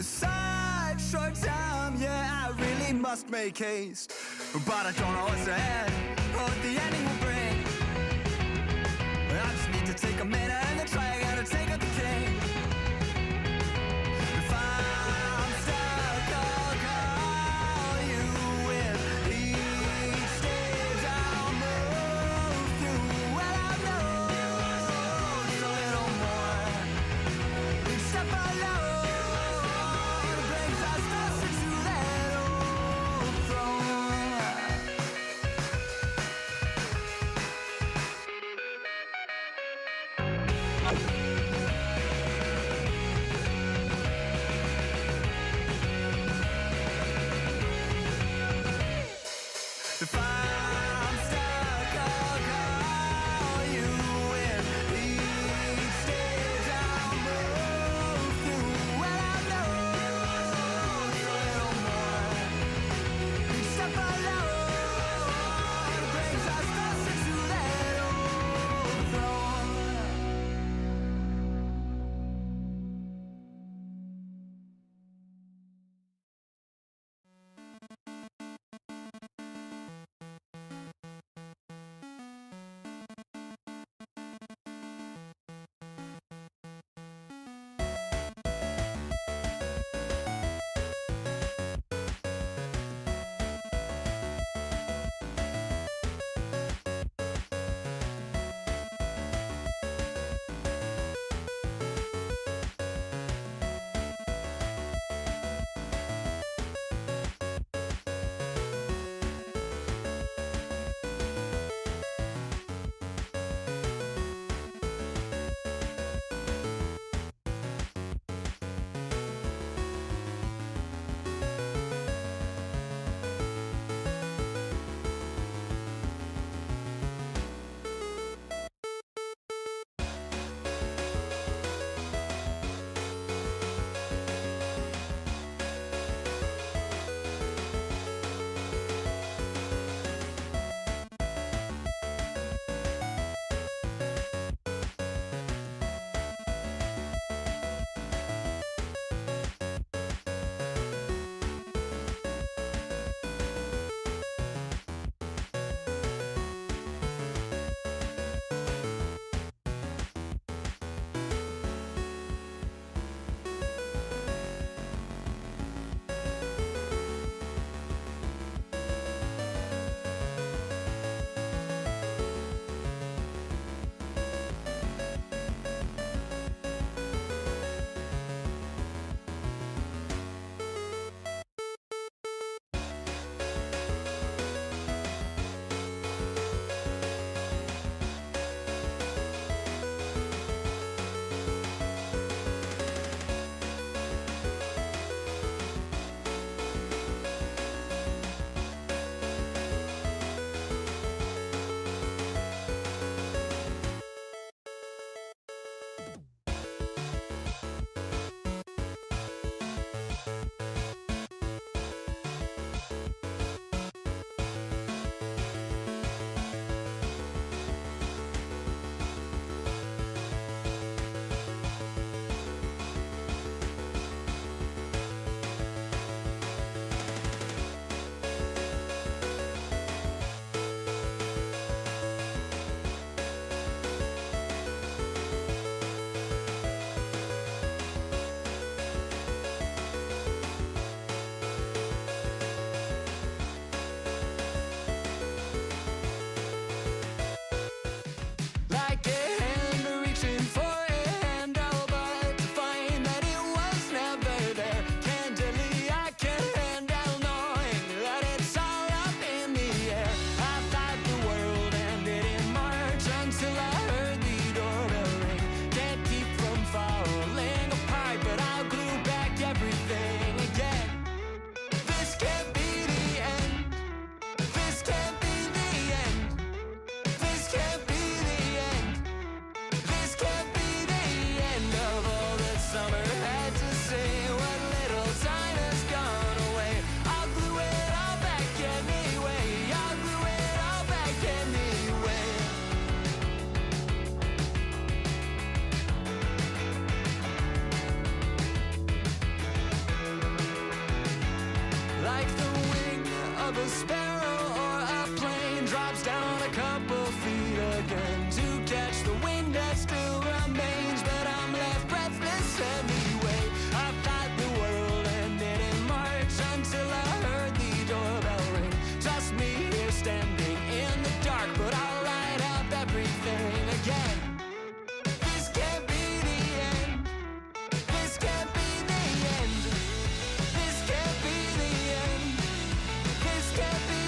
with such short time. Yeah, I really must make haste, but I don't know what's ahead or what the ending will bring. I just need to take a minute and then try again to take out the king. If I'm stuck, I'll call you with each stage I'll move through. Well, I know just a little more. Each step alone brings us closer to that old throne. a sparrow or a plane drops down a couple feet again to catch the wind that still remains, but I'm left breathless anyway. I thought the world ended in March until I heard the doorbell ring. Just me here standing in the dark, but I'll light up everything again. This can't be the end. This can't be the end. This can't be the end. This can't be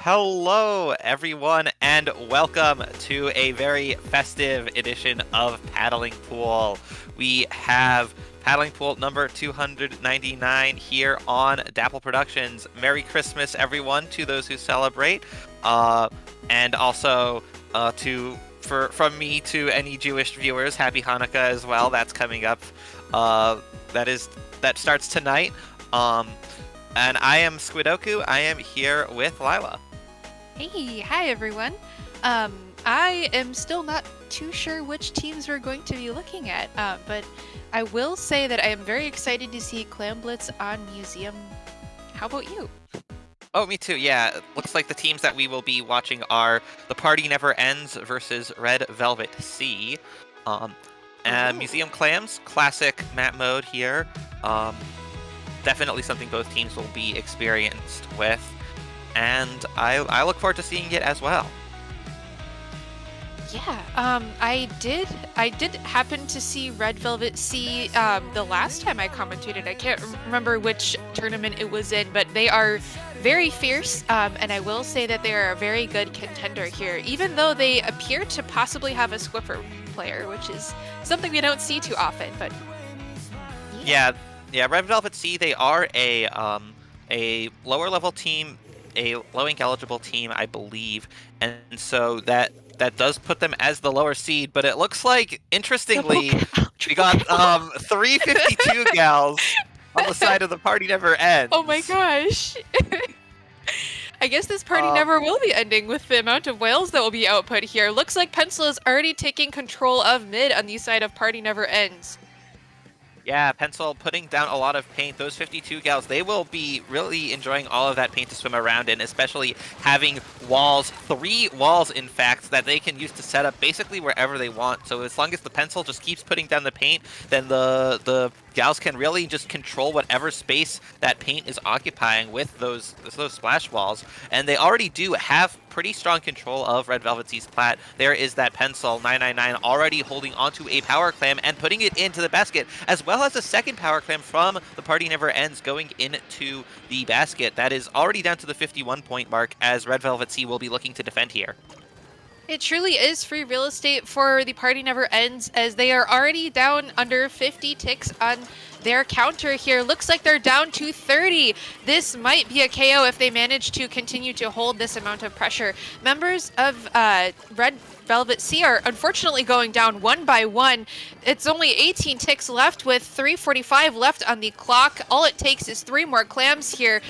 Hello, everyone, and welcome to a very festive edition of Paddling Pool. We have Paddling Pool number 299 here on Dapple Productions. Merry Christmas, everyone, to those who celebrate, and also from me to any Jewish viewers, Happy Hanukkah as well. That's coming up. That starts tonight. And I am Squidoku. I am here with Lila. Hey, hi everyone. I am still not too sure which teams we're going to be looking at, but I will say that I am very excited to see Clam Blitz on Museum. How about you? Oh, me too. Yeah, it looks like the teams that we will be watching are The Party Never Ends versus Red Velvet Sea. Museum Clams, classic map mode here. Definitely something both teams will be experienced with, and I look forward to seeing it as well. Yeah, I did happen to see Red Velvet Sea the last time I commentated. I can't remember which tournament it was in, but they are very fierce, and I will say that they are a very good contender here, even though they appear to possibly have a Swiffer player, which is something we don't see too often, but Yeah, Red Velvet Sea, they are a lower level team, a low ink eligible team, I believe, and so that does put them as the lower seed. But it looks like, interestingly, we got 352 gals on the side of The Party Never Ends. Oh my gosh! I guess this party never will be ending with the amount of whales that will be output here. Looks like Pencil is already taking control of mid on the side of Party Never Ends. Yeah, Pencil putting down a lot of paint. Those 52 gals, they will be really enjoying all of that paint to swim around in, especially having walls, 3 walls in fact, that they can use to set up basically wherever they want. So as long as the Pencil just keeps putting down the paint, then the gals can really just control whatever space that paint is occupying with those splash walls. And they already do have pretty strong control of Red Velvet Sea's plat. There is that Pencil 999 already holding onto a power clam and putting it into the basket, as well as a second power clam from The Party Never Ends going into the basket. That is already down to the 51 point mark, as Red Velvet Sea will be looking to defend here. It truly is free real estate for The Party Never Ends, as they are already down under 50 ticks on their counter here. Looks like they're down to 30. This might be a KO if they manage to continue to hold this amount of pressure. Members of Red Velvet Sea are unfortunately going down one by one. It's only 18 ticks left with 3:45 left on the clock. All it takes is 3 more clams here.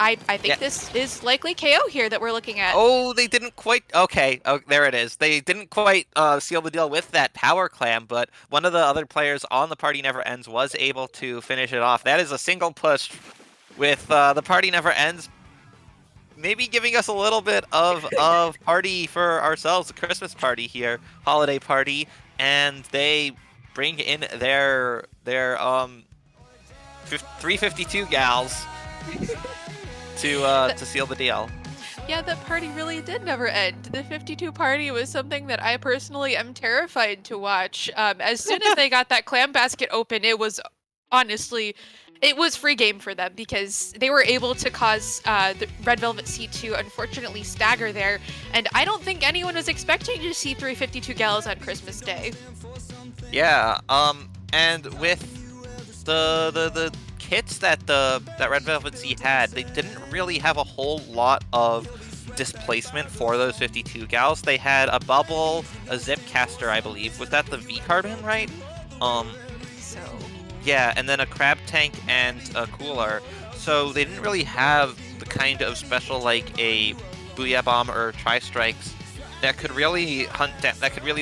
I think this is likely KO here that we're looking at. Oh, they didn't quite... Okay, oh, there it is. They didn't quite seal the deal with that power clam, but one of the other players on The Party Never Ends was able to finish it off. That is a single push with The Party Never Ends maybe giving us a little bit of party for ourselves, a Christmas party here, holiday party, and they bring in their 352 gals to seal the deal. Yeah, that party really did never end. The 52 party was something that I personally am terrified to watch. As soon as they got that clam basket open, it was honestly, it was free game for them because they were able to cause the Red Velvet Sea to unfortunately stagger there. And I don't think anyone was expecting to see 352 gals on Christmas Day. Yeah, and with the kits that Red Velvet Sea had, they didn't really have a whole lot of displacement for those 52 gals. They had a bubble, a zip caster, I believe. Was that the V carbon, right? So yeah, and then a crab tank and a cooler. So they didn't really have the kind of special like a Booyah Bomb or Tri-Strikes that could really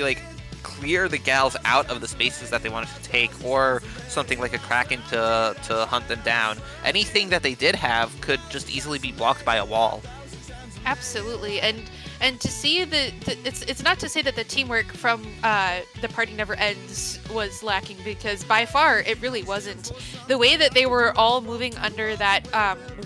like clear the gals out of the spaces that they wanted to take, or something like a Kraken to hunt them down. Anything that they did have could just easily be blocked by a wall. absolutely, and to see it's not to say that the teamwork from The Party Never Ends was lacking, because by far it really wasn't. The way that they were all moving under that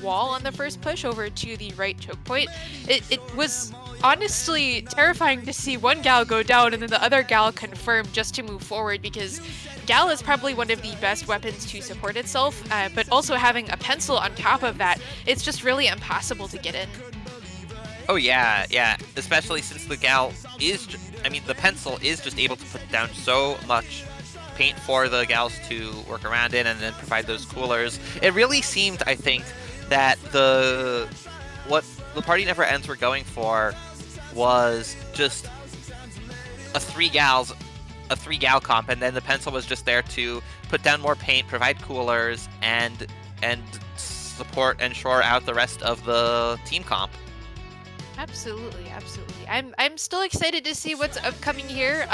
wall on the first push over to the right choke point, it was honestly terrifying to see one gal go down and then the other gal confirm just to move forward, because gal is probably one of the best weapons to support itself, but also having a pencil on top of that, it's just really impossible to get in. Oh yeah, yeah. Especially since the gal is, the pencil is just able to put down so much paint for the gals to work around in and then provide those coolers. It really seemed, I think, that what the Party Never Ends were going for was just a three gal comp, and then the pencil was just there to put down more paint, provide coolers, and support and shore out the rest of the team comp. Absolutely, absolutely. I'm still excited to see what's upcoming here.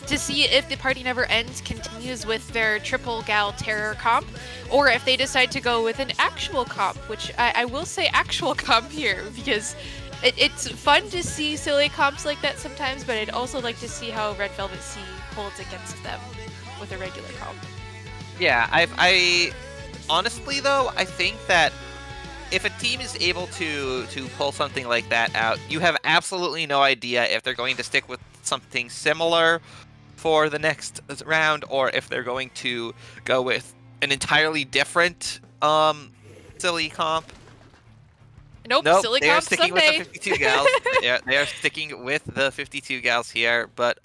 To see if the Party Never Ends continues with their triple gal terror comp, or if they decide to go with an actual comp, which I will say actual comp here, because it's fun to see silly comps like that sometimes, but I'd also like to see how Red Velvet Sea holds against them with a regular comp. Yeah, I honestly though, I think that if a team is able to pull something like that out, you have absolutely no idea if they're going to stick with something similar for the next round, or if they're going to go with an entirely different silly comp. Nope, silly they are comp sticking someday. with the 52 gals. They are sticking with the 52 gals here, but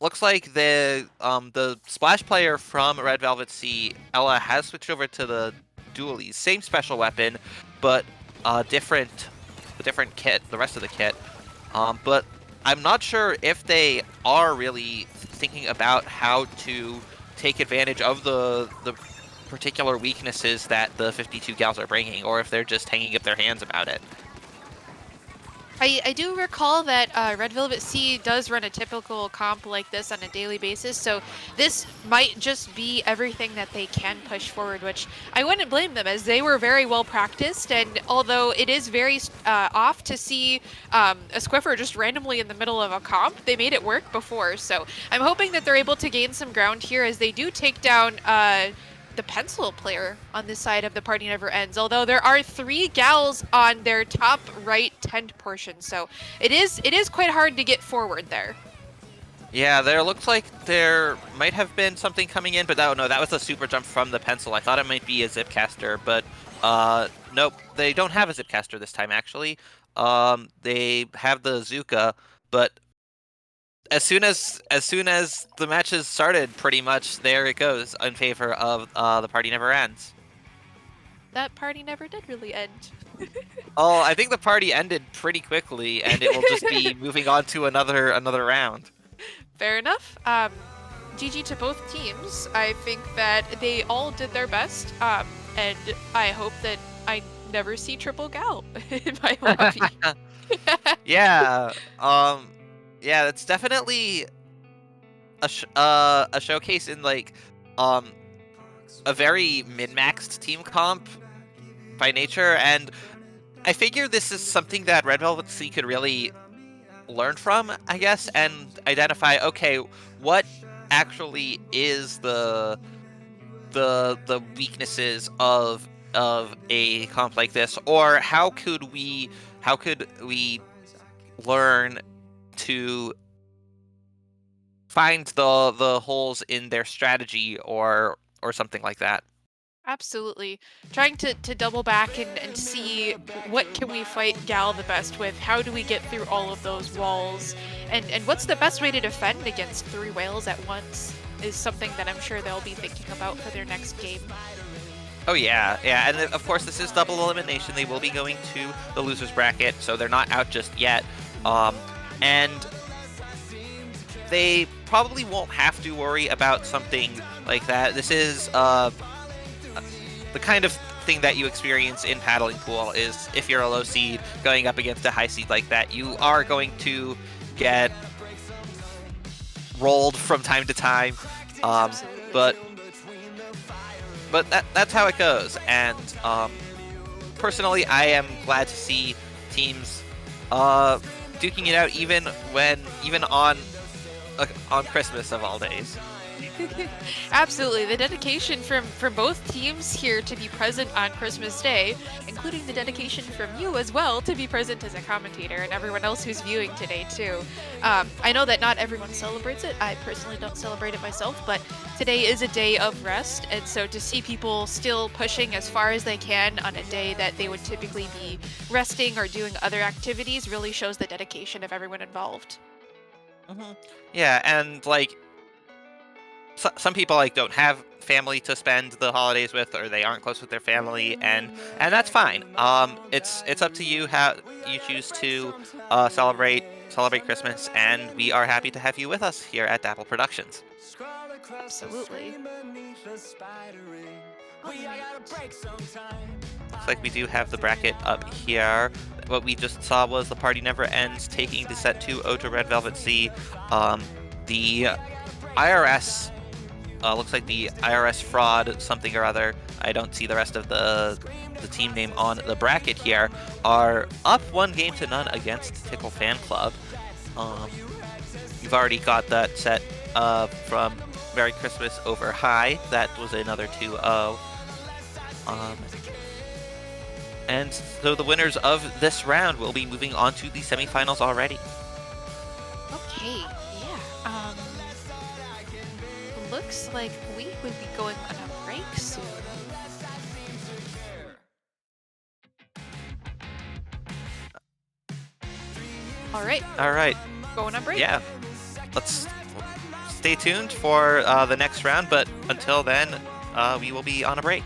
looks like the splash player from Red Velvet Sea, Ella, has switched over to the dualies. Same special weapon, but different kit, the rest of the kit. But I'm not sure if they are really thinking about how to take advantage of the particular weaknesses that the 52 gals are bringing, or if they're just hanging up their hands about it. I do recall that Red Velvet Sea does run a typical comp like this on a daily basis, so this might just be everything that they can push forward, which I wouldn't blame them, as they were very well practiced, and although it is very off to see a Squiffer just randomly in the middle of a comp, they made it work before, so I'm hoping that they're able to gain some ground here as they do take down the pencil player on this side of the Party Never Ends, although there are 3 gals on their top right tent portion, so it is quite hard to get forward there. Yeah, there looks like there might have been something coming in, but no, that was a super jump from the pencil. I thought it might be a Zipcaster, but nope, they don't have a Zipcaster this time, actually. They have the Zuka, but as soon as the matches started, pretty much there it goes in favor of the Party Never Ends. That party never did really end. Oh, I think the party ended pretty quickly, and it will just be moving on to another round. Fair enough. GG to both teams. I think that they all did their best, and I hope that I never see triple gal in my lobby. Yeah. Yeah, that's definitely a showcase in like a very min-maxed team comp by nature, and I figure this is something that Red Velvet Sea could really learn from, I guess, and identify, okay, what actually is the weaknesses of a comp like this, or how could we learn to find the holes in their strategy or something like that. Absolutely. Trying to double back and see what can we fight Gal the best with, how do we get through all of those walls, and what's the best way to defend against 3 whales at once is something that I'm sure they'll be thinking about for their next game. Oh yeah, and of course this is double elimination. They will be going to the losers bracket, so they're not out just yet. And they probably won't have to worry about something like that. This is the kind of thing that you experience in paddling pool is if you're a low seed going up against a high seed like that, you are going to get rolled from time to time. But that's how it goes. And personally, I am glad to see teams duking it out even on Christmas of all days. Absolutely. The dedication from both teams here to be present on Christmas Day, including the dedication from you as well to be present as a commentator and everyone else who's viewing today too. I know that not everyone celebrates it. I personally don't celebrate it myself, but today is a day of rest, and so to see people still pushing as far as they can on a day that they would typically be resting or doing other activities really shows the dedication of everyone involved. Yeah, and like some people like don't have family to spend the holidays with, or they aren't close with their family, and that's fine. It's up to you how you choose to celebrate Christmas, and we are happy to have you with us here at Dapple Productions. Absolutely. Looks like we do have the bracket up here. What we just saw was the Party Never Ends taking the set 2-0 to Red Velvet Sea. The IRS looks like the IRS fraud something or other. I don't see the rest of the team name on the bracket here. Are up 1-0 against Tickle Fan Club. You've already got that set from Merry Christmas over High. That was another 2-0. And so the winners of this round will be moving on to the semifinals already. Okay, yeah. Looks like we would be going on a break soon. All right, going on break. Yeah. Let's stay tuned for the next round, but until then, we will be on a break.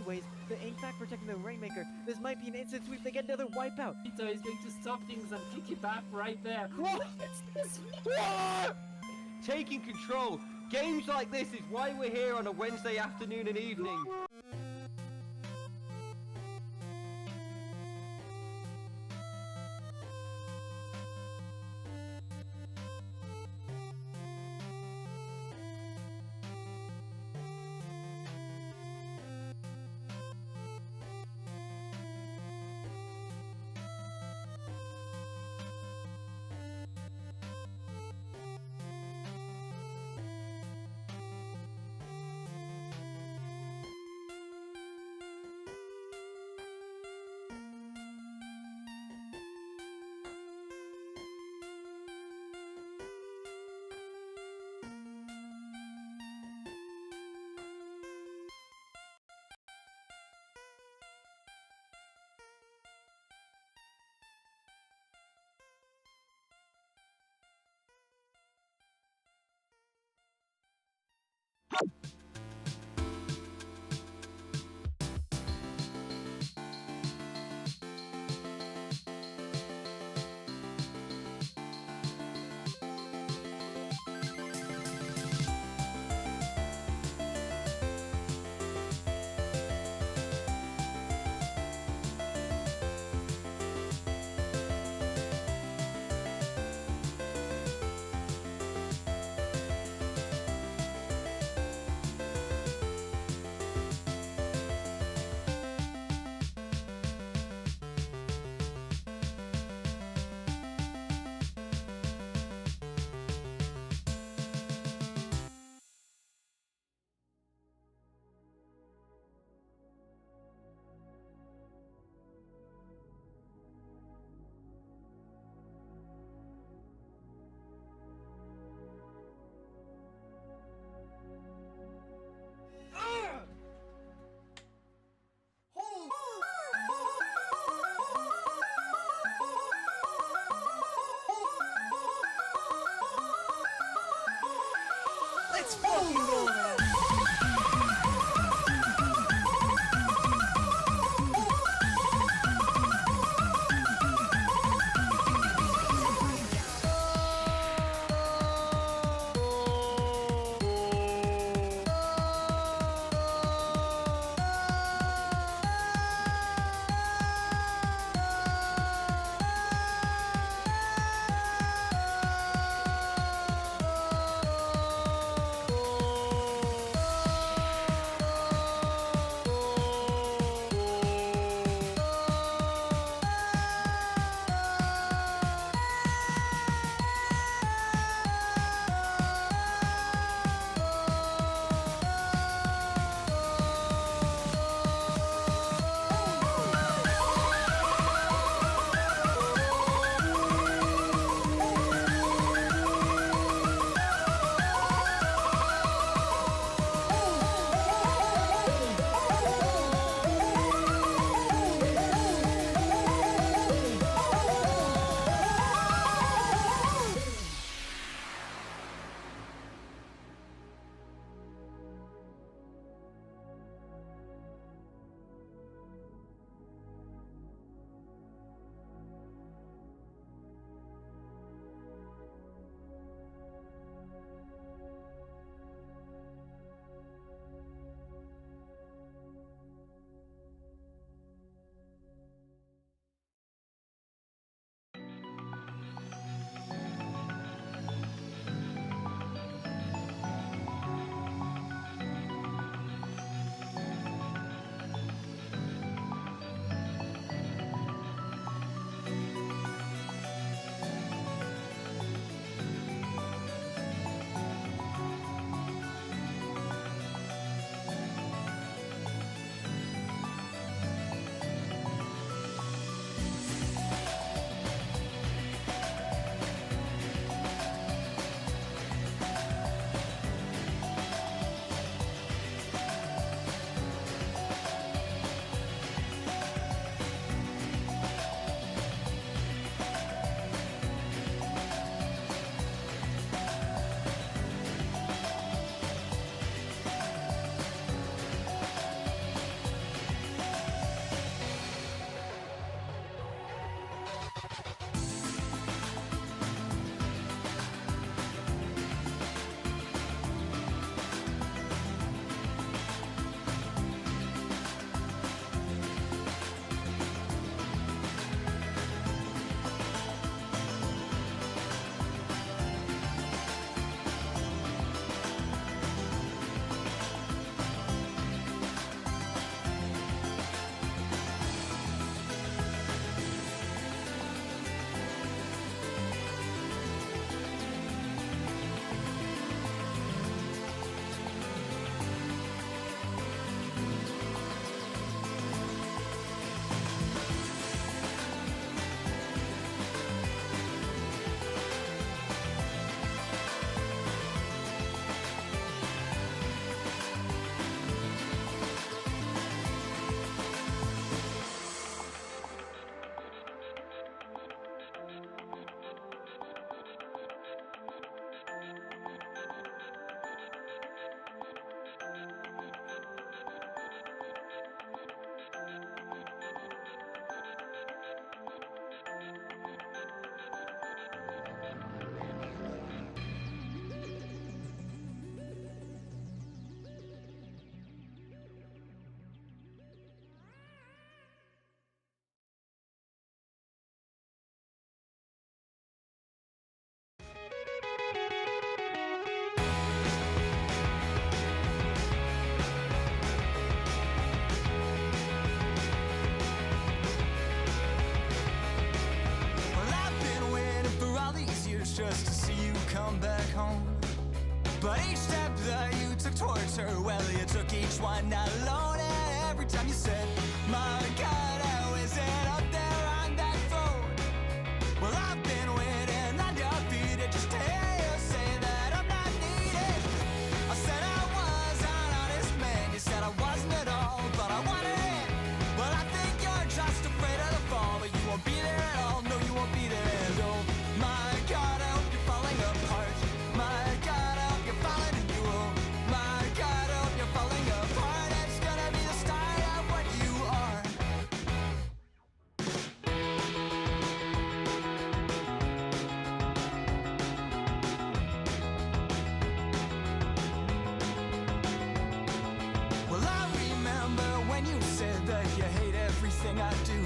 sideways. The in fact protecting the Rainmaker. This might be an instant sweep. They get another wipeout. So he's going to stop things and kick it back right there. What? What? Taking control. Games like this is why we're here on a Wednesday afternoon and evening. just to see you come back home. But each step that you took towards her, well, you took each one alone. And every time you said, my God, how is it up there on that phone? Well, I've been waiting on your feet just to hear you say that I'm not needed. I said I was an honest man, you said I wasn't at all, but I wanted it. Well, I think you're just afraid of the fall, but you won't be there at all, no, you won't be there. And oh, my God, I hope you're falling apart. My God, I hope you're falling and you. Oh, my God, I hope you're falling apart. It's gonna be the start of what you are. Well, I remember when you said that you hate everything I do.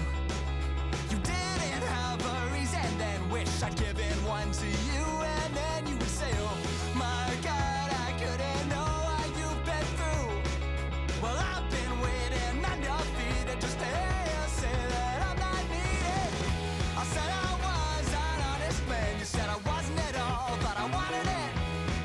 You didn't have a reason, then wish I'd given one to you. And then you would say, oh, my God, I couldn't know what you've been through. Well, I've been waiting on your feet just to hear you say that I'm not needed. I said I was an honest man, you said I wasn't at all, but I wanted it.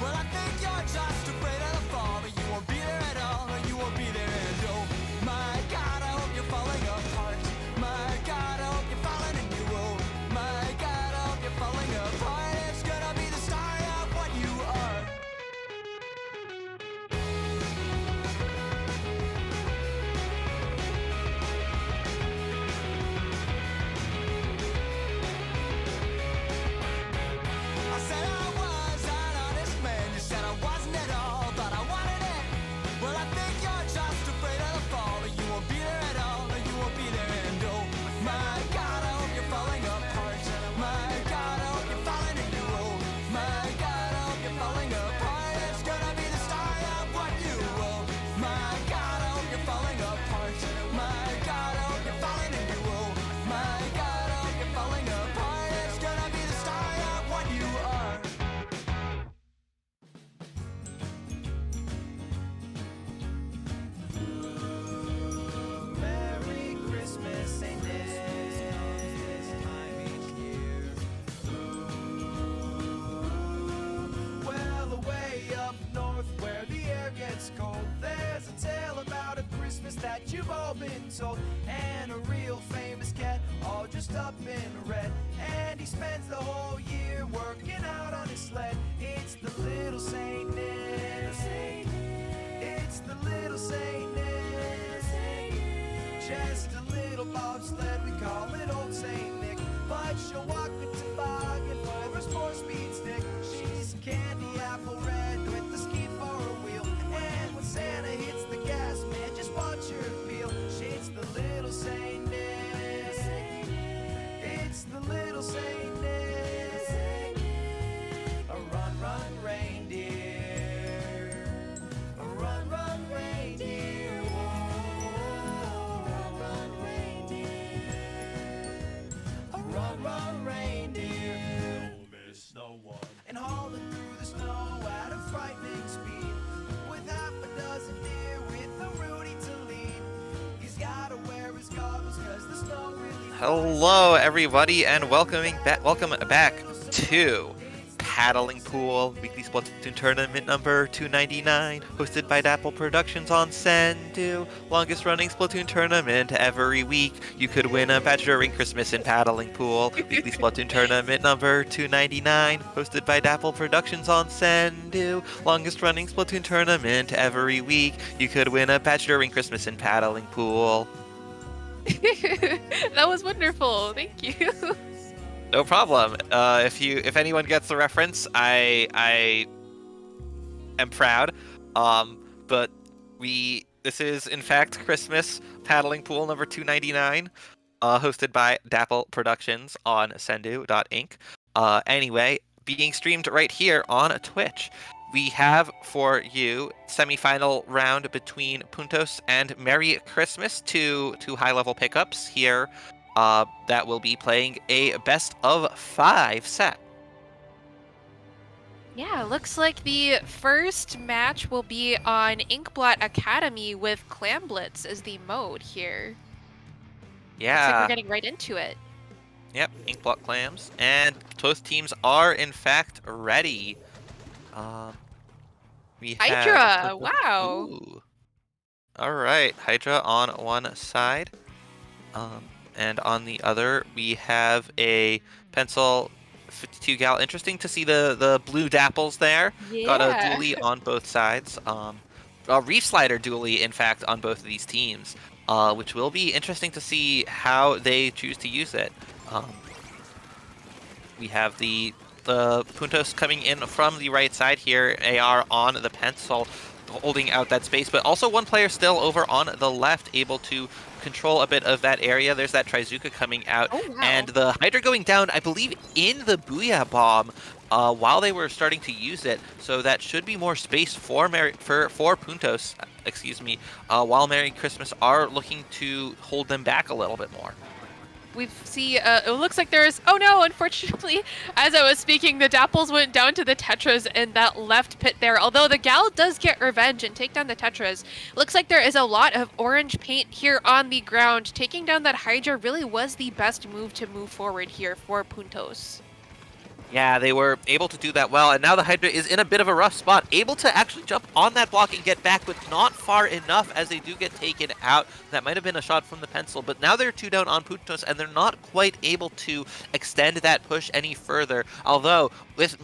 Well, I think you're just afraid of the fall, but you won't be there at all, or you won't be there. And oh, my God, I hope you're falling apart. My God, I hope you're falling and you. Oh, my God, I hope you're falling apart. It's gonna be the start of what you are. I said I was an honest man, you said I wasn't at all, but I wanted it. Well, I think you're just afraid of the fall, but you won't be there at all, or you won't be there. And oh, my God, I hope you're falling apart. My God, I hope you're falling and you. Oh, my God, I hope you're falling apart. It's gonna be the start of what you. Oh, my God, I hope you're falling apart. My God, I hope you're falling and you. Oh, my God, I hope you're falling apart. It's gonna be the start of what you are. Merry Christmas, Saint Nick. This time each year. Well, away up north where the air gets cold, there's a tale about a Christmas that you've all been told. And a real famous cat, all dressed up in red. And he spends the whole year working out on his sled. It's the little Saint Nick. It's the little Saint Nick. Just a little bobsled, we call it Old Saint Nick. But she'll walk the toboggan for her 4-speed stick. She's a candy apple red with the ski for a wheel. And when Santa hits the gas, man, just watch her peel. She's the little Saint Nick. It's the little Saint Nick. A run, run, reindeer. A run, run, reindeer. Whoa. Run, run, reindeer. A run, run, reindeer. Don't miss no one. And hauling through the snow at a frightening speed, with half a dozen deer with a Rudy to lead. He's gotta wear his goggles 'cause the snow really Hello, everybody, and welcome back to Paddling Pool Weekly Splatoon Tournament number 299, hosted by Dapple Productions on Sendu. Longest running Splatoon tournament every week. You could win a badge during Christmas in Paddling Pool Weekly Splatoon Tournament number 299, hosted by Dapple Productions on Sendu. Longest running Splatoon tournament every week. You could win a badge during Christmas in Paddling Pool. That was wonderful. Thank you. No problem. If anyone gets the reference, I am proud. But this is in fact Christmas Paddling Pool number 299, hosted by Dapple Productions on Sendu.inc. Anyway, being streamed right here on Twitch. We have for you semifinal round between Puntos and Merry Christmas, two high-level pickups here that will be playing a best of 5 set. Yeah, looks like the first match will be on Inkblot Academy with Clamblitz as the mode here. Looks like Yeah. we're getting right into it. Yep, Inkblot clams. And both teams are in fact ready. We have Hydra, wow. Ooh. All right, Hydra on one side, and on the other we have a Pencil 52 gal. Interesting to see the blue Dapples there. Got a Yeah. dually on both sides. A Reef Slider dually, in fact, on both of these teams, which will be interesting to see how they choose to use it. We have the Puntos coming in from the right side here. AR on the Pencil, holding out that space, but also one player still over on the left, able to control a bit of that area. There's that Trizuka coming out, Oh, wow. and the Hydra going down, I believe, in the Booyah Bomb while they were starting to use it. So that should be more space for Puntos, excuse me, while Merry Christmas are looking to hold them back a little bit more. We see, it looks like there's, oh no, unfortunately, as I was speaking, the Dapples went down to the Tetras in that left pit there. Although the Gal does get revenge and take down the Tetras. Looks like there is a lot of orange paint here on the ground. Taking down that Hydra really was the best move to move forward here for Puntos. Yeah, they were able to do that well, and now the Hydra is in a bit of a rough spot, able to actually jump on that block and get back, but not far enough as they do get taken out. That might have been a shot from the Pencil, but now they're 2 down on Puntos, and they're not quite able to extend that push any further. Although, with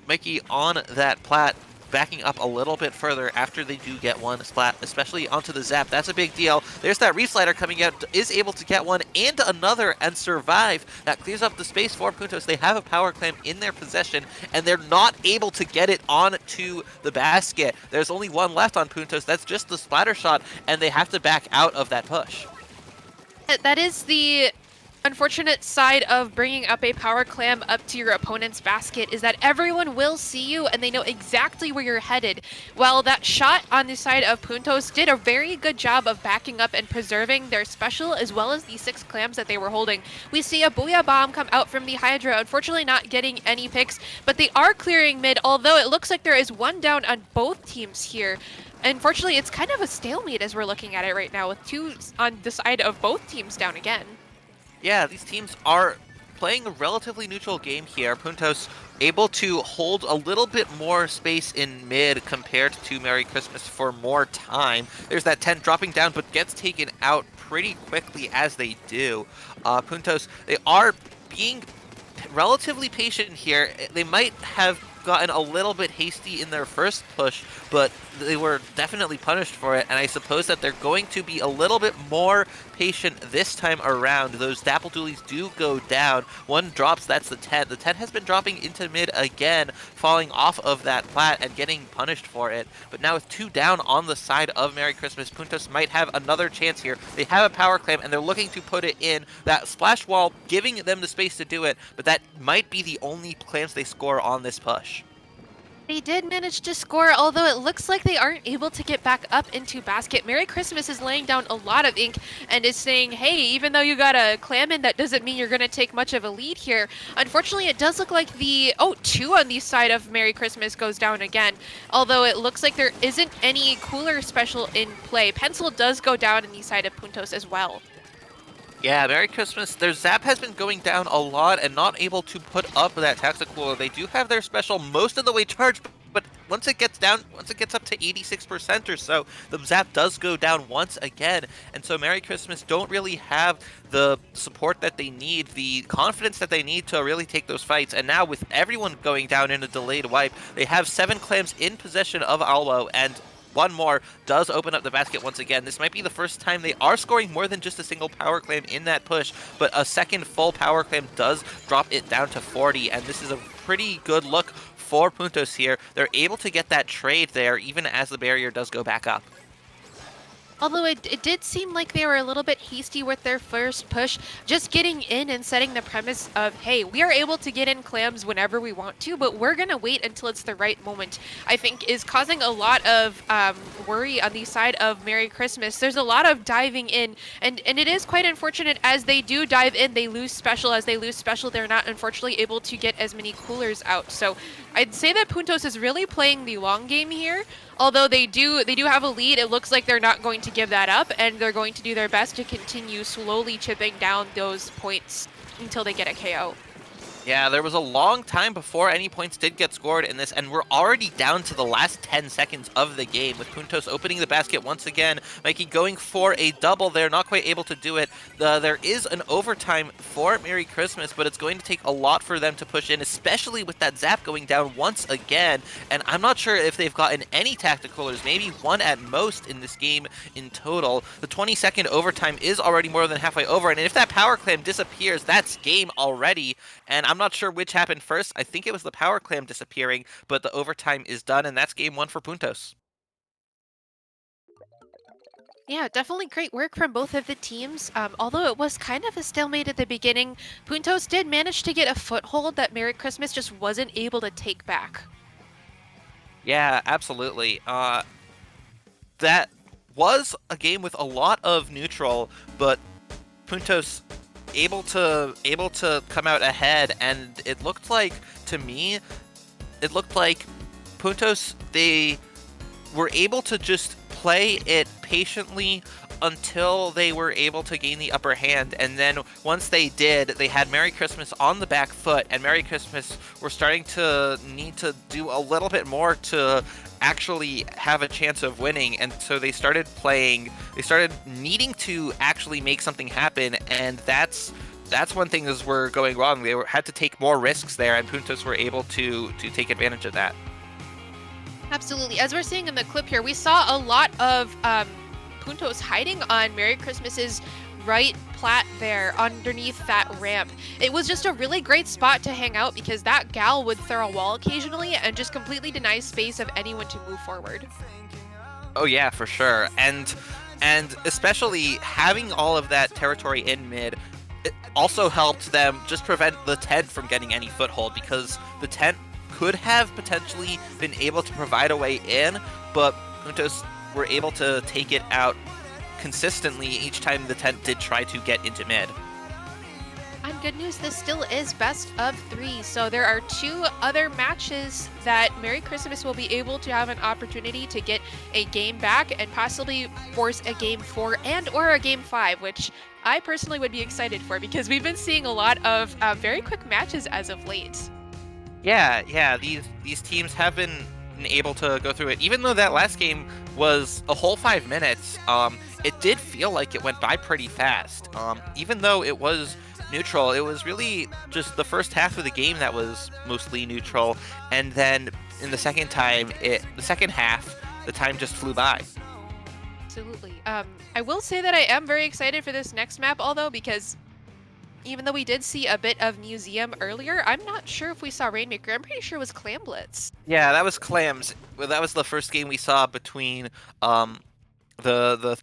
Mickey on that plat, backing up a little bit further after they do get one splat, especially onto the Zap. That's a big deal. There's that Reef Slider coming out, is able to get one and another and survive. That clears up the space for Puntos. They have a power clam in their possession, and they're not able to get it onto the basket. There's only one left on Puntos. That's just the splatter shot, and they have to back out of that push. That is the unfortunate side of bringing up a power clam up to your opponent's basket, is that everyone will see you and they know exactly where you're headed. While that shot on the side of Puntos did a very good job of backing up and preserving their special as well as the 6 clams that they were holding. We see a Booyah Bomb come out from the Hydra, unfortunately not getting any picks, but they are clearing mid, although it looks like there is one down on both teams here. Unfortunately, it's kind of a stalemate as we're looking at it right now, with 2 on the side of both teams down again. Yeah, these teams are playing a relatively neutral game here. Puntos able to hold a little bit more space in mid compared to Merry Christmas for more time. There's that 10 dropping down, but gets taken out pretty quickly as they do. Puntos, they are being relatively patient here. They might have gotten a little bit hasty in their first push, but they were definitely punished for it, and I suppose that they're going to be a little bit more patient this time around. Those Dapple dualies do go down. One drops, that's the 10. The 10 has been dropping into mid again, falling off of that plat and getting punished for it. But now with 2 down on the side of Merry Christmas, Puntos might have another chance here. They have a power clam, and they're looking to put it in. That splash wall giving them the space to do it, but that might be the only clams they score on this push. They did manage to score, although it looks like they aren't able to get back up into basket. Merry Christmas is laying down a lot of ink and is saying, hey, even though you got a clam in, that doesn't mean you're going to take much of a lead here. Unfortunately, it does look like the, 2 on the side of Merry Christmas goes down again, although it looks like there isn't any cooler special in play. Pencil does go down in the side of Puntos as well. Yeah, Merry Christmas. Their Zap has been going down a lot and not able to put up that tactical. They do have their special most of the way charged, but once it gets up to 86% or so, the Zap does go down once again. And so Merry Christmas don't really have the support that they need, the confidence that they need to really take those fights. And now with everyone going down in a delayed wipe, they have 7 clams in possession of Alwo, and one more does open up the basket once again. This might be the first time they are scoring more than just a single power clam in that push, but a second full power clam does drop it down to 40, and this is a pretty good look for Puntos here. They're able to get that trade there even as the barrier does go back up. Although it did seem like they were a little bit hasty with their first push, just getting in and setting the premise of, hey, we are able to get in clams whenever we want to, but we're going to wait until it's the right moment, I think is causing a lot of worry on the side of Merry Christmas. There's a lot of diving in, and it is quite unfortunate as they do dive in, they lose special. As they lose special, they're not unfortunately able to get as many coolers out. So I'd say that Puntos is really playing the long game here. Although they do have a lead, it looks like they're not going to give that up, and they're going to do their best to continue slowly chipping down those points until they get a KO. Yeah, there was a long time before any points did get scored in this, and we're already down to the last 10 seconds of the game, with Puntos opening the basket once again. Mikey going for a double there, not quite able to do it. There is an overtime for Merry Christmas, but it's going to take a lot for them to push in, especially with that zap going down once again. And I'm not sure if they've gotten any tactical, there's maybe one at most in this game in total. The 20-second overtime is already more than halfway over, and if that power clam disappears, that's game already. And I'm not sure which happened first. I think it was the power clam disappearing, but the overtime is done, and that's game 1 for Puntos. Yeah, definitely great work from both of the teams. Although it was kind of a stalemate at the beginning, Puntos did manage to get a foothold that Merry Christmas just wasn't able to take back. Yeah, absolutely. That was a game with a lot of neutral, but Puntos able to come out ahead, and it looked like, to me, Puntos, they were able to just play it patiently until they were able to gain the upper hand, and then once they did, they had Merry Christmas on the back foot, and Merry Christmas were starting to need to do a little bit more to actually have a chance of winning, and so they started needing to actually make something happen, and that's when things were going wrong. They had to take more risks there, and Puntos were able to take advantage of that. Absolutely. As we're seeing in the clip here, we saw a lot of Puntos hiding on Merry Christmas's right plat there underneath that ramp. It was just a really great spot to hang out because that gal would throw a wall occasionally and just completely deny space of anyone to move forward. Oh yeah, for sure. And especially having all of that territory in mid, it also helped them just prevent the tent from getting any foothold, because the tent could have potentially been able to provide a way in, but Puntos were able to take it out consistently each time the tent did try to get into mid. And good news, this still is best of 3, so there are 2 other matches that Merry Christmas will be able to have an opportunity to get a game back and possibly force a game 4 and or a game 5, which I personally would be excited for because we've been seeing a lot of very quick matches as of late. Yeah, these teams have been able to go through it. Even though that last game was a whole 5 minutes, it did feel like it went by pretty fast. Even though it was neutral, it was really just the first half of the game that was mostly neutral, and then in the second half, the time just flew by. Absolutely. I will say that I am very excited for this next map, although, because even though we did see a bit of Museum earlier, I'm not sure if we saw Rainmaker. I'm pretty sure it was Clam Blitz. Yeah, that was Clams. Well, that was the first game we saw between the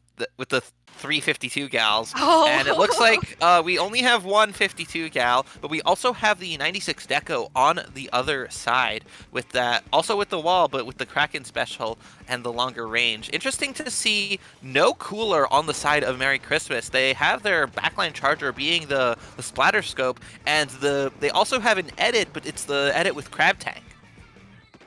352 gals. Oh. And it looks like we only have one 52 gal, but we also have the 96 deco on the other side with that, also with the wall, but with the Kraken special and the longer range. Interesting to see no cooler on the side of Merry Christmas. They have their backline charger being the splatter scope, and they also have an edit, but it's the edit with Crab Tank.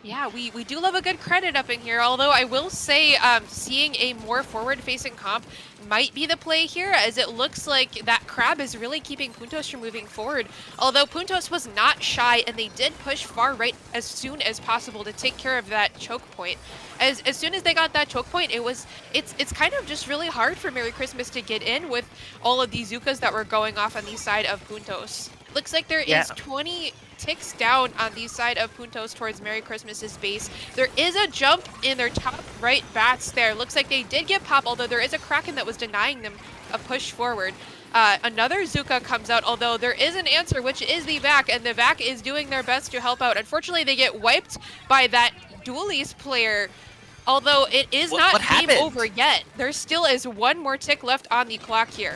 Yeah, we do love a good credit up in here, although I will say seeing a more forward-facing comp might be the play here, as it looks like that Crab is really keeping Puntos from moving forward. Although Puntos was not shy, and they did push far right as soon as possible to take care of that choke point. As soon as they got that choke point, it's kind of just really hard for Merry Christmas to get in with all of these Zukas that were going off on the side of Puntos. Looks like there is 20 ticks down on the side of Puntos towards Merry Christmas's base. There is a jump in their top right bats there. Looks like they did get pop, although there is a Kraken that was denying them a push forward. Another Zuka comes out, although there is an answer, which is the Vac, and the Vac is doing their best to help out. Unfortunately, they get wiped by that Dualies player, although it is not game over yet. There still is one more tick left on the clock here.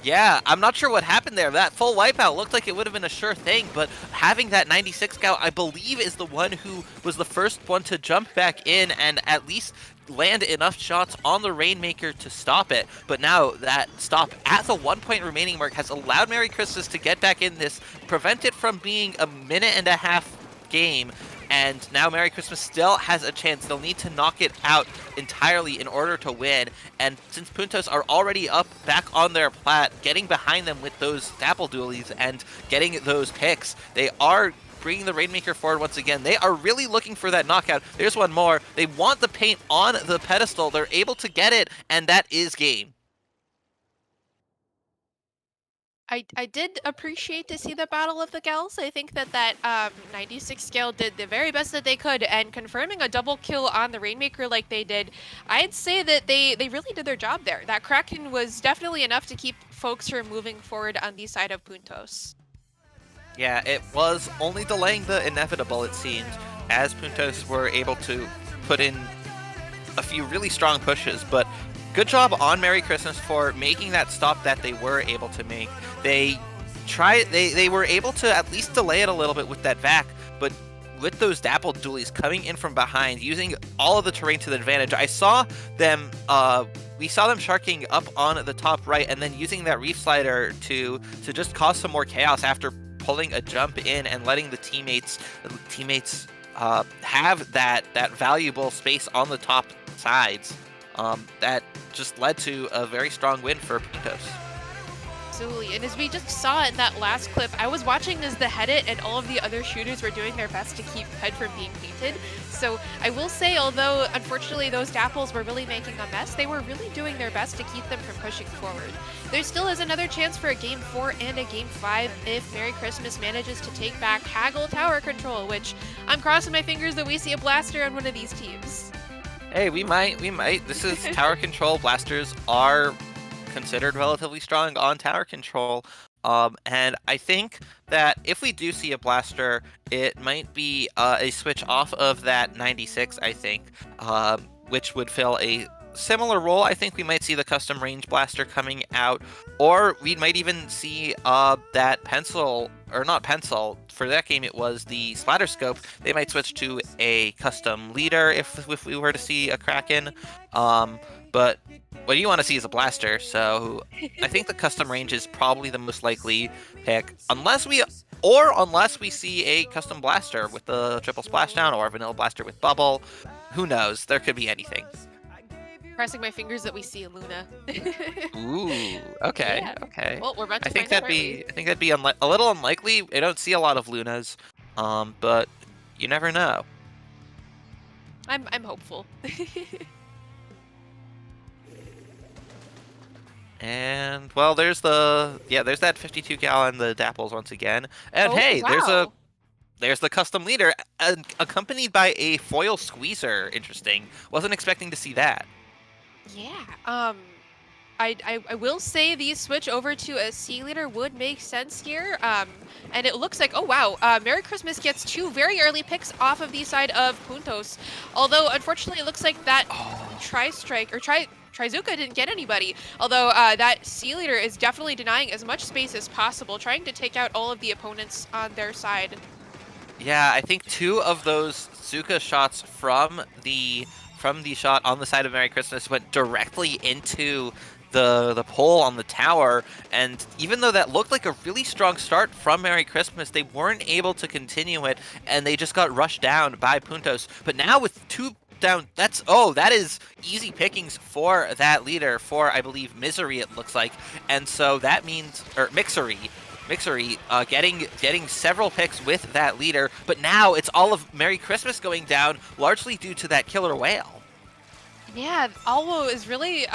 Yeah, I'm not sure what happened there. That full wipeout looked like it would have been a sure thing, but having that 96 gal, I believe, is the one who was the first one to jump back in and at least land enough shots on the Rainmaker to stop it. But now that stop at the 1 point remaining mark has allowed Merry Christmas to get back in this, prevent it from being a minute and a half game, and now Merry Christmas still has a chance. They'll need to knock it out entirely in order to win, and since Puntos are already up back on their plat, getting behind them with those Dapple dualies and getting those picks, they are bringing the Rainmaker forward once again. They are really looking for that knockout. There's one more. They want the paint on the pedestal. They're able to get it, and that is game. I did appreciate to see the Battle of the Gals. I think that 96 scale did the very best that they could, and confirming a double kill on the Rainmaker like they did, I'd say that they really did their job there. That Kraken was definitely enough to keep folks from moving forward on the side of Puntos. Yeah, it was only delaying the inevitable, it seemed, as Puntos were able to put in a few really strong pushes, but good job on Merry Christmas for making that stop that they were able to make. They were able to at least delay it a little bit with that vac, but with those Dapple dualies coming in from behind, using all of the terrain to the advantage, we saw them sharking up on the top right and then using that reef slider to just cause some more chaos after pulling a jump in and letting the teammates have that valuable space on the top sides. That just led to a very strong win for Puntos. Absolutely, and as we just saw in that last clip, I was watching as the Headit and all of the other shooters were doing their best to keep Head from being painted. So I will say, although unfortunately those Dapples were really making a mess, they were really doing their best to keep them from pushing forward. There still is another chance for a Game 4 and a Game 5 if Merry Christmas manages to take back Haggle tower control, which I'm crossing my fingers that we see a blaster on one of these teams. Hey, we might. This is tower control. Blasters are considered relatively strong on tower control. And I think that if we do see a blaster, it might be a switch off of that 96, I think, which would fill a similar role. I think we might see the custom range blaster coming out, or we might even see that pencil, or not pencil, for that game it was the splatter scope. They might switch to a custom leader if we were to see a Kraken. But what you want to see is a blaster, so I think the custom range is probably the most likely pick, unless we see a custom blaster with the triple splashdown or a vanilla blaster with bubble. Who knows? There could be anything. Crossing my fingers that we see a Luna. Ooh, okay, Yeah. okay. Well, we're about to I think find out, that'd be a little unlikely. I don't see a lot of Lunas, but you never know. I'm hopeful. And well, there's that 52 gal and the Dapples once again. And Oh, hey, wow. there's the custom leader accompanied by a foil squeezer. Interesting. Wasn't expecting to see that. Yeah. I will say the switch over to a C leader would make sense here. And it looks like, oh wow, Merry Christmas gets 2 very early picks off of the side of Puntos. Although unfortunately it looks like that Trizuka didn't get anybody. Although that C leader is definitely denying as much space as possible, trying to take out all of the opponents on their side. Yeah, I think 2 of those Zuka shots from the shot on the side of Merry Christmas went directly into the pole on the tower, and even though that looked like a really strong start from Merry Christmas, they weren't able to continue it, and they just got rushed down by Puntos. But now with 2 down, that is easy pickings for that leader, for I believe Misery it looks like, and so that means, or Mixery, getting several picks with that leader, but now it's all of Merry Christmas going down, largely due to that killer whale. Yeah, Alwo is really,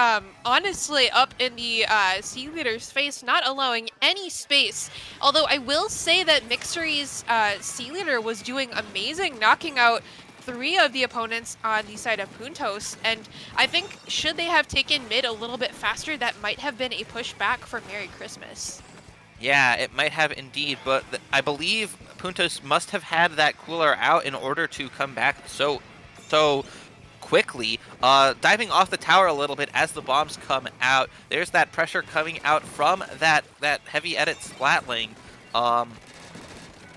honestly up in the C leader's face, not allowing any space. Although I will say that Mixery's C leader was doing amazing, knocking out 3 of the opponents on the side of Puntos. And I think should they have taken mid a little bit faster, that might have been a push back for Merry Christmas. Yeah, it might have indeed, but I believe Puntos must have had that cooler out in order to come back so quickly, diving off the tower a little bit as the bombs come out. There's that pressure coming out from that heavy edit splatling,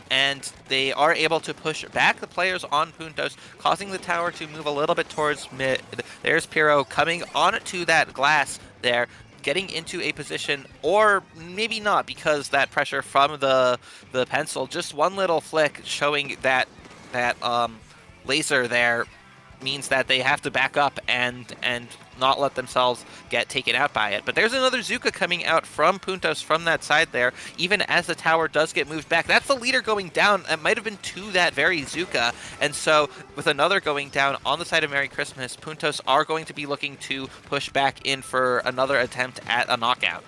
and they are able to push back the players on Puntos, causing the tower to move a little bit towards mid. There's Pyro coming onto that glass there, getting into a position, or maybe not, because that pressure from the pencil, just one little flick showing that laser there means that they have to back up and not let themselves get taken out by it. But there's another Zuka coming out from Puntos from that side there, even as the tower does get moved back. That's the leader going down. It might have been to that very Zuka. And so with another going down on the side of Merry Christmas, Puntos are going to be looking to push back in for another attempt at a knockout.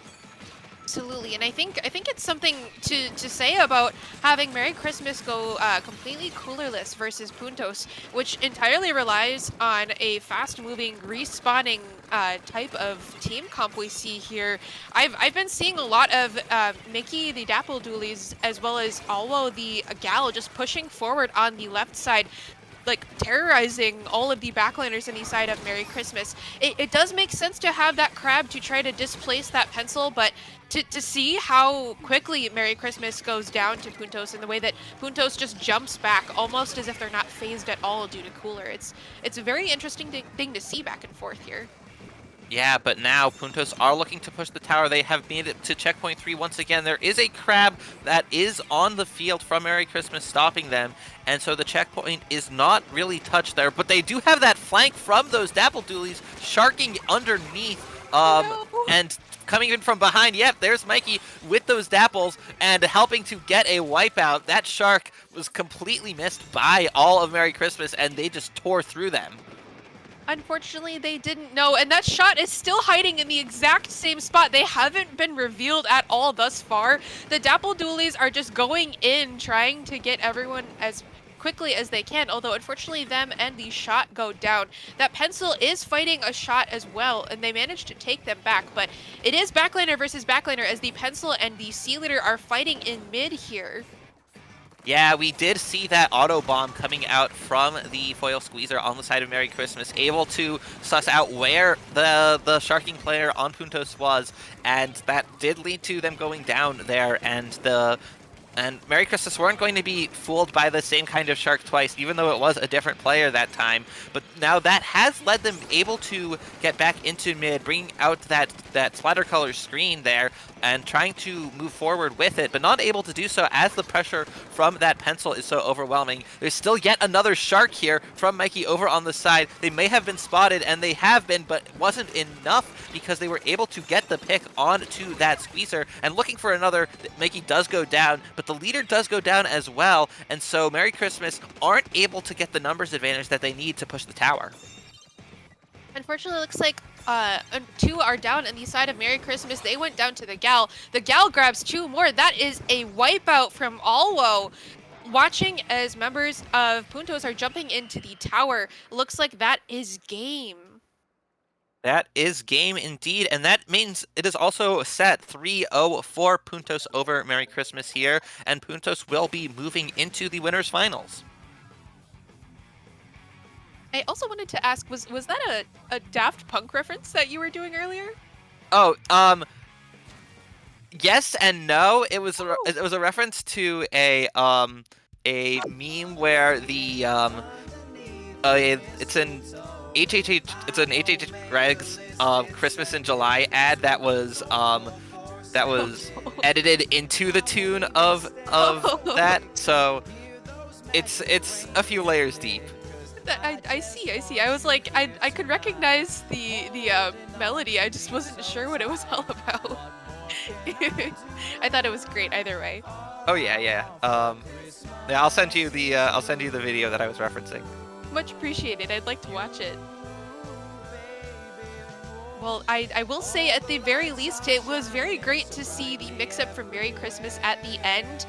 Absolutely, and I think it's something to say about having Merry Christmas go completely coolerless versus Puntos, which entirely relies on a fast-moving, respawning type of team comp we see here. I've been seeing a lot of Mickey the Dapple dualies as well as Alwo the Gal just pushing forward on the left side, like terrorizing all of the backliners on the side of Merry Christmas. It does make sense to have that crab to try to displace that pencil, but to see how quickly Merry Christmas goes down to Puntos and the way that Puntos just jumps back almost as if they're not phased at all due to cooler. It's a very interesting thing to see back and forth here. Yeah, but now Puntos are looking to push the tower. They have made it to checkpoint 3 once again. There is a crab that is on the field from Merry Christmas stopping them, and so the checkpoint is not really touched there, but they do have that flank from those Dapple dualies sharking underneath, and coming in from behind. Yep, there's Mikey with those Dapples and helping to get a wipeout. That shark was completely missed by all of Merry Christmas, and they just tore through them. Unfortunately, they didn't know, and that shot is still hiding in the exact same spot. They haven't been revealed at all thus far. The Dapple dualies are just going in, trying to get everyone as quickly as they can, although unfortunately them and the shot go down. That pencil is fighting a shot as well, and they managed to take them back, but it is backliner versus backliner as the pencil and the sea leader are fighting in mid here. Yeah, we did see that auto bomb coming out from the foil squeezer on the side of Merry Christmas, able to suss out where the sharking player on Puntos was, and that did lead to them going down there, and Merry Christmas weren't going to be fooled by the same kind of shark twice, even though it was a different player that time. But now that has led them able to get back into mid, bringing out that splatter color screen there, and trying to move forward with it, but not able to do so as the pressure from that pencil is so overwhelming. There's still yet another shark here from Mikey over on the side. They may have been spotted, and they have been, but it wasn't enough because they were able to get the pick onto that squeezer. And looking for another, Mikey does go down, but the leader does go down as well, and so Merry Christmas aren't able to get the numbers advantage that they need to push the tower. Unfortunately, it looks like two are down on the side of Merry Christmas. They went down to the Gal. The Gal grabs two more. That is a wipeout from Alwo. Watching as members of Puntos are jumping into the tower. Looks like that is game. That is game indeed, and that means it is also set 3-0 for Puntos over Merry Christmas here, and Puntos will be moving into the winners finals. I also wanted to ask, was that a Daft Punk reference that you were doing earlier? Oh, yes and no. It was a reference to a meme where the it's an HHH Greg's Christmas in July ad that was edited into the tune of that. So it's a few layers deep. I see. I was like, I could recognize the melody. I just wasn't sure what it was all about. I thought it was great either way. Oh yeah. Yeah, I'll send you the video that I was referencing. Much appreciated. I'd like to watch it. Well, I will say at the very least, it was very great to see the mix-up from Merry Christmas at the end.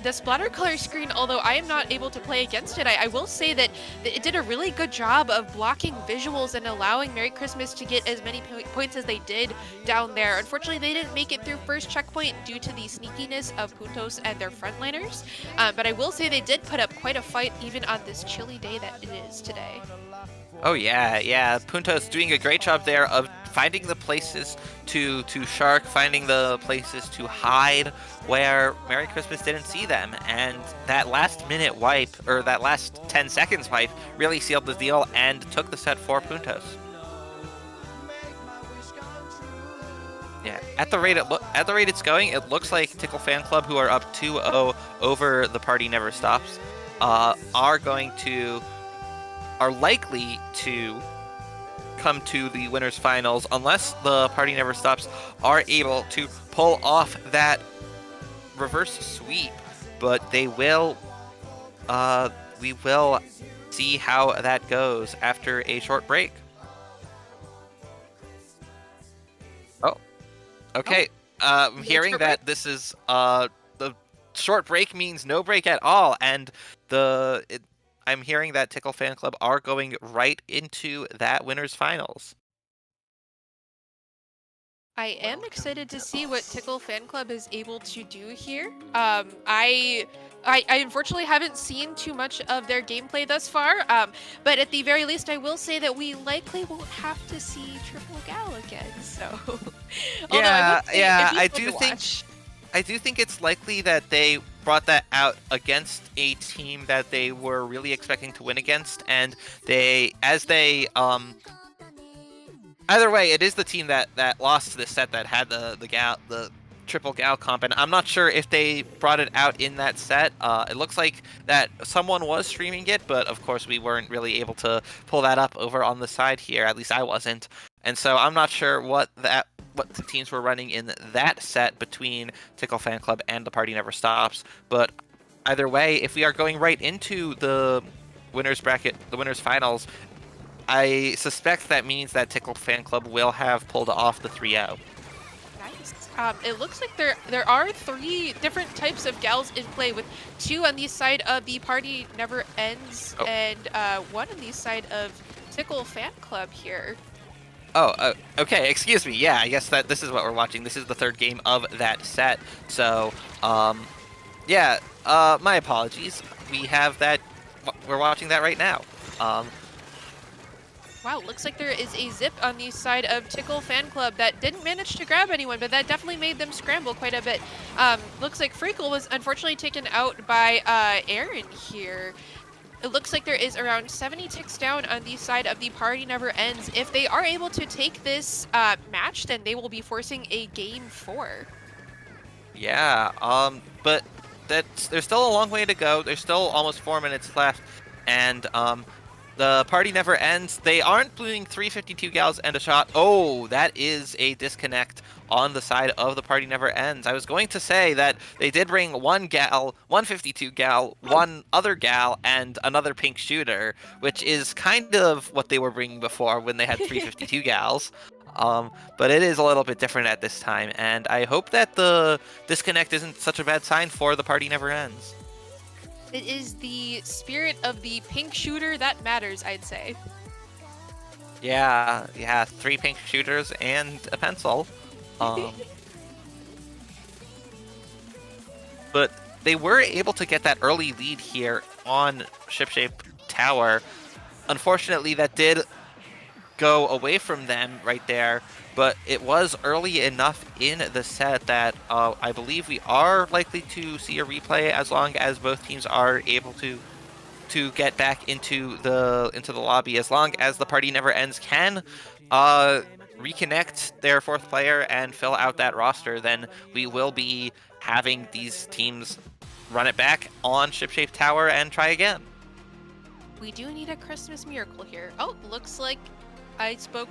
The splatter color screen, although I am not able to play against it, I will say that it did a really good job of blocking visuals and allowing Merry Christmas to get as many points as they did down there. Unfortunately, they didn't make it through first checkpoint due to the sneakiness of Puntos and their frontliners, but I will say they did put up quite a fight even on this chilly day that it is today. Oh yeah. Puntos doing a great job there of finding the places to shark, finding the places to hide where Merry Christmas didn't see them, and that last minute wipe, or that last 10 seconds wipe, really sealed the deal and took the set for Puntos. Yeah, at the rate it's going, it looks like Tickle Fan Club, who are up 2-0 over the Party Never Stops, are likely to come to the winners finals unless the Party Never Stops are able to pull off that reverse sweep. But they will. We will see how that goes after a short break. Oh, okay. I'm hearing short that this is the short break means no break at all, and I'm hearing that Tickle Fan Club are going right into that winners finals. I am excited to see what Tickle Fan Club is able to do here. I unfortunately haven't seen too much of their gameplay thus far, but at the very least, I will say that we likely won't have to see Triple Gal again. So, although I would say it'd be fun to watch. I do think it's likely that they brought that out against a team that they were really expecting to win against, and either way, it is the team that lost to this set that had the triple gal comp, and I'm not sure if they brought it out in that set. It looks like that someone was streaming it, but of course we weren't really able to pull that up over on the side here. At least I wasn't, and so I'm not sure what the teams were running in that set between Tickle Fan Club and the Party Never Stops. But either way, if we are going right into the winners bracket, the winners finals, I suspect that means that Tickle Fan Club will have pulled off the 3-0. Nice. It looks like there are 3 different types of gals in play, with 2 on the side of the Party Never Ends and 1 on the side of Tickle Fan Club here. Oh, okay. Excuse me. Yeah, I guess that this is what we're watching. This is the 3rd game of that set. So, yeah. My apologies. We have that. We're watching that right now. Wow, looks like there is a zip on the side of Tickle Fan Club that didn't manage to grab anyone, but that definitely made them scramble quite a bit. Looks like Freakle was unfortunately taken out by Aaron here. It looks like there is around 70 ticks down on the side of the Party Never Ends. If they are able to take this match, then they will be forcing a game 4. Yeah, but there's still a long way to go. There's still almost 4 minutes left, and the Party Never Ends. They aren't doing 352 gals and a shot. Oh, that is a disconnect on the side of the Party Never Ends. I was going to say that they did bring 1 gal, 152 gal, 1 other gal, and another pink shooter, which is kind of what they were bringing before when they had 352 gals. But it is a little bit different at this time, and I hope that the disconnect isn't such a bad sign for the Party Never Ends. It is the spirit of the pink shooter that matters, I'd say. Yeah, 3 pink shooters and a pencil. But they were able to get that early lead here on Shipshape Tower. Unfortunately, that did go away from them right there, but it was early enough in the set that I believe we are likely to see a replay as long as both teams are able to get back into the lobby. As long as the Party Never Ends can reconnect their 4th player and fill out that roster, then we will be having these teams run it back on Shipshape Tower and try again. We do need a Christmas miracle here. Oh, looks like I spoke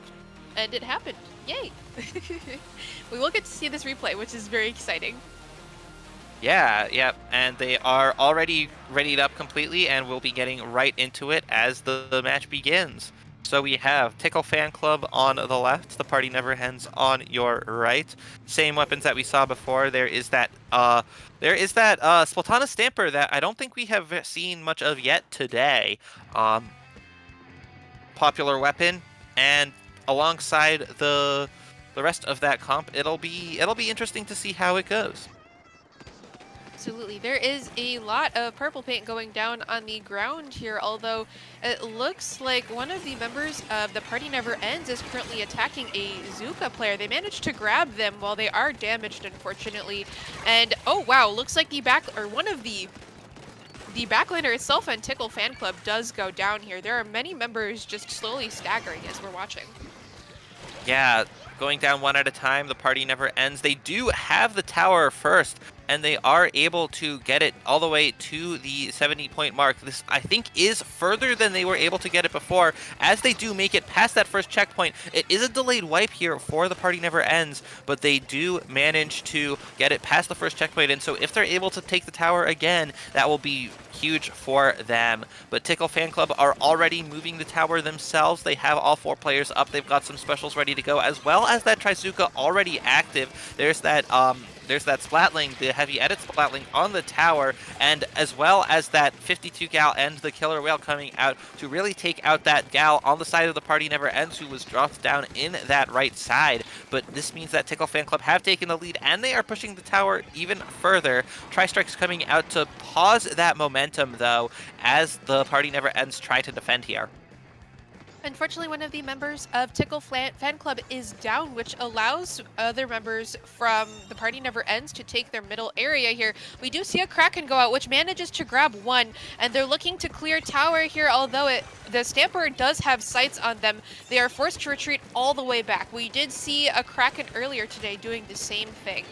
and it happened. Yay! We will get to see this replay, which is very exciting. Yeah, and they are already readied up completely, and we'll be getting right into it as the match begins. So we have Tickle Fan Club on the left, the Party Never Ends on your right. Same weapons that we saw before. There is that Splatana Stamper that I don't think we have seen much of yet today. Popular weapon, and alongside the rest of that comp, it'll be interesting to see how it goes. Absolutely. There is a lot of purple paint going down on the ground here, although it looks like one of the members of the Party Never Ends is currently attacking a Zuka player. They managed to grab them while they are damaged, unfortunately. And oh wow, looks like one of the backliner itself and Tickle Fan Club does go down here. There are many members just slowly staggering as we're watching. Yeah, going down one at a time, the party never ends. They do have the tower first, and they are able to get it all the way to the 70-point mark. This, I think, is further than they were able to get it before, as they do make it past that first checkpoint. It is a delayed wipe here for the party never ends, but they do manage to get it past the first checkpoint, and so if they're able to take the tower again, that will be huge for them. But Tickle Fan Club are already moving the tower themselves. They have all 4 players up. They've got some specials ready to go, as well as that Trizuka already active. There's that Splatling, the heavy edit Splatling on the tower, and as well as that 52 gal and the Killer Whale coming out to really take out that gal on the side of the party never ends, who was dropped down in that right side. But this means that Tickle Fan Club have taken the lead, and they are pushing the tower even further. Tri-Strike's coming out to pause that momentum, though, as the party never ends try to defend here. Unfortunately, one of the members of Tickle Fan Club is down, which allows other members from the party never ends to take their middle area here. We do see a Kraken go out, which manages to grab one, and they're looking to clear tower here, although the Stamper does have sights on them. They are forced to retreat all the way back. We did see a Kraken earlier today doing the same thing.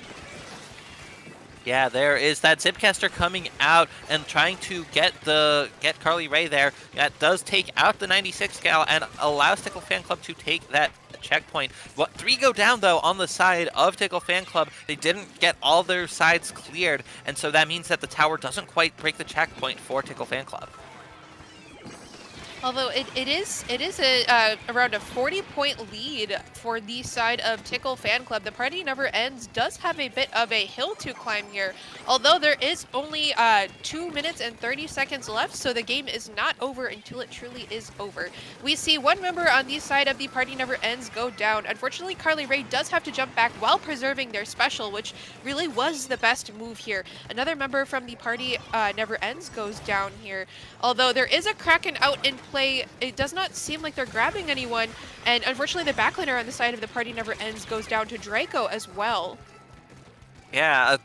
Yeah, there is that Zipcaster coming out and trying to get Carly Ray there. That does take out the 96 gal and allows Tickle Fan Club to take that checkpoint. 3 go down, though, on the side of Tickle Fan Club. They didn't get all their sides cleared, and so that means that the tower doesn't quite break the checkpoint for Tickle Fan Club. Although it is around a 40-point lead for the side of Tickle Fan Club. The party never ends does have a bit of a hill to climb here, although there is only 2 minutes and 30 seconds left, so the game is not over until it truly is over. We see one member on the side of the party never ends go down. Unfortunately, Carly Ray does have to jump back while preserving their special, which really was the best move here. Another member from the party never ends goes down here. Although there is a Kraken out in play, it does not seem like they're grabbing anyone, and unfortunately the backliner on the side of the party never ends goes down to Draco as well. Yeah, a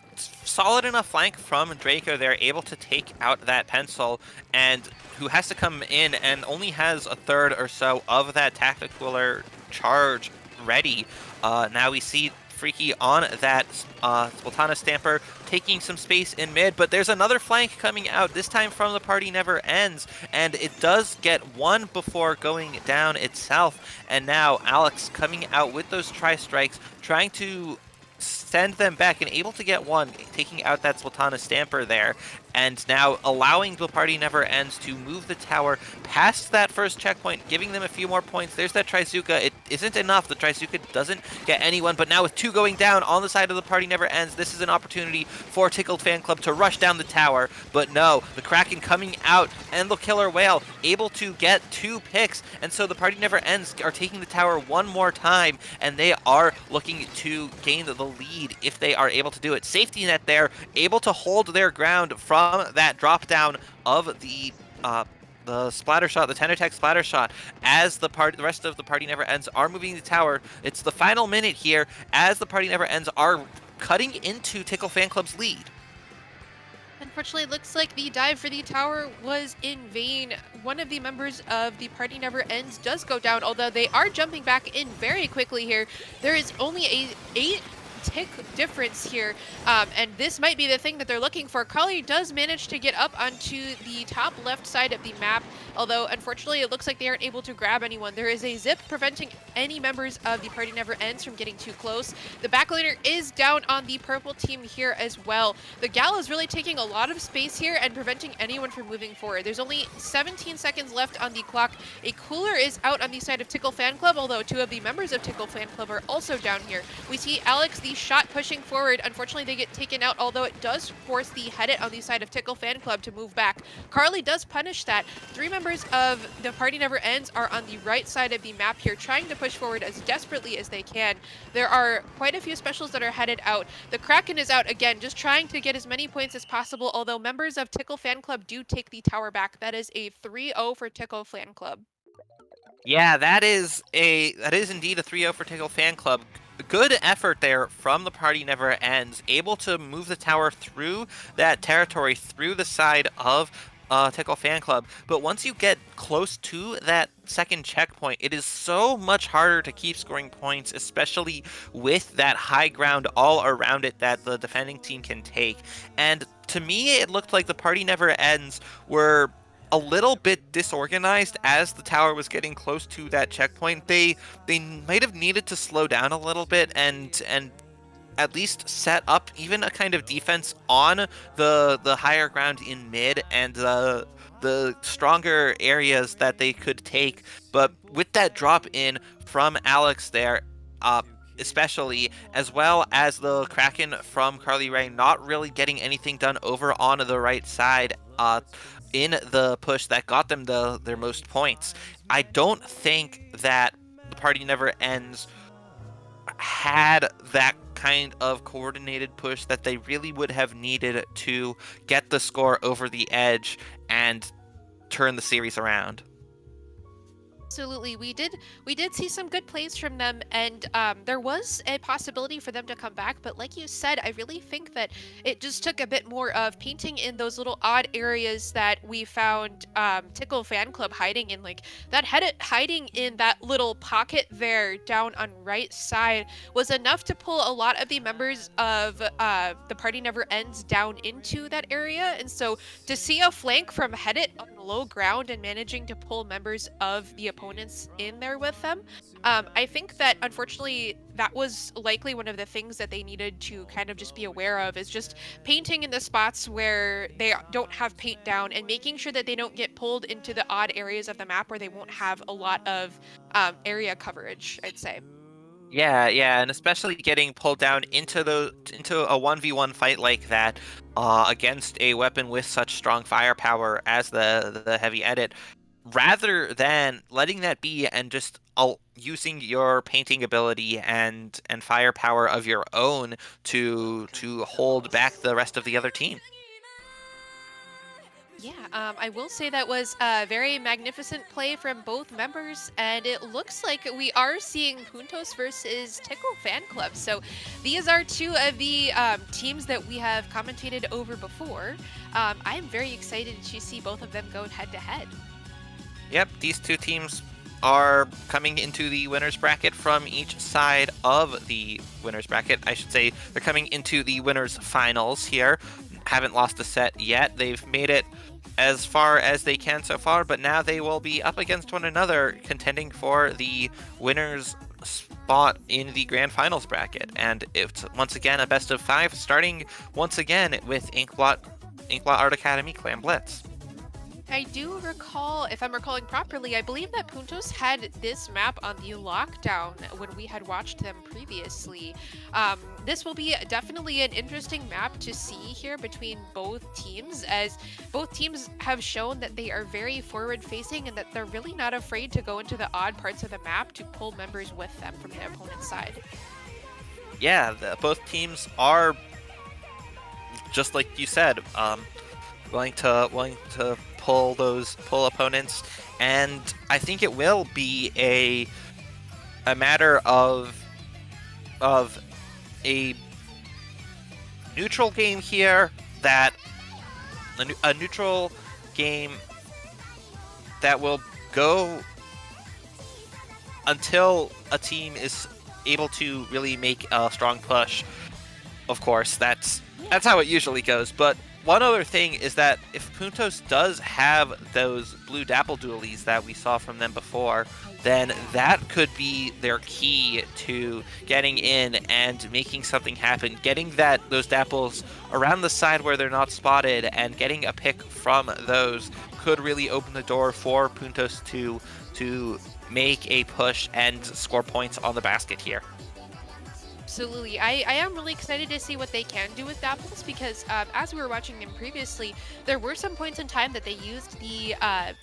solid enough flank from Draco. They're able to take out that pencil, and who has to come in and only has a third or so of that tactical charge ready. Now we see Freaky on that Splatana Stamper taking some space in mid, but there's another flank coming out, this time from the party never ends, and it does get one before going down itself. And now Alex coming out with those tri-strikes, trying to send them back and able to get one, taking out that Splatana Stamper there, and now allowing the party never ends to move the tower past that first checkpoint, giving them a few more points. There's that Trizuka. It isn't enough. The Trizuka doesn't get anyone, but now with 2 going down on the side of the party never ends, this is an opportunity for Tickled Fan Club to rush down the tower, but no, the Kraken coming out and the Killer Whale able to get 2 picks, and so the party never ends are taking the tower one more time, and they are looking to gain the lead if they are able to do it. Safety net there, able to hold their ground from that drop down of the splatter shot, the 10 attack splatter shot, as the rest of the party never ends are moving the tower. It's the final minute here as the party never ends are cutting into Tickle Fan Club's lead. Unfortunately, it looks like the dive for the tower was in vain. One of the members of the party never ends does go down, although they are jumping back in very quickly here. There is only a 8 tick difference here, and this might be the thing that they're looking for. Carly does manage to get up onto the top left side of the map, although unfortunately it looks like they aren't able to grab anyone. There is a zip preventing any members of the party never ends from getting too close. The backliner is down on the purple team here as well. The gal is really taking a lot of space here and preventing anyone from moving forward. There's only 17 seconds left on the clock. A cooler is out on the side of Tickle Fan Club, although 2 of the members of Tickle Fan Club are also down here. We see Alex, the shot pushing forward. Unfortunately, they get taken out, although it does force the Headit on the side of Tickle Fan Club to move back. Carly does punish that. 3 members of the party never ends are on the right side of the map here, trying to push forward as desperately as they can. There are quite a few specials that are headed out. The Kraken is out again, just trying to get as many points as possible, although members of Tickle Fan Club do take the tower back. That is a 3-0 for Tickle Fan Club. Yeah, that is indeed a 3-0 for Tickle Fan Club. Good effort there from the party never ends, able to move the tower through that territory, through the side of Tickle Fan Club. But once you get close to that second checkpoint, it is so much harder to keep scoring points, especially with that high ground all around it that the defending team can take. And to me, it looked like the Party Never Ends were a little bit disorganized as the tower was getting close to that checkpoint. They might have needed to slow down a little bit and at least set up even a kind of defense on the higher ground in mid and the stronger areas that they could take. But with that drop in from Alex there, especially, as well as the Kraken from Carly Rae not really getting anything done over on the right side in the push that got them their most points, I don't think that the Party Never Ends had that kind of coordinated push that they really would have needed to get the score over the edge and turn the series around. Absolutely, we did see some good plays from them, and there was a possibility for them to come back. But like you said, I really think that it just took a bit more of painting in those little odd areas that we found Tickle Fan Club hiding in, like that hiding in that little pocket there down on right side was enough to pull a lot of the members of the Party Never Ends down into that area. And so to see a flank from Headit on low ground and managing to pull members of the opponents in there with them, I think that unfortunately that was likely one of the things that they needed to kind of just be aware of, is just painting in the spots where they don't have paint down and making sure that they don't get pulled into the odd areas of the map where they won't have a lot of area coverage, I'd say. Yeah, and especially getting pulled down into a 1v1 fight like that against a weapon with such strong firepower as the heavy edit, rather than letting that be and just using your painting ability and firepower of your own to hold back the rest of the other team. Yeah, I will say that was a very magnificent play from both members, and it looks like we are seeing Puntos versus Tickle Fan Club. So these are two of the teams that we have commentated over before. I'm very excited to see both of them go head to head. Yep, these two teams are coming into the winner's bracket from each side of the winner's bracket. I should say they're coming into the winner's finals here. Haven't lost a set yet. They've made it as far as they can so far, but now they will be up against one another contending for the winner's spot in the grand finals bracket. And it's once again a best of 5, starting once again with Inkblot Art Academy Clan Blitz. I do recall, if I'm recalling properly, I believe that Puntos had this map on the lockdown when we had watched them previously. This will be definitely an interesting map to see here between both teams, as both teams have shown that they are very forward-facing and that they're really not afraid to go into the odd parts of the map to pull members with them from their opponent's side. Yeah, both teams are, just like you said, willing to pull opponents, and I think it will be a matter of a neutral game here, that a neutral game that will go until a team is able to really make a strong push. Of course, that's how it usually goes, but one other thing is that if Puntos does have those blue Dapple dualies that we saw from them before, then that could be their key to getting in and making something happen. Getting those Dapples around the side where they're not spotted and getting a pick from those could really open the door for Puntos to make a push and score points on the basket here. Absolutely. I am really excited to see what they can do with Dapples, because as we were watching them previously, there were some points in time that they used the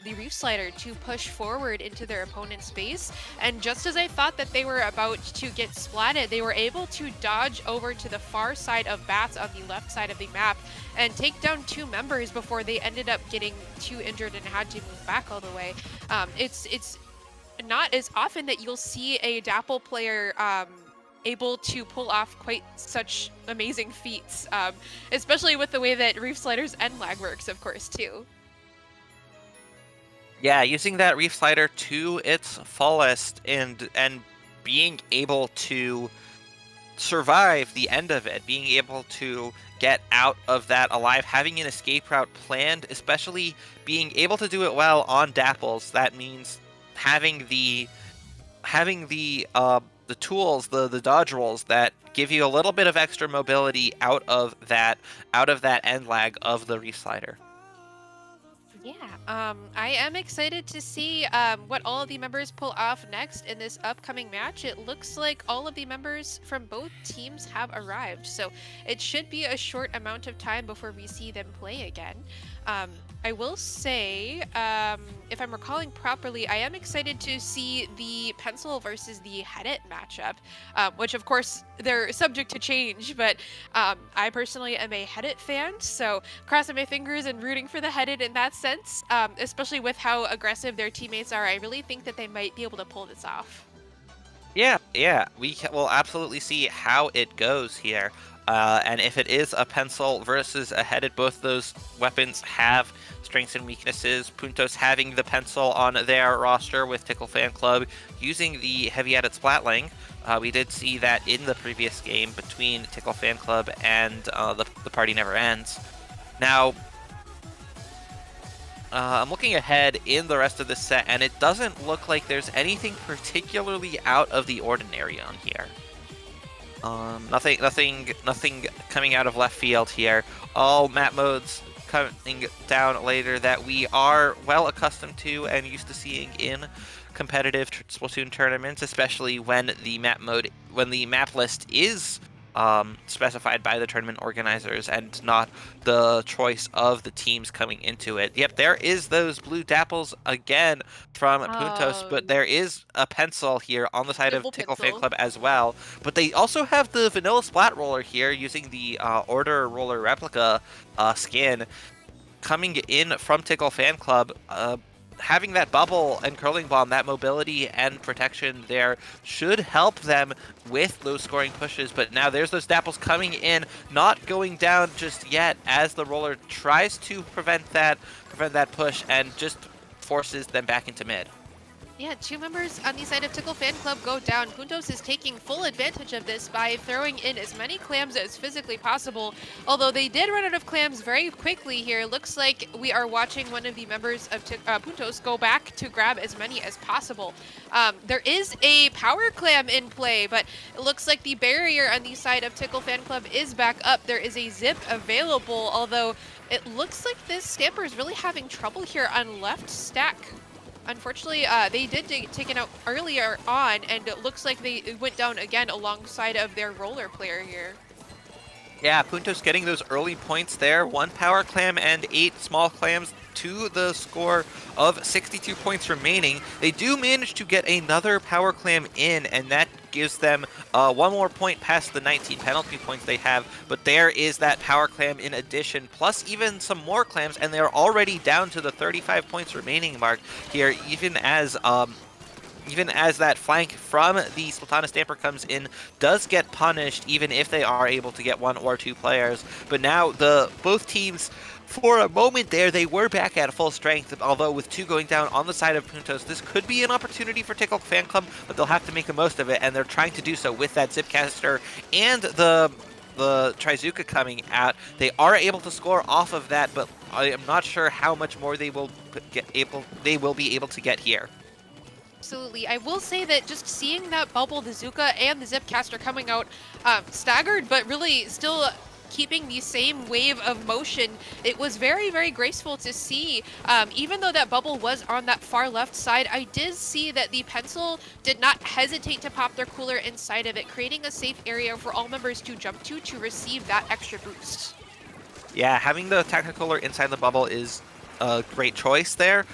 Reef Slider to push forward into their opponent's space, and just as I thought that they were about to get splatted, they were able to dodge over to the far side of Bats on the left side of the map and take down 2 members before they ended up getting too injured and had to move back all the way. It's not as often that you'll see a Dapple player able to pull off quite such amazing feats, especially with the way that Reef Slider's end lag works, of course, too. Yeah, using that Reef Slider to its fullest and being able to survive the end of it, being able to get out of that alive, having an escape route planned, especially being able to do it well on Dapples. That means having the tools, the dodge rolls that give you a little bit of extra mobility out of that end lag of the Reef Slider. Yeah, I am excited to see what all of the members pull off next in this upcoming match. It looks like all of the members from both teams have arrived, so it should be a short amount of time before we see them play again. I will say, if I'm recalling properly, I am excited to see the Pencil versus the Headit matchup, which of course they're subject to change, but I personally am a Headit fan, so crossing my fingers and rooting for the Headit in that sense, especially with how aggressive their teammates are. I really think that they might be able to pull this off. Yeah, will absolutely see how it goes here. And if it is a Pencil versus a Headed, both those weapons have strengths and weaknesses. Puntos having the Pencil on their roster with Tickle Fan Club using the Heavy at its Splatling. We did see that in the previous game between Tickle Fan Club and the Party Never Ends. Now, I'm looking ahead in the rest of this set, and it doesn't look like there's anything particularly out of the ordinary on here. Nothing coming out of left field here. All map modes coming down later that we are well accustomed to and used to seeing in competitive Splatoon tournaments, especially when the map list is specified by the tournament organizers and not the choice of the teams coming into it. Yep, there is those blue Dapples again from Puntos, but there is a Pencil here on the side of Double Tickle Fan Pencil. Club as well. But they also have the Vanilla Splat Roller here using the Order Roller Replica skin coming in from Tickle Fan Club. Having that bubble and curling bomb, that mobility and protection there should help them with those scoring pushes. But now there's those Dapples coming in, not going down just yet as the roller tries to prevent that push and just forces them back into mid. Yeah, two members on the side of Tickle Fan Club go down. Puntos is taking full advantage of this by throwing in as many clams as physically possible. Although they did run out of clams very quickly here. Looks like we are watching one of the members of Puntos go back to grab as many as possible. There is a power clam in play, but it looks like the barrier on the side of Tickle Fan Club is back up. There is a zip available, although it looks like this Stamper is really having trouble here on left stack. Unfortunately, they did take it out earlier on, and it looks like they went down again alongside of their roller player here. Yeah, Puntos getting those early points there. 1 power clam and 8 small clams to the score of 62 points remaining. They do manage to get another power clam in, and that gives them 1 more point past the 19 penalty points they have. But there is that power clam in addition, plus even some more clams, and they're already down to the 35 points remaining mark here, even as that flank from the Sultana Stamper comes in, does get punished, even if they are able to get 1 or 2 players. But now both teams, for a moment there, they were back at full strength, although with 2 going down on the side of Puntos, this could be an opportunity for Tickle Fan Club, but they'll have to make the most of it, and they're trying to do so with that Zipcaster and the Trizuka coming out. They are able to score off of that, but I am not sure how much more they will be able to get here. Absolutely. I will say that just seeing that bubble, the Zuka and the Zipcaster coming out staggered, but really still keeping the same wave of motion, it was very, very graceful to see. Even though that bubble was on that far left side, I did see that the Pencil did not hesitate to pop their cooler inside of it, creating a safe area for all members to jump to receive that extra boost. Yeah, having the Technicolor inside the bubble is a great choice there.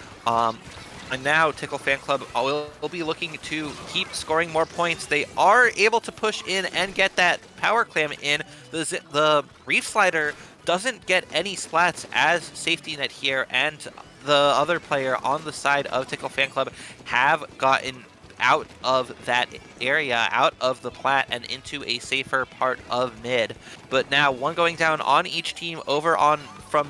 And now Tickle Fan Club will be looking to keep scoring more points. They are able to push in and get that power clam in. The Reef Slider doesn't get any splats as safety net here, and the other player on the side of Tickle Fan Club have gotten out of that area, out of the plat, and into a safer part of mid. But now 1 going down on each team over on from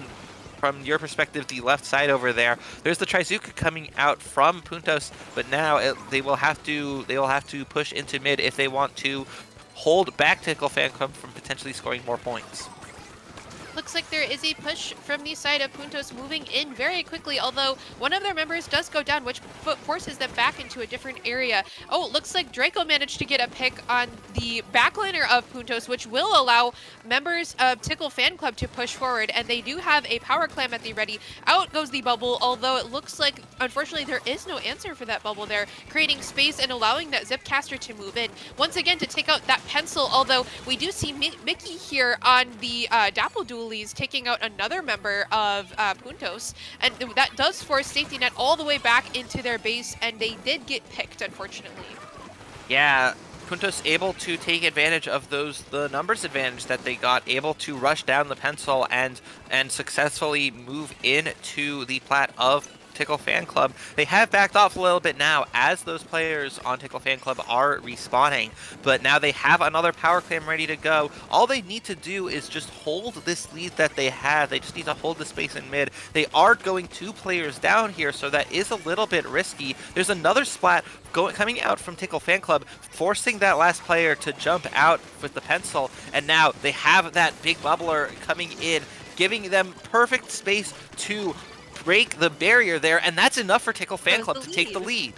from your perspective, the left side over there, there's the Trizuka coming out from Puntos, but now they will have to push into mid if they want to hold back Tickle Fan Club from potentially scoring more points. Looks like there is a push from the side of Puntos moving in very quickly, although one of their members does go down, which forces them back into a different area. Oh, looks like Draco managed to get a pick on the backliner of Puntos, which will allow members of Tickle Fan Club to push forward, and they do have a power clam at the ready. Out goes the bubble, although it looks like, unfortunately, there is no answer for that bubble there, creating space and allowing that Zipcaster to move in. Once again, to take out that pencil, although we do see Mickey here on the Dapple duel taking out another member of Puntos, and that does force Safety Net all the way back into their base, and they did get picked, unfortunately. Yeah, Puntos able to take advantage of the numbers advantage that they got, able to rush down the pencil and successfully move into the plat of Tickle Fan Club. They have backed off a little bit now as those players on Tickle Fan Club are respawning, but now they have another power clam ready to go. All they need to do is just hold this lead that they have. They just need to hold the space in mid. They are going 2 players down here, so that is a little bit risky. There's another splat coming out from Tickle Fan Club, forcing that last player to jump out with the pencil, and now they have that big bubbler coming in, giving them perfect space to break the barrier there, and that's enough for Tickle Fan Club to take the lead.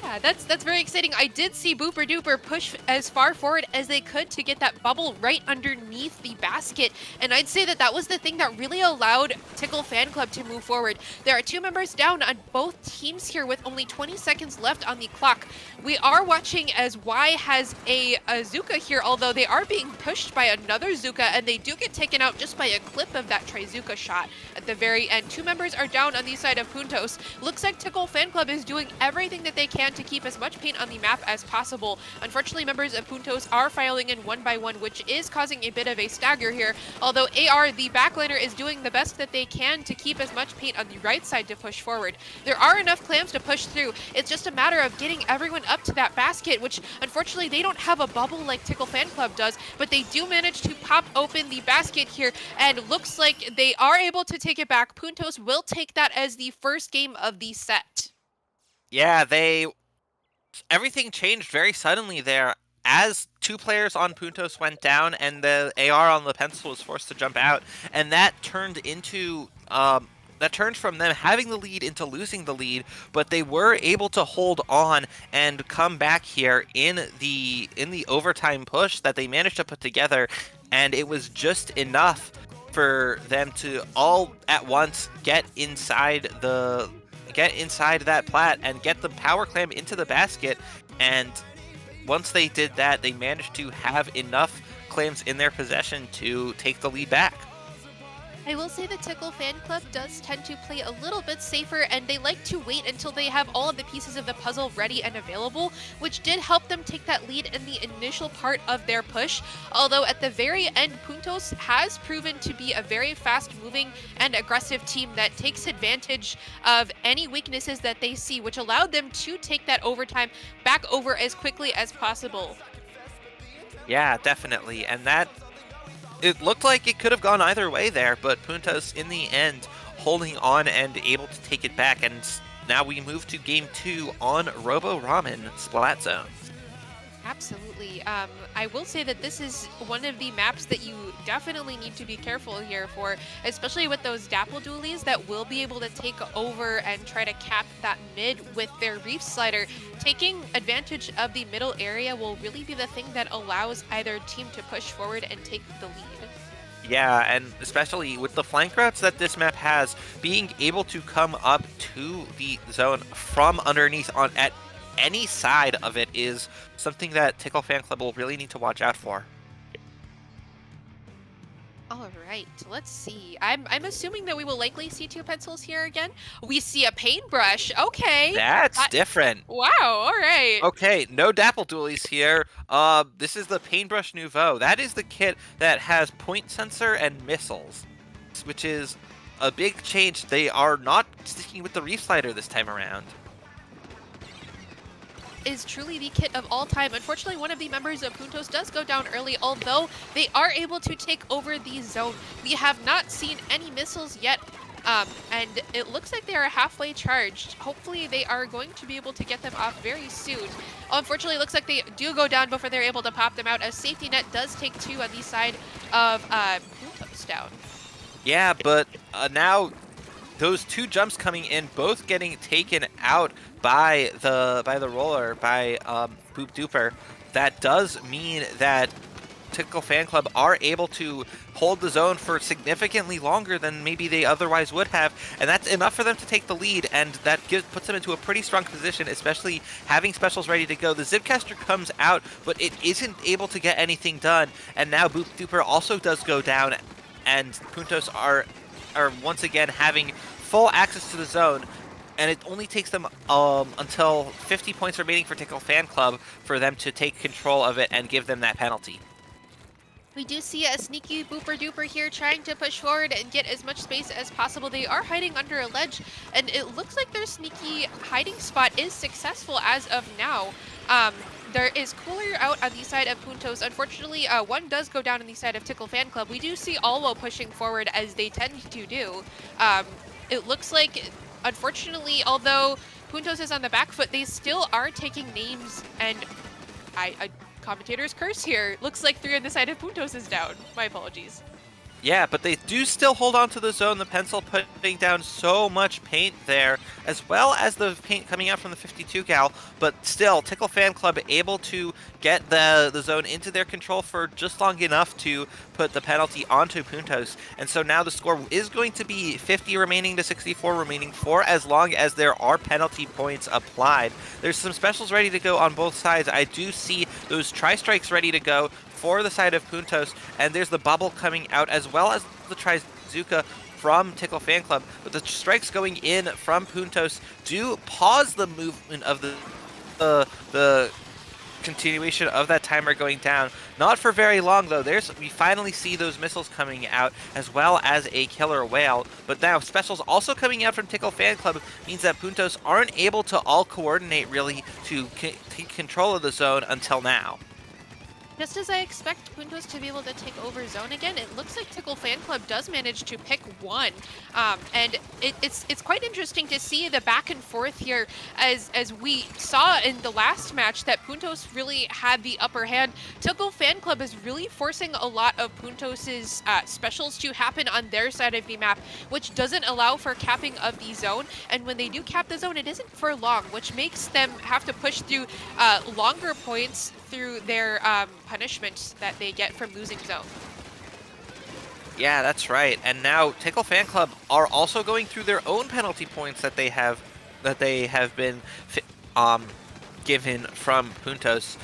Yeah, that's very exciting. I did see Booper Duper push as far forward as they could to get that bubble right underneath the basket, and I'd say that was the thing that really allowed Tickle Fan Club to move forward. There are 2 members down on both teams here with only 20 seconds left on the clock. We are watching as Y has a Zuka here, although they are being pushed by another Zuka, and they do get taken out just by a clip of that Trizuka shot at the very end. 2 members are down on the side of Puntos. Looks like Tickle Fan Club is doing everything that they can to keep as much paint on the map as possible. Unfortunately, members of Puntos are filing in one by one, which is causing a bit of a stagger here, although AR, the backliner, is doing the best that they can to keep as much paint on the right side to push forward. There are enough clams to push through. It's just a matter of getting everyone up to that basket, which unfortunately they don't have a bubble like Tickle Fan Club does, but they do manage to pop open the basket here, and looks like they are able to take it back. Puntos will take that as the first game of the set. Yeah, everything changed very suddenly there as 2 players on Puntos went down and the AR on the pencil was forced to jump out, and that turned from them having the lead into losing the lead, but they were able to hold on and come back here in the overtime push that they managed to put together, and it was just enough for them to all at once get inside that plat and get the power clam into the basket, and once they did that, they managed to have enough clams in their possession to take the lead back. I will say the Tickle Fan Club does tend to play a little bit safer, and they like to wait until they have all of the pieces of the puzzle ready and available, which did help them take that lead in the initial part of their push. Although at the very end, Puntos has proven to be a very fast-moving and aggressive team that takes advantage of any weaknesses that they see, which allowed them to take that overtime back over as quickly as possible. Yeah, definitely, and it looked like it could have gone either way there, but Puntos in the end holding on and able to take it back, and now we move to game 2 on Robo Ramen Splat Zone. Absolutely. I will say that this is one of the maps that you definitely need to be careful here for, especially with those Dapple dualies that will be able to take over and try to cap that mid with their Reef Slider. Taking advantage of the middle area will really be the thing that allows either team to push forward and take the lead. Yeah, and especially with the flank routes that this map has, being able to come up to the zone from underneath at any side of it is something that Tickle Fan Club will really need to watch out for. All right, let's see. I'm assuming that we will likely see 2 pencils here again. We see a paintbrush. Okay. That's different. Wow, all right. Okay, no Dapple dualies here. This is the Paintbrush Nouveau. That is the kit that has point sensor and missiles, which is a big change. They are not sticking with the Reef Slider this time around. Is truly the kit of all time. Unfortunately, one of the members of Puntos does go down early, although they are able to take over the zone. We have not seen any missiles yet And it looks like they are halfway charged. Hopefully they are going to be able to get them off very soon. Unfortunately, it looks like they do go down before they're able to pop them out, as Safety Net does take 2 on the side of Puntos down. Yeah, but now those 2 jumps coming in, both getting taken out by the roller, by Boop Duper. That does mean that Tickle Fan Club are able to hold the zone for significantly longer than maybe they otherwise would have, and that's enough for them to take the lead, and that puts them into a pretty strong position, especially having specials ready to go. The Zipcaster comes out, but it isn't able to get anything done, and now Boop Duper also does go down, and Puntos are once again having full access to the zone, and it only takes them until 50 points remaining for Tickle Fan Club for them to take control of it and give them that penalty. We do see a sneaky Booper Duper here trying to push forward and get as much space as possible. They are hiding under a ledge, and it looks like their sneaky hiding spot is successful as of now. There is Cooler out on the side of Puntos. Unfortunately, one does go down on the side of Tickle Fan Club. We do see Alwo pushing forward, as they tend to do. It looks like, unfortunately, although Puntos is on the back foot, they still are taking names, and commentator's curse here. Looks like 3 on the side of Puntos is down. My apologies. Yeah, but they do still hold on to the zone. The pencil putting down so much paint there, as well as the paint coming out from the 52 gal. But still, Tickle Fan Club able to get the zone into their control for just long enough to put the penalty onto Puntos. And so now the score is going to be 50 remaining to 64 remaining for as long as there are penalty points applied. There's some specials ready to go on both sides. I do see those tri-strikes ready to go for the side of Puntos, and there's the bubble coming out as well as the Trizuka from Tickle Fan Club, but the strikes going in from Puntos do pause the movement of the continuation of that timer going down. Not for very long though. We finally see those missiles coming out as well as a killer whale, but now specials also coming out from Tickle Fan Club means that Puntos aren't able to all coordinate really to take control of the zone until now. Just as I expect Puntos to be able to take over zone again, it looks like Tickle Fan Club does manage to pick 1. And it's quite interesting to see the back and forth here, as we saw in the last match that Puntos really had the upper hand. Tickle Fan Club is really forcing a lot of Puntos's specials to happen on their side of the map, which doesn't allow for capping of the zone. And when they do cap the zone, it isn't for long, which makes them have to push through longer points through their punishments that they get from losing zone. Yeah, that's right. And now Tickle Fan Club are also going through their own penalty points that they have been given from Puntos.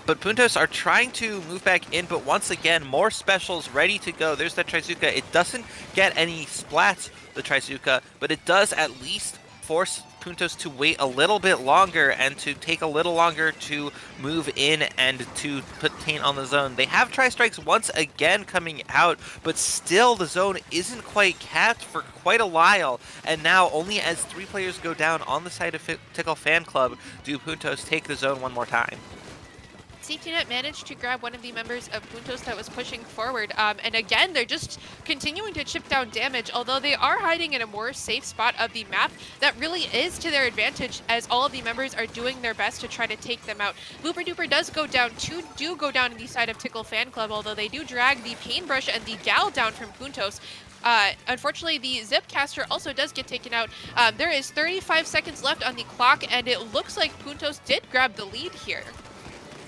But Puntos are trying to move back in, but once again, more specials ready to go. There's the Trizuka. It doesn't get any splats, the Trizuka, but it does at least force Puntos to wait a little bit longer and to take a little longer to move in and to put paint on the zone. They have tri-strikes once again coming out, but still the zone isn't quite capped for quite a while. And now only as 3 players go down on the side of Tickle Fan Club do Puntos take the zone one more time. Safety Net managed to grab one of the members of Puntos that was pushing forward. And again, they're just continuing to chip down damage, although they are hiding in a more safe spot of the map. That really is to their advantage, as all of the members are doing their best to try to take them out. Booper Duper does go down. 2 do go down on the side of Tickle Fan Club, although they do drag the Paintbrush and the Gal down from Puntos. Unfortunately, the Zipcaster also does get taken out. There is 35 seconds left on the clock, and it looks like Puntos did grab the lead here.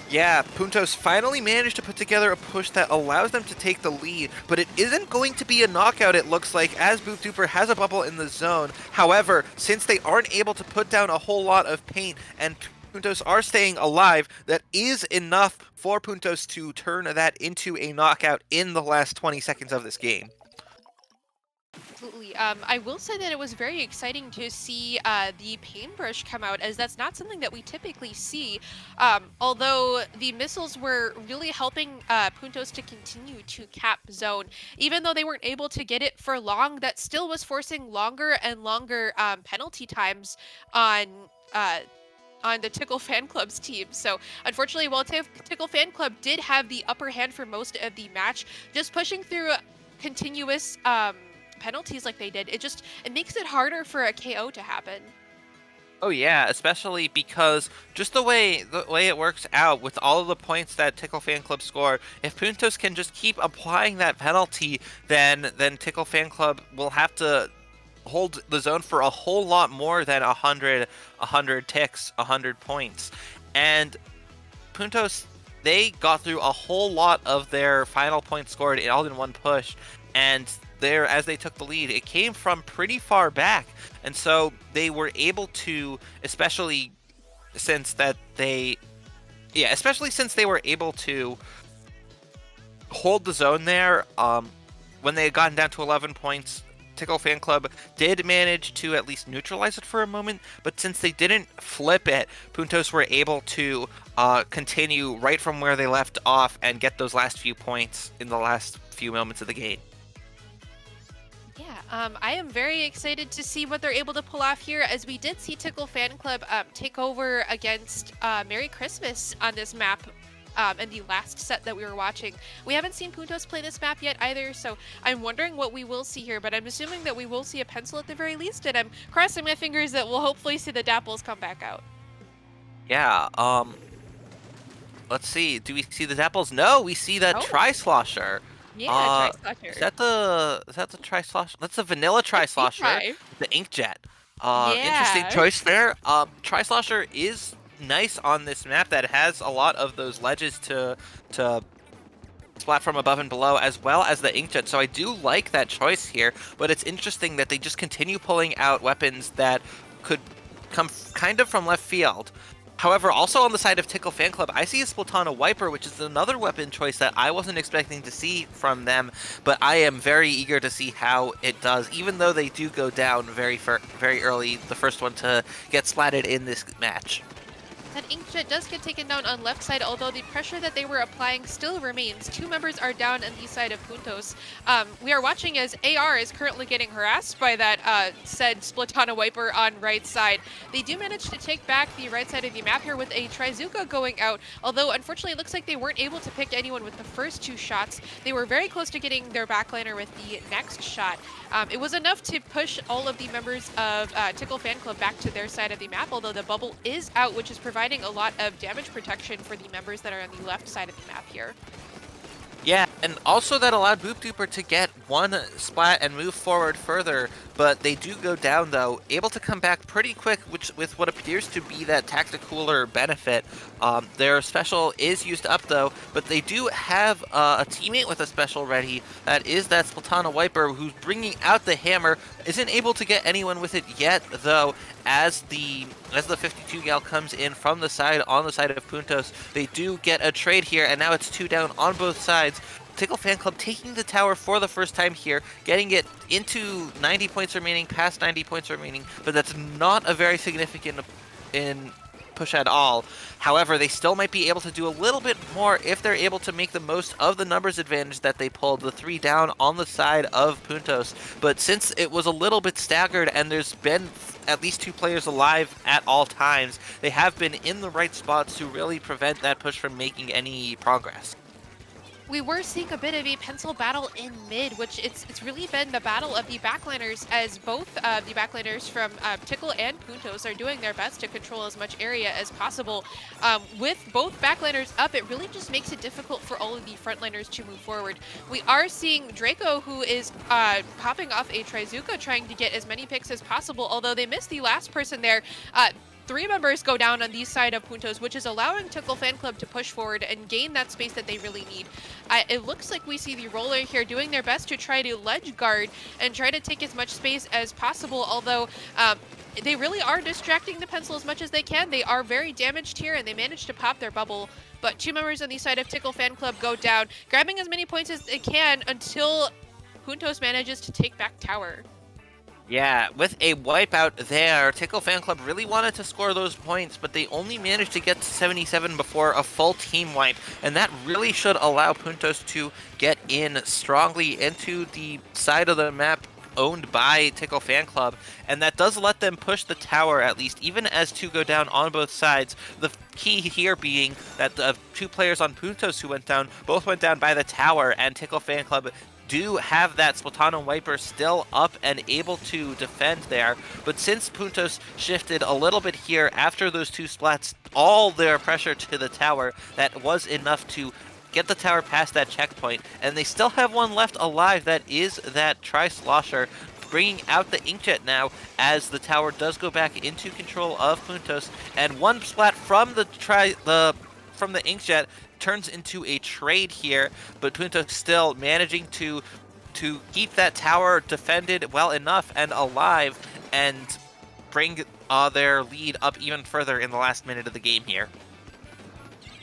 Yeah, Puntos finally managed to put together a push that allows them to take the lead, but it isn't going to be a knockout, it looks like, as Boop Duper has a bubble in the zone. However, since they aren't able to put down a whole lot of paint and Puntos are staying alive, that is enough for Puntos to turn that into a knockout in the last 20 seconds of this game. Absolutely. I will say that it was very exciting to see the Paintbrush come out, as that's not something that we typically see. Although the missiles were really helping Puntos to continue to cap zone. Even though they weren't able to get it for long, that still was forcing longer and longer penalty times on the Tickle Fan Club's team. So unfortunately, while Tickle Fan Club did have the upper hand for most of the match, just pushing through continuous penalties like they did, it makes it harder for a KO to happen. Oh yeah, especially because just the way it works out with all of the points that Tickle Fan Club score, if Puntos can just keep applying that penalty, then Tickle Fan Club will have to hold the zone for a whole lot more than 100 ticks, 100 points. And Puntos, they got through a whole lot of their final points scored all in one push, and there, as they took the lead, it came from pretty far back, and so they were able to, especially since they were able to hold the zone there. When they had gotten down to 11 points, Tickle Fan Club did manage to at least neutralize it for a moment, but since they didn't flip it, Puntos were able to continue right from where they left off and get those last few points in the last few moments of the game. Yeah, I am very excited to see what they're able to pull off here, as we did see Tickle Fan Club take over against Merry Christmas on this map in the last set that we were watching. We haven't seen Puntos play this map yet either, so I'm wondering what we will see here, but I'm assuming that we will see a pencil at the very least, and I'm crossing my fingers that we'll hopefully see the Dapples come back out. Yeah, let's see. Do we see the Dapples? No, we see that Tri-Slosher. Yeah, Tri-Slosher. Is that the Tri-Slosher? That's a vanilla Tri-Slosher. The Inkjet. Interesting choice there. Tri-Slosher is nice on this map that has a lot of those ledges to splat from above and below, as well as the Inkjet, so I do like that choice here, but it's interesting that they just continue pulling out weapons that could come kind of from left field. However, also on the side of Tickle Fan Club, I see a Splatana Wiper, which is another weapon choice that I wasn't expecting to see from them, but I am very eager to see how it does, even though they do go down very early, the first one to get splatted in this match. That Inkjet does get taken down on left side, although the pressure that they were applying still remains. Two members are down on the side of Puntos. We are watching as AR is currently getting harassed by that said Splatana Wiper on right side. They do manage to take back the right side of the map here with a Trizuka going out, although unfortunately it looks like they weren't able to pick anyone with the first two shots. They were very close to getting their backliner with the next shot. It was enough to push all of the members of Tickle Fan Club back to their side of the map, although the bubble is out, which is providing a lot of damage protection for the members that are on the left side of the map here. Yeah, and also that allowed Boop Duper to get one splat and move forward further, but they do go down though, able to come back pretty quick, which with what appears to be that Tacticooler benefit. Their special is used up though, but they do have a teammate with a special ready. That is that Splatana Wiper, who's bringing out the hammer. Isn't able to get anyone with it yet though, as the 52 gal comes in from the side, on the side of Puntos. They do get a trade here, and now it's two down on both sides. Tickle Fan Club taking the tower for the first time here, getting it into 90 points remaining, past 90 points remaining, but that's not a very significant in push at all. However, they still might be able to do a little bit more if they're able to make the most of the numbers advantage that they pulled, the three down on the side of Puntos. But since it was a little bit staggered and there's been at least two players alive at all times, they have been in the right spots to really prevent that push from making any progress. We were seeing a bit of a pencil battle in mid, which it's really been the battle of the backliners, as both the backliners from Tickle and Puntos are doing their best to control as much area as possible. With both backliners up, it really just makes it difficult for all of the frontliners to move forward. We are seeing Draco, who is popping off a Trizuka, trying to get as many picks as possible, although they missed the last person there. Three members go down on the side of Puntos, which is allowing Tickle Fan Club to push forward and gain that space that they really need. It looks like we see the roller here doing their best to try to ledge guard and try to take as much space as possible, although they really are distracting the pencil as much as they can. They are very damaged here, and they managed to pop their bubble. But two members on the side of Tickle Fan Club go down, grabbing as many points as they can until Puntos manages to take back tower. Yeah, with a wipeout there, Tickle Fan Club really wanted to score those points, but they only managed to get to 77 before a full team wipe, and that really should allow Puntos to get in strongly into the side of the map owned by Tickle Fan Club, and that does let them push the tower at least, even as two go down on both sides. The key here being that the two players on Puntos who went down, both went down by the tower, and Tickle Fan Club do have that Splatano Wiper still up and able to defend there, but since Puntos shifted a little bit here after those two splats, all their pressure to the tower, that was enough to get the tower past that checkpoint, and they still have one left alive. That is that Tri-Slosher, bringing out the Inkjet now as the tower does go back into control of Puntos, and one splat from the Inkjet turns into a trade here, but Puntos still managing to keep that tower defended well enough and alive and bring their lead up even further in the last minute of the game here.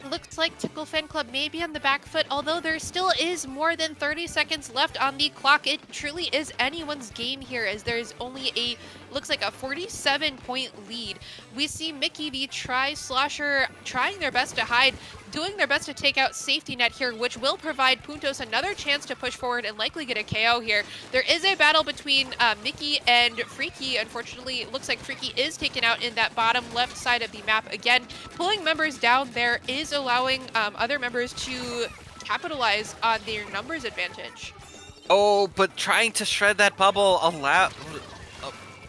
Looks like Tickle Fan Club may be on the back foot, although there still is more than 30 seconds left on the clock. It truly is anyone's game here, as there's only looks like a 47-point lead. We see Mickey the Tri-Slosher trying their best to hide, doing their best to take out Safety Net here, which will provide Puntos another chance to push forward and likely get a KO here. There is a battle between Mickey and Freaky. Unfortunately, it looks like Freaky is taken out in that bottom left side of the map again. Pulling members down there is allowing other members to capitalize on their numbers advantage. Oh, but trying to shred that bubble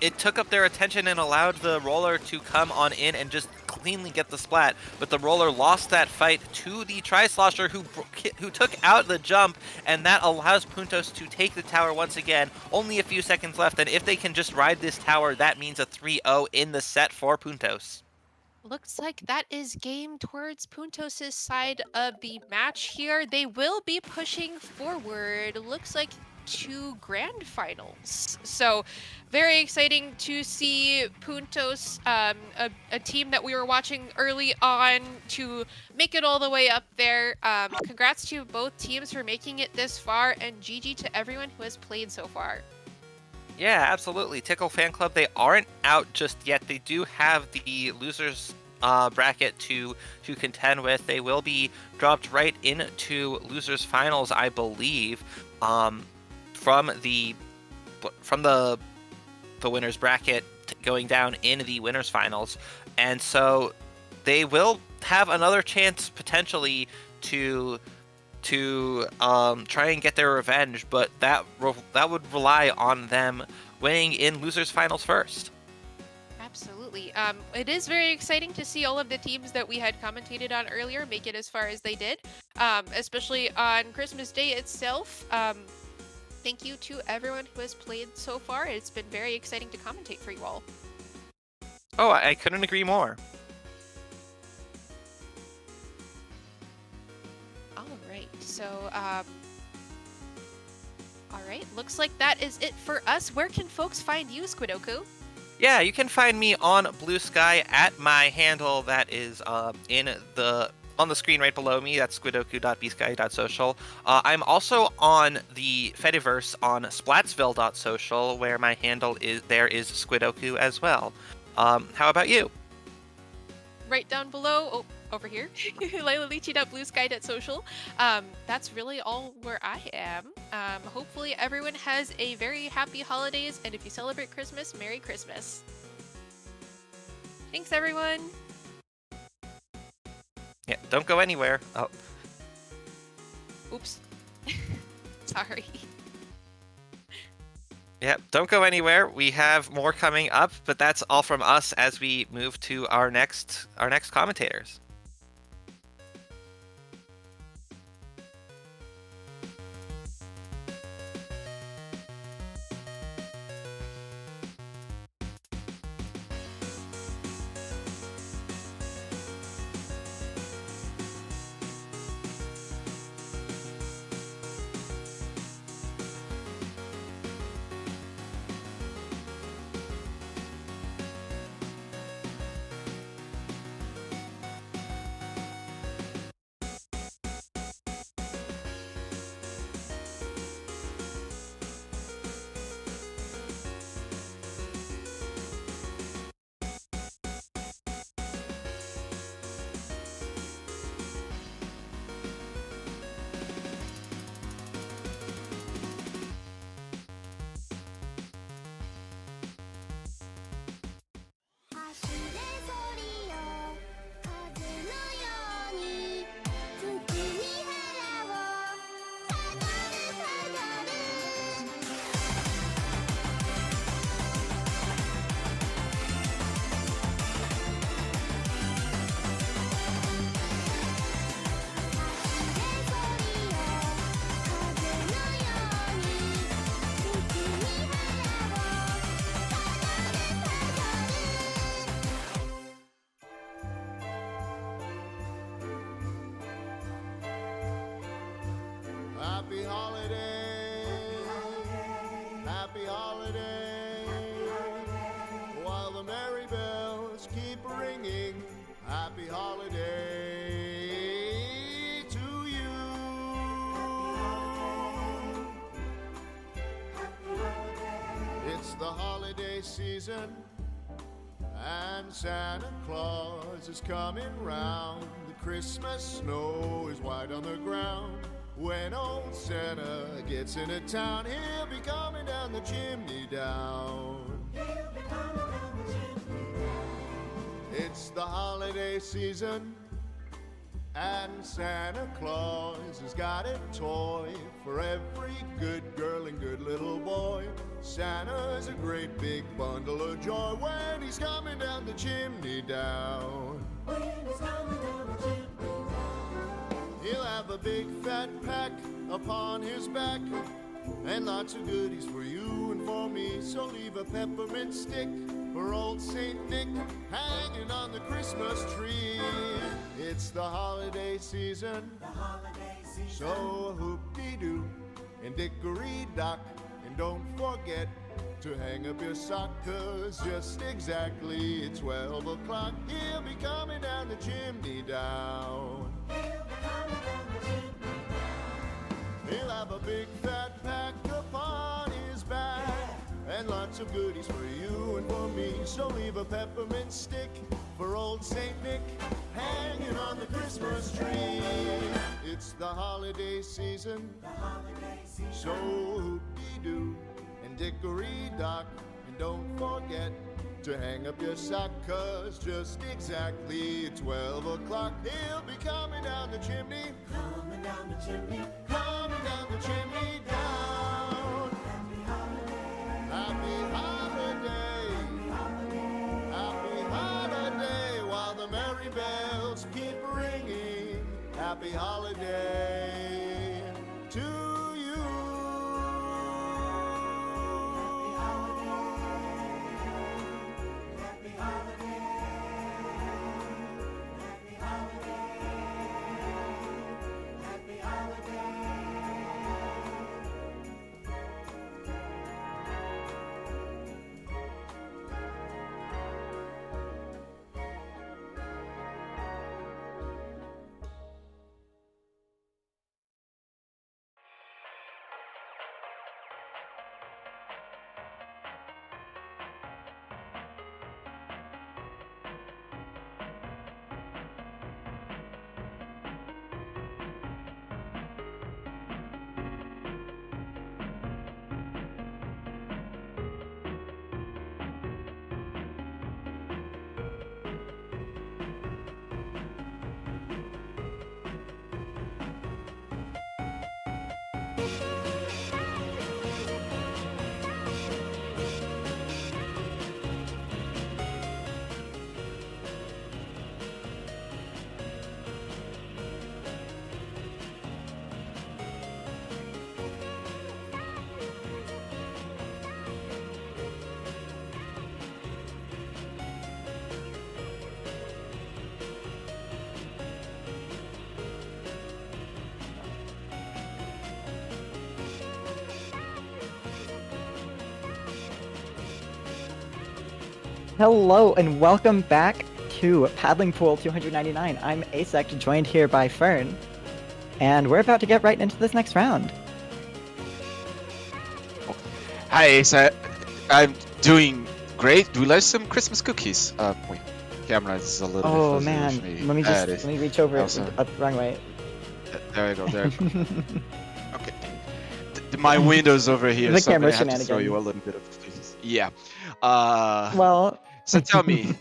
it took up their attention and allowed the roller to come on in and just cleanly get the splat, but the roller lost that fight to the Tri-Slosher who took out the jump, and that allows Puntos to take the tower once again. Only a few seconds left, and if they can just ride this tower, that means a 3-0 in the set for Puntos. Looks like that is game towards Puntos' side of the match here. They will be pushing forward, looks like, to grand finals. So very exciting to see Puntos, a team that we were watching early on, to make it all the way up there. Congrats to both teams for making it this far, and GG to everyone who has played so far. Yeah, absolutely. Tickle Fan Club, they aren't out just yet. They do have the losers bracket to contend with. They will be dropped right into losers finals, I believe, from the winners bracket going down in the winners finals, and so they will have another chance potentially to try and get their revenge, but that would rely on them winning in losers finals first. Absolutely. It is very exciting to see all of the teams that we had commentated on earlier make it as far as they did, especially on Christmas Day itself. Thank you to everyone who has played so far. It's been very exciting to commentate for you all. Oh, I couldn't agree more. All right, so all right, looks like that is it for us. Where can folks find you, Squidoku? Yeah, you can find me on Blue Sky at my handle that is on the screen right below me. That's squidoku.bsky.social. I'm also on the Fediverse on splatsville.social, where my handle is Squidoku as well. How about you? Right down below, oh, over here, LailaLichi.bluesky.social. That's really all where I am. Hopefully everyone has a very happy holidays, and if you celebrate Christmas, Merry Christmas. Thanks, everyone. Yeah, don't go anywhere. Oh. Oops. Sorry. Yeah, don't go anywhere. We have more coming up, but that's all from us as we move to our next commentators. Happy holiday. Happy holiday. While the merry bells keep ringing. Happy holiday to you. It's the holiday season, and Santa Claus is coming round. The Christmas snow is white on the ground. When old Santa gets into town, he'll be coming down the chimney down. It's the holiday season, and Santa Claus has got a toy for every good girl and good little boy. Santa's a great big bundle of joy when he's coming down the chimney down. He'll have a big fat pack upon his back, and lots of goodies for you and for me. So leave a peppermint stick for old Saint Nick hanging on the Christmas tree. It's the holiday season, so hoop-dee-doo and dickory-dock. And don't forget to hang up your sock, 'cause just exactly at 12 o'clock he'll be coming down the chimney down. He'll have a big fat pack upon his back, and lots of goodies for you and for me. So leave a peppermint stick for old Saint Nick hanging on the Christmas tree. It's the holiday season, so hoop-dee-doo and dickory-dock. And don't forget to hang up your sock, 'cause just exactly at 12 o'clock he'll be coming down the chimney. Coming down the chimney. Coming down the chimney down. Happy holiday. Happy holiday. While the merry bells keep ringing. Happy holiday to you. Happy holiday. Happy holiday. Happy holiday. Hello and welcome back to Paddling Pool 299. I'm Asek, joined here by Fern, and we're about to get right into this next round. Hi, Asa. I'm doing great. Do you like some Christmas cookies? Wait, camera is a little bit Oh fuzzy man, with me. let me There it just is. let me reach over Also- up the wrong way. There we go. There. Okay. My window's over here, The so I'm camera gonna have to show you a shenanigans. little bit of things. Yeah. Well, So tell me,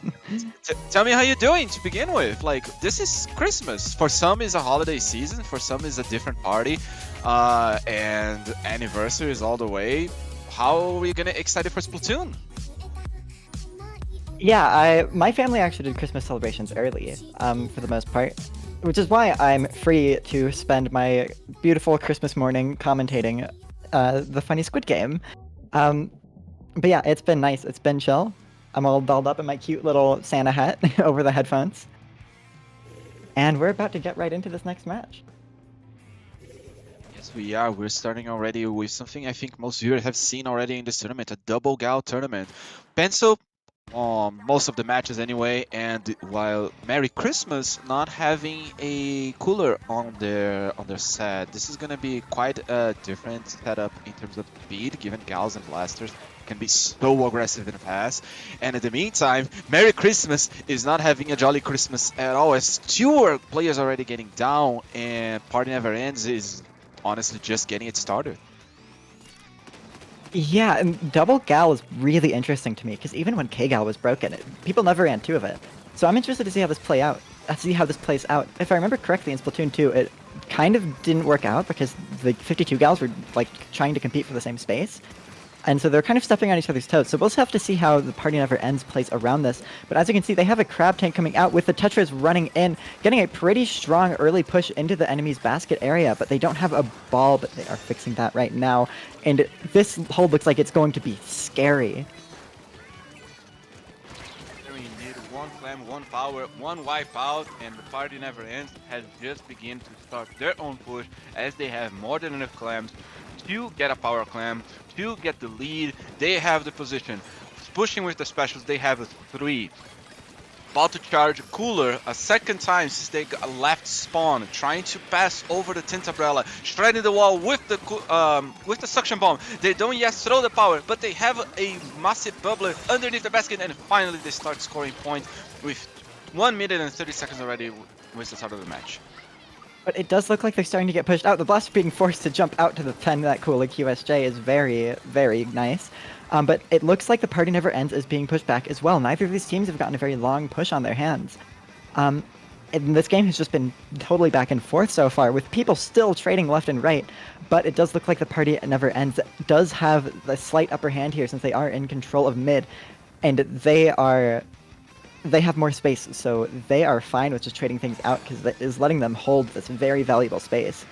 tell me how you're doing to begin with. Like, this is Christmas. For some, is a holiday season. For some, is a different party, and anniversaries all the way. How are we gonna excited for Splatoon? yeah, my family actually did Christmas celebrations early, for the most part, which is why I'm free to spend my beautiful Christmas morning commentating the funny Squid Game. But yeah, it's been nice. It's been chill. I'm all dolled up in my cute little Santa hat over the headphones. And we're about to get right into this next match. Yes, we are. We're starting already with something I think most viewers have seen already in this tournament, a double gal tournament. Pencil most of the matches anyway, and while Merry Christmas not having a cooler on their set, this is gonna be quite a different setup in terms of speed, given gals and blasters can be so aggressive in the past. And in the meantime, Merry Christmas is not having a jolly Christmas at all, as two players already getting down, and Party Never Ends is honestly just getting it started. Yeah, and double gal is really interesting to me because even when K-gal was broken, people never ran two of it. So I'm interested to see how this plays out. If I remember correctly, in Splatoon 2, it kind of didn't work out because the 52 gals were like trying to compete for the same space. And so they're kind of stepping on each other's toes. So we'll just have to see how the Party Never Ends plays around this. But as you can see, they have a crab tank coming out with the Tetras running in, getting a pretty strong early push into the enemy's basket area, but they don't have a ball, but they are fixing that right now. And this hold looks like it's going to be scary. We need one clam, one power, one wipe out, and the Party Never Ends has just begun to start their own push as they have more than enough clams to get a power clam, to get the lead. They have the position. Pushing with the specials, they have a 3. About to charge Cooler a second time since they got left spawn, trying to pass over the Tint Umbrella, shredding the wall with the suction bomb. They don't yet throw the power, but they have a massive bubbler underneath the basket, and finally they start scoring points with 1 minute and 30 seconds already with the start of the match. But it does look like they're starting to get pushed out. The Blaster being forced to jump out to the pen that Cooler QSJ is very, very nice. But it looks like the Party Never Ends is being pushed back as well. Neither of these teams have gotten a very long push on their hands. And this game has just been totally back and forth so far, with people still trading left and right. But it does look like the Party Never Ends does have the slight upper hand here since they are in control of mid. And they have more space, so they are fine with just trading things out because that is letting them hold this very valuable space.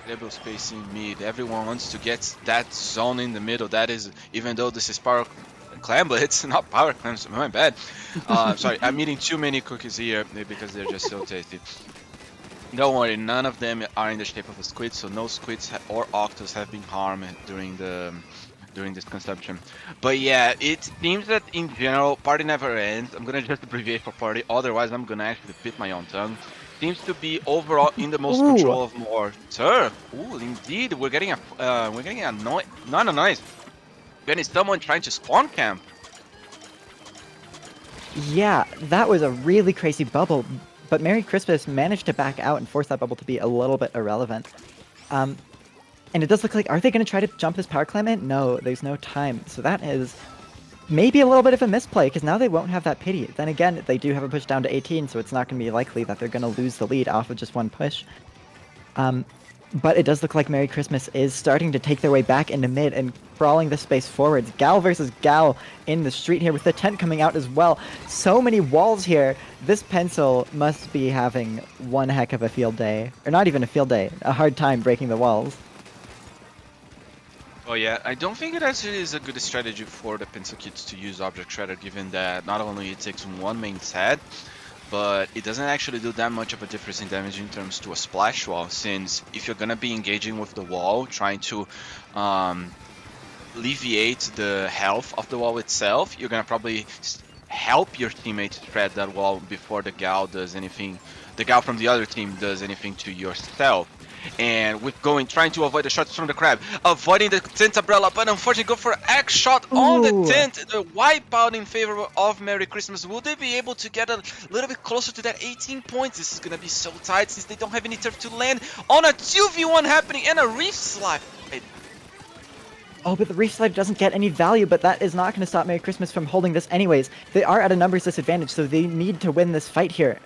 Valuable space in mid. Everyone wants to get that zone in the middle. That is, even though this is power clam, but it's not power clam. So my bad. Sorry, I'm eating too many cookies here because they're just so tasty. Don't worry, none of them are in the shape of a squid, so no squids or octos have been harmed during this consumption. But yeah, it seems that in general, Party Never Ends. I'm gonna just abbreviate for Party, otherwise I'm gonna actually bit my own tongue. Seems to be overall in the most control of Mortar. Ooh, indeed, we're getting a noise. Not a noise. We're getting someone trying to spawn camp. Yeah, that was a really crazy bubble, but Merry Christmas managed to back out and force that bubble to be a little bit irrelevant. And it does look like, are they going to try to jump this power clam in? No, there's no time. So that is maybe a little bit of a misplay, because now they won't have that pity. Then again, they do have a push down to 18, so it's not going to be likely that they're going to lose the lead off of just one push. But it does look like Merry Christmas is starting to take their way back into mid and crawling the space forwards. Gal versus Gal in the street here with the tent coming out as well. So many walls here. This pencil must be having one heck of a field day. Or not even a field day, a hard time breaking the walls. Oh yeah, I don't think it actually is a good strategy for the pencil kids to use Object Shredder, given that not only it takes one main set, but it doesn't actually do that much of a difference in damage in terms to a splash wall, since if you're gonna be engaging with the wall, trying to alleviate the health of the wall itself, you're gonna probably help your teammates shred that wall before the gal does anything, the gal from the other team does anything to yourself. And with trying to avoid the shots from the crab, avoiding the tent umbrella, but unfortunately go for an X shot on the tent. The wipeout in favor of Merry Christmas. Will they be able to get a little bit closer to that 18 points? This is gonna be so tight since they don't have any turf to land on a 2v1 happening and a reef slide. Oh, but the reef slide doesn't get any value, but that is not going to stop Merry Christmas from holding this anyways. They are at a numbers disadvantage, so they need to win this fight here.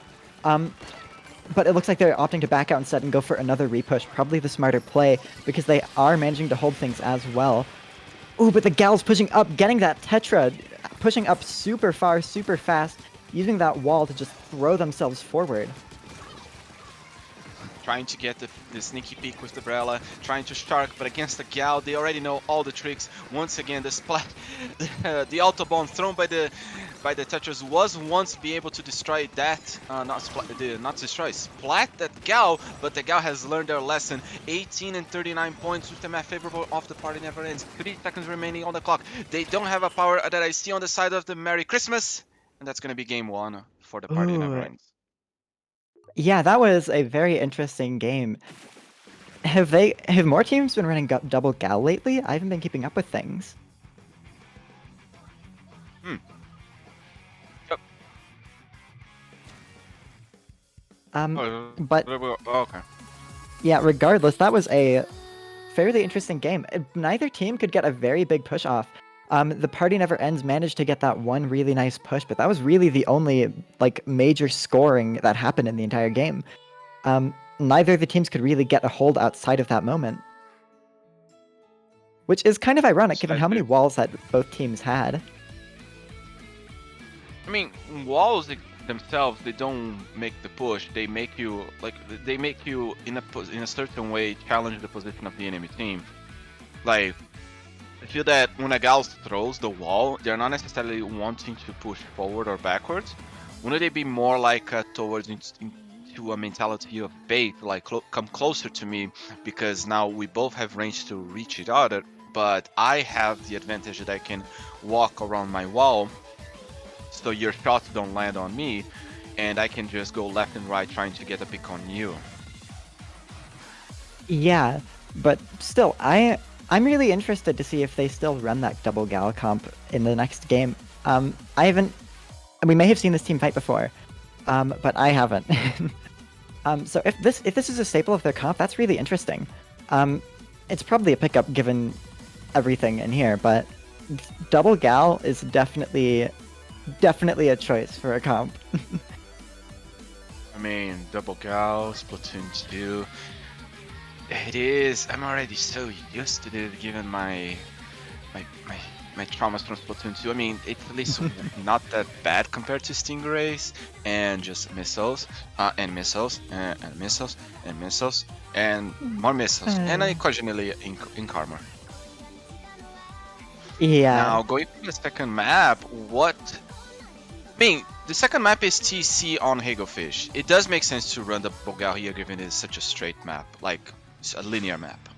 But it looks like they're opting to back out instead and go for another repush. Probably the smarter play, because they are managing to hold things as well. Ooh, but the gal's pushing up, getting that Tetra, pushing up super far, super fast, using that wall to just throw themselves forward. Trying to get the sneaky peek with the Brella, trying to shark, but against the gal, they already know all the tricks. Once again, the splat, the auto bomb thrown by the by the Tetris was once be able to destroy that, not destroy, splat that Gal, but the Gal has learned their lesson. 18 and 39 points with the map favorable of the party never ends. 3 seconds remaining on the clock. They don't have a power that I see on the side of the Merry Christmas, and that's gonna be game 1 for the party never Ooh. ends. Yeah, that was a very interesting game. Have more teams been running double gal lately? I haven't been keeping up with things. Yep. But Okay. yeah, regardless, that was a fairly interesting game. Neither team could get a very big push off. The party never ends managed to get that one really nice push, but that was really the only like major scoring that happened in the entire game. Neither of the teams could really get a hold outside of that moment. Which is kind of ironic given how many walls that both teams had. I mean, walls themselves, they don't make the push. They make you in a certain way challenge the position of the enemy team. Like, I feel that when a gal throws the wall, they're not necessarily wanting to push forward or backwards. Wouldn't they be more like towards into a mentality of bait, like come closer to me, because now we both have range to reach each other, but I have the advantage that I can walk around my wall, so your shots don't land on me, and I can just go left and right trying to get a pick on you. Yeah, but still, I'm really interested to see if they still run that double gal comp in the next game. We may have seen this team fight before, but I haven't. So if this is a staple of their comp, that's really interesting. It's probably a pickup given everything in here, but double gal is definitely a choice for a comp. I mean, double gal, Splatoon 2. It is. I'm already so used to it, given my traumas from Splatoon 2. I mean, it's at least not that bad compared to Stingrays and just missiles, and missiles, and missiles, and missiles, and more missiles, and occasionally in Karma. Yeah. Now, going to the second map, I mean, the second map is TC on Hagelfish. It does make sense to run the Bogal here, given it's such a straight map, like a linear map.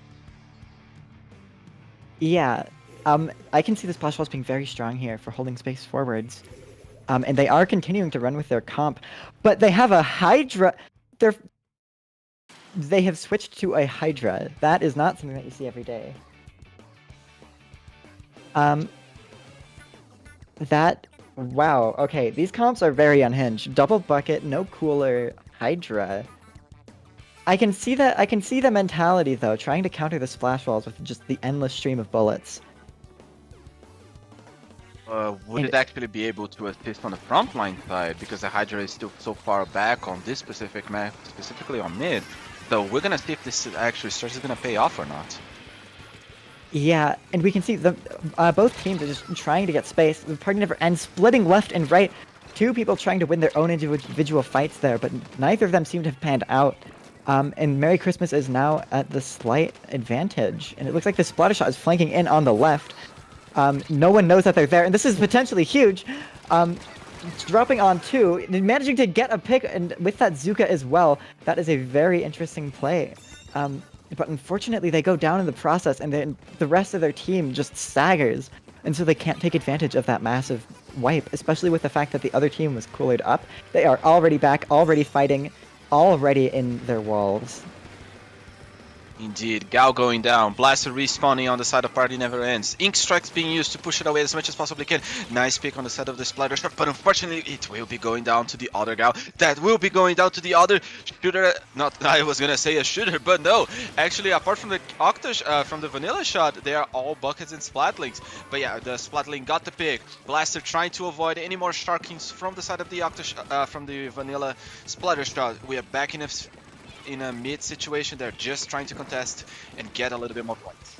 Yeah. I can see the splash walls being very strong here for holding space forwards. And they are continuing to run with their comp, but they have a Hydra. They have switched to a Hydra. That is not something that you see every day. Wow, okay, these comps are very unhinged. Double bucket, no cooler, Hydra. I can see the mentality though, trying to counter the splash walls with just the endless stream of bullets. Would it actually be able to assist on the front line side, because the Hydra is still so far back on this specific map, specifically on mid? So we're gonna see if this actually starts gonna pay off or not. Yeah, and we can see both teams are just trying to get space. The party never ends, splitting left and right. Two people trying to win their own individual fights there, but neither of them seem to have panned out. And Merry Christmas is now at the slight advantage, and it looks like the splatter shot is flanking in on the left. No one knows that they're there, and this is potentially huge. Dropping on two, managing to get a pick, and with that Zuka as well, that is a very interesting play. But unfortunately, they go down in the process, and then the rest of their team just staggers, and so they can't take advantage of that massive wipe, especially with the fact that the other team was coolered up. They are already back, already fighting, already in their walls. Indeed, Gal going down, Blaster respawning on the side of party never ends. Ink strikes being used to push it away as much as possibly can. Nice pick on the side of the splatter shot, but unfortunately it will be going down to the other Gal. That will be going down to the other shooter. Not, I was gonna say a shooter, but no. Actually, apart from the from the vanilla shot, they are all buckets and splatlings. But yeah, the splatling got the pick. Blaster trying to avoid any more sharkings from the side of the from the vanilla splatter shot. We are back in a mid situation. They're just trying to contest and get a little bit more points.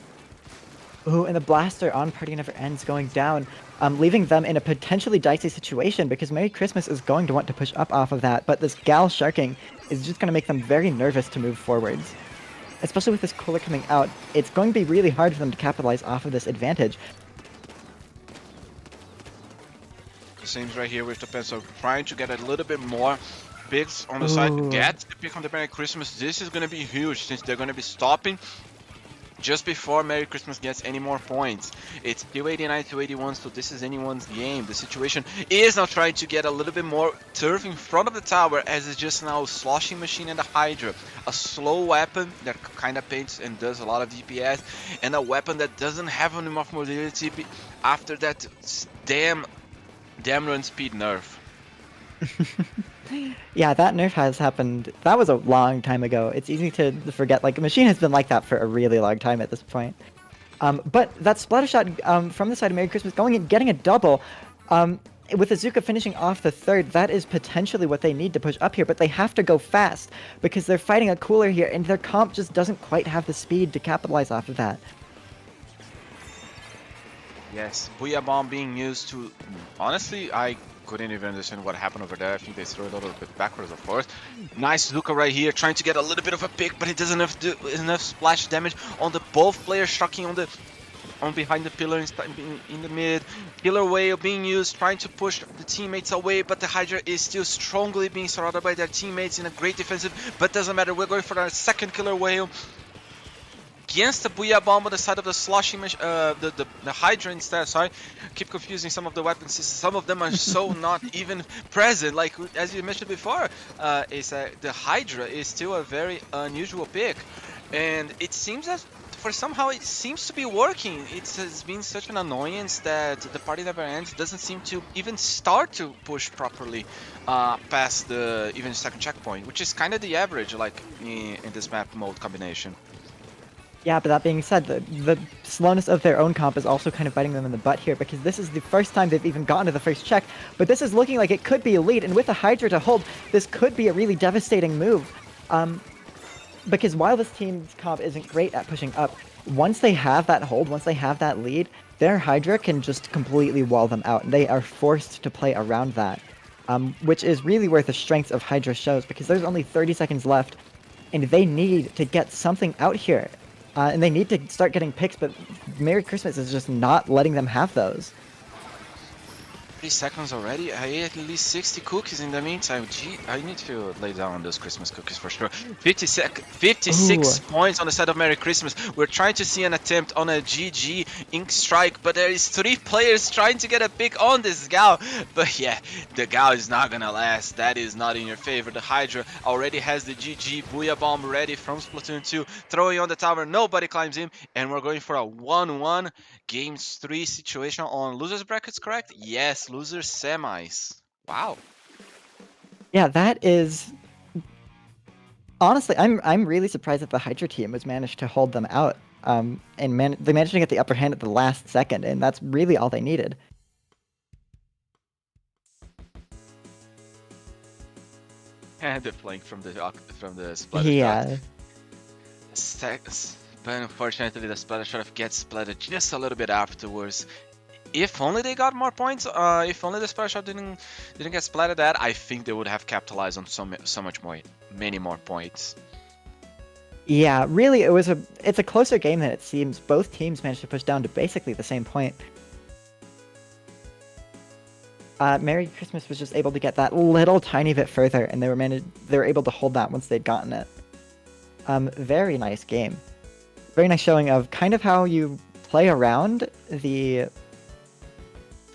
Ooh, and the blaster on party never ends going down, leaving them in a potentially dicey situation because Merry Christmas is going to want to push up off of that, but this gal sharking is just going to make them very nervous to move forwards. Especially with this cooler coming out, it's going to be really hard for them to capitalize off of this advantage. Seems right here with the pencil trying to get a little bit more picks on the side. Ooh. Get the pick on the Merry Christmas. This is going to be huge since they're going to be stopping just before Merry Christmas gets any more points. It's still 89 to 81, so this is anyone's game. The situation is now trying to get a little bit more turf in front of the tower, as it's just now Sloshing Machine and the Hydra. A slow weapon that kind of paints and does a lot of DPS, and a weapon that doesn't have enough mobility after that damn run speed nerf. Yeah, that nerf has happened. That was a long time ago. It's easy to forget. Like, Machine has been like that for a really long time at this point. But that splatter shot from the side of Merry Christmas going and getting a double. With Azuka finishing off the third, that is potentially what they need to push up here, but they have to go fast because they're fighting a cooler here, and their comp just doesn't quite have the speed to capitalize off of that. Yes, Booyah Bomb being used to... Honestly, I couldn't even understand what happened over there. I think they threw it a little bit backwards, of course. Nice Zuka right here, trying to get a little bit of a pick, but it doesn't have enough splash damage on the both players shocking on behind the pillar in the mid. Killer Whale being used, trying to push the teammates away, but the Hydra is still strongly being surrounded by their teammates in a great defensive, but doesn't matter. We're going for our second Killer Whale. Against the Booyah Bomb on the side of the sloshing the Hydra instead. Sorry, keep confusing some of the weapons. Some of them are so not even present. Like as you mentioned before, the Hydra is still a very unusual pick, and it seems that for somehow it seems to be working. It has been such an annoyance that the party never ends. Doesn't seem to even start to push properly past the even second checkpoint, which is kind of the average, like in this map mode combination. Yeah, but that being said, the slowness of their own comp is also kind of biting them in the butt here, because this is the first time they've even gotten to the first check, but this is looking like it could be a lead, and with the Hydra to hold, this could be a really devastating move. Because while this team's comp isn't great at pushing up, once they have that hold, once they have that lead, their Hydra can just completely wall them out, and they are forced to play around that, which is really where the strength of Hydra shows, because there's only 30 seconds left, and they need to get something out here. And they need to start getting picks, but Merry Christmas is just not letting them have those. 3 seconds already? I ate at least 60 cookies in the meantime. Gee, I need to lay down those Christmas cookies for sure. 56 points on the side of Merry Christmas. We're trying to see an attempt on a GG Ink Strike, but there is 3 players trying to get a pick on this Gal. But yeah, the Gal is not gonna last. That is not in your favor. The Hydra already has the GG Booyah Bomb ready from Splatoon 2. Throwing on the tower, nobody climbs in, and we're going for a 1-1 Games 3 situation on losers brackets, correct? Yes, losers semis. Wow. Yeah, that is... Honestly, I'm really surprised that the Hydra team has managed to hold them out. And they managed to get the upper hand at the last second, and that's really all they needed. And the flank from the splatter Yeah. shot. But unfortunately, the splatter shot gets splattered just a little bit afterwards. If only they got more points, if only the splatter shot didn't get splattered at, I think they would have capitalized on many more points. Yeah, really, it's a closer game than it seems. Both teams managed to push down to basically the same point. Merry Christmas was just able to get that little tiny bit further, and they were able to hold that once they'd gotten it. Very nice game. Very nice showing of kind of how you play around the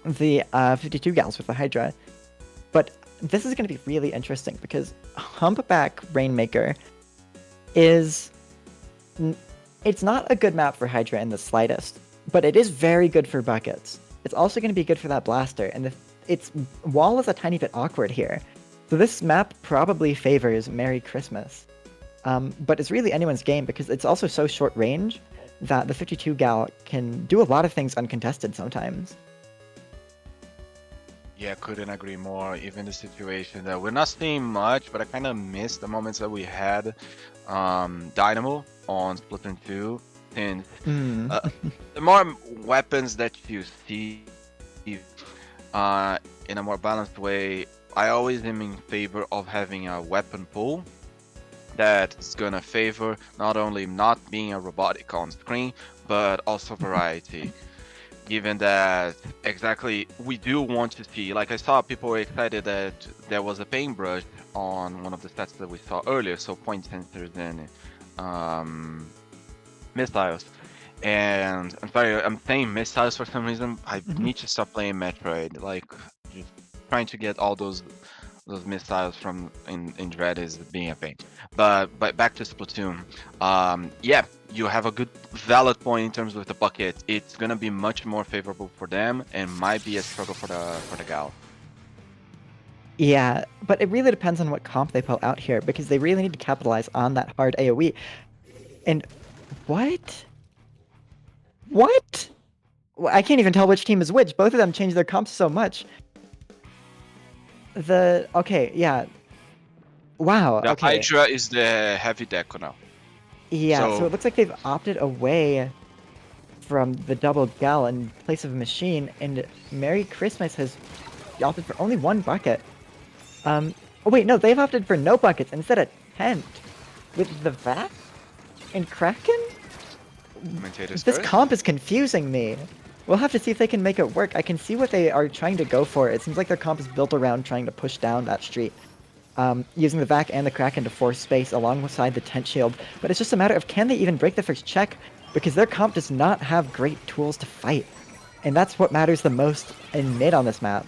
52 gals with the Hydra. But this is going to be really interesting because Humpback Rainmaker it's not a good map for Hydra in the slightest, but it is very good for buckets. It's also going to be good for that blaster, and its wall is a tiny bit awkward here. So this map probably favors Merry Christmas. But it's really anyone's game because it's also so short range that the 52 gal can do a lot of things uncontested sometimes. Yeah, couldn't agree more. Even the situation that we're not seeing much, but I kind of missed the moments that we had Dynamo on Splatoon 2. And the more weapons that you see in a more balanced way, I always am in favor of having a weapon pool that's gonna favor not only not being a robotic on screen, but also variety. given that exactly we do want to see, like I saw people were excited that there was a paintbrush on one of the stats that we saw earlier, so point sensors and missiles. And I'm sorry, I'm saying missiles for some reason. I need to stop playing Metroid. Like, just trying to get all those missiles from in Dread is being a pain. But back to Splatoon. Yeah, you have a good valid point in terms of the bucket. It's gonna be much more favorable for them and might be a struggle for the Gal. Yeah, but it really depends on what comp they pull out here because they really need to capitalize on that hard AoE. And what? What? I can't even tell which team is which. Both of them changed their comps so much. Okay, yeah. Wow, The okay. Hydra is the heavy deco now. Yeah, so So- it looks like they've opted away from the double gal in place of a machine, and Merry Christmas has opted for only one bucket. Oh wait, no, they've opted for no buckets instead of tent with the VAC and Kraken. Commentators This first. comp is confusing me. We'll have to see if they can make it work. I can see what they are trying to go for. It seems like their comp is built around trying to push down that street. Using the VAC and the Kraken to force space alongside the tent shield. But it's just a matter of can they even break the first check? Because their comp does not have great tools to fight. And that's what matters the most in mid on this map.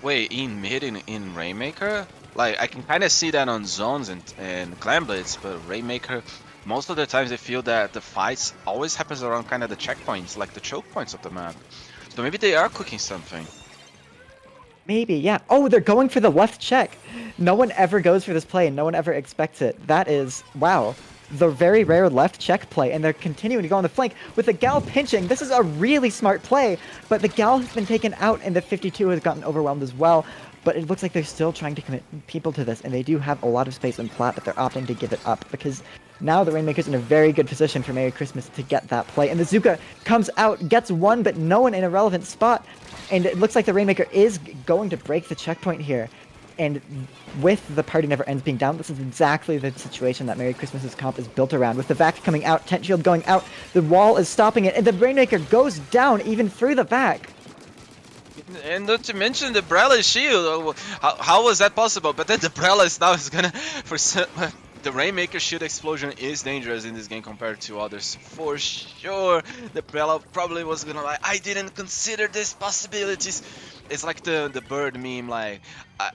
Wait, in mid in Rainmaker? Like, I can kind of see that on zones and Clan Blitz, but Rainmaker, most of the times I feel that the fights always happens around kind of the checkpoints, like the choke points of the map. So maybe they are cooking something. Maybe, yeah. Oh, they're going for the left check. No one ever goes for this play, and no one ever expects it. That is, wow, the very rare left check play, and they're continuing to go on the flank with the Gal pinching. This is a really smart play, but the Gal has been taken out, and the 52 has gotten overwhelmed as well. But it looks like they're still trying to commit people to this, and they do have a lot of space in plat, but they're opting to give it up because now the Rainmaker's in a very good position for Merry Christmas to get that play. And the Zuka comes out, gets one, but no one in a relevant spot. And it looks like the Rainmaker is going to break the checkpoint here. And with the Party Never Ends being down, this is exactly the situation that Merry Christmas's comp is built around. With the VAC coming out, Tent Shield going out, the wall is stopping it, and the Rainmaker goes down even through the VAC. And not to mention the Brella shield. How was that possible? But then the Brella is now gonna the Rainmaker shield explosion is dangerous in this game compared to others for sure. The Brella probably was gonna like, I didn't consider these possibilities. It's like the bird meme, like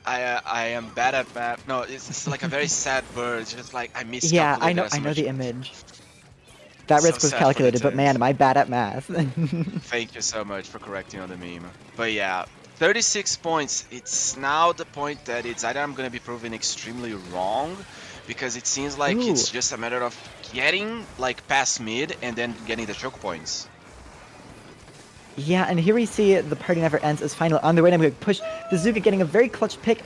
I am bad at math. No, it's like a very sad bird, just like I miscalculated. Yeah, I know as the much. image. That So risk was sad for the calculated, but man, teams. am I bad at math. Thank you so much for correcting on the meme. But yeah, 36 points. It's now the point that it's either I'm gonna be proven extremely wrong, because it seems like it's Ooh. just a matter of getting like past mid and then getting the choke points. Yeah, and here we see the Party Never Ends is finally on the way. I'm going to push the Zuka getting a very clutch pick,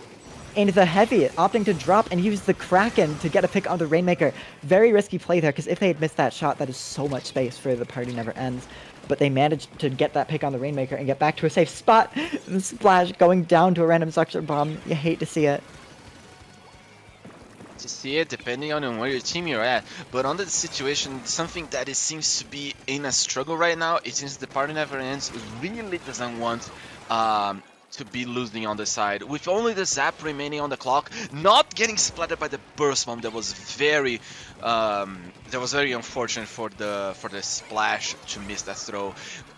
and the Heavy opting to drop and use the Kraken to get a pick on the Rainmaker. Very risky play there, because if they had missed that shot, that is so much space for the Party Never Ends. But they managed to get that pick on the Rainmaker and get back to a safe spot. The Splash going down to a random suction bomb. You hate to see it. To see it depending on where your team you're at, but on the situation, something that it seems to be in a struggle right now, it seems the Party Never Ends really doesn't want to be losing on the side. With only the Zap remaining on the clock, not getting splattered by the Burst Bomb, that was very unfortunate for the Splash to miss that throw.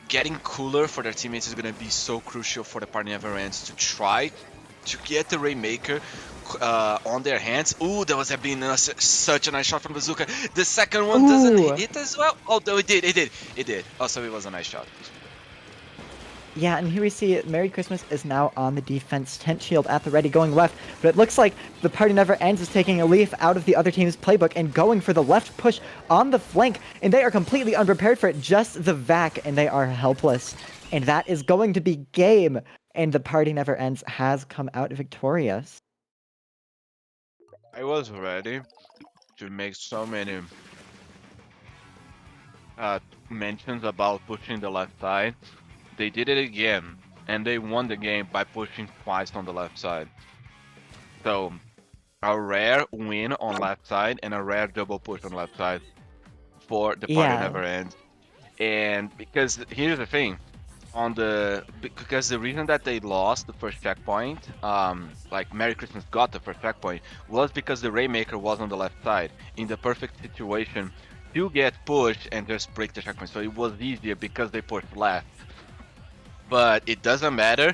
Getting cooler for their teammates is going to be so crucial for the Party Never Ends to try to get the Rainmaker on their hands. Ooh, that was being such a nice shot from Bazooka. The second one doesn't hit as well. Oh, no, it did. Oh, so it was a nice shot. Yeah, and here we see Merry Christmas is now on the defense, Tent Shield at the ready going left, but it looks like the Party Never Ends is taking a leaf out of the other team's playbook and going for the left push on the flank, and they are completely unprepared for it, just the VAC, and they are helpless. And that is going to be game, and the Party Never Ends has come out victorious. I was ready to make so many mentions about pushing the left side. They did it again, and they won the game by pushing twice on the left side. So, a rare win on left side and a rare double push on left side. for the party Yeah. never ends. And because here's the thing, because the reason that they lost the first checkpoint, like Merry Christmas got the first checkpoint, was because the Rainmaker was on the left side in the perfect situation to get pushed and just break the checkpoint. So it was easier because they pushed left. But it doesn't matter.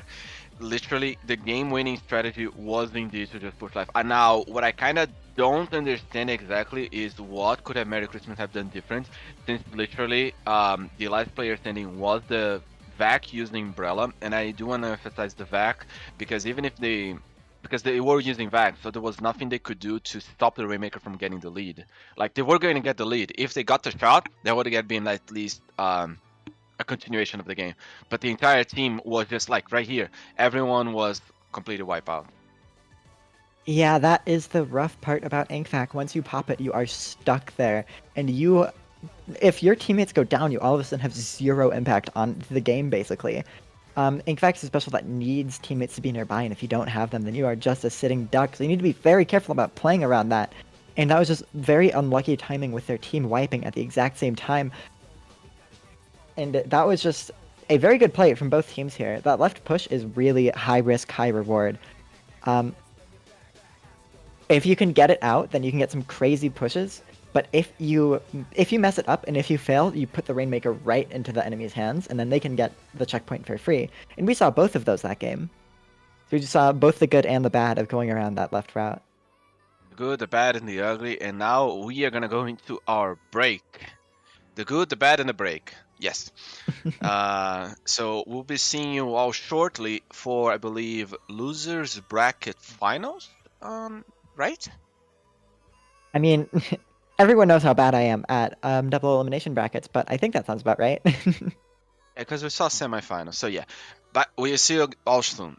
Literally, the game-winning strategy was indeed to just push left. And now, what I kind of don't understand exactly is what could have Merry Christmas have done different, since literally the last player standing was the VAC using Umbrella, and I do want to emphasize the VAC because because they were using VAC, so there was nothing they could do to stop the Rainmaker from getting the lead. Like, they were going to get the lead. If they got the shot, that would have been at least a continuation of the game. But the entire team was just like right here. Everyone was completely wiped out. Yeah, that is the rough part about InkFac. Once you pop it, you are stuck there. And if your teammates go down, you all of a sudden have zero impact on the game, basically. InkFac is a special that needs teammates to be nearby, and if you don't have them, then you are just a sitting duck. So you need to be very careful about playing around that. And that was just very unlucky timing with their team wiping at the exact same time. And that was just a very good play from both teams here. That left push is really high risk, high reward. If you can get it out, then you can get some crazy pushes. But if you mess it up and if you fail, you put the Rainmaker right into the enemy's hands, and then they can get the checkpoint for free. And we saw both of those that game. So we just saw both the good and the bad of going around that left route. The good, the bad, and the ugly. And now we are gonna go into our break. The good, the bad, and the break. Yes. So we'll be seeing you all shortly for, I believe, losers bracket finals. Right? I mean, everyone knows how bad I am at double elimination brackets, but I think that sounds about right. Yeah, because we saw semifinals. So yeah, but we'll see you all soon.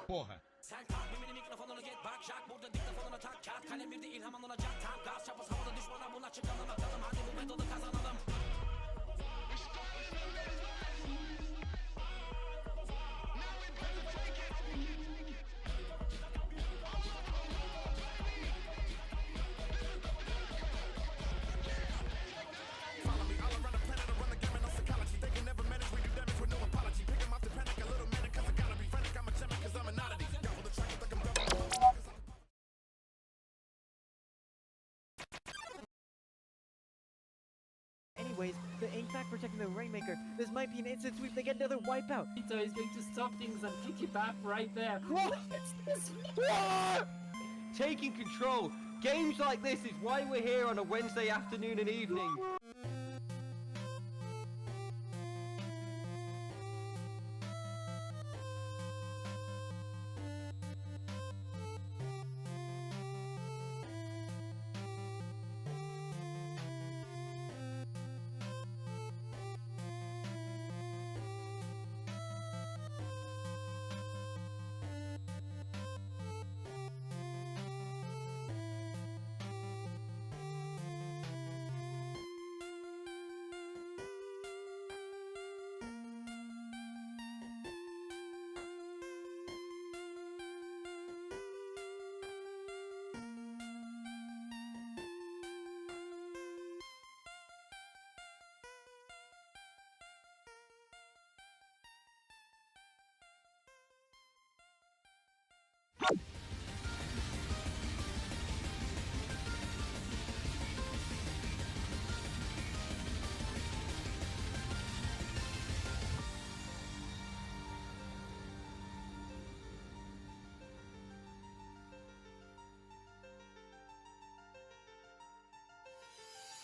Porra. Anyways, the InkFac protecting the Rainmaker. This might be an instant sweep. They get another wipeout. So he's going to stop things and kick it back right there. What? What? Taking control. Games like this is why we're here on a Wednesday afternoon and evening.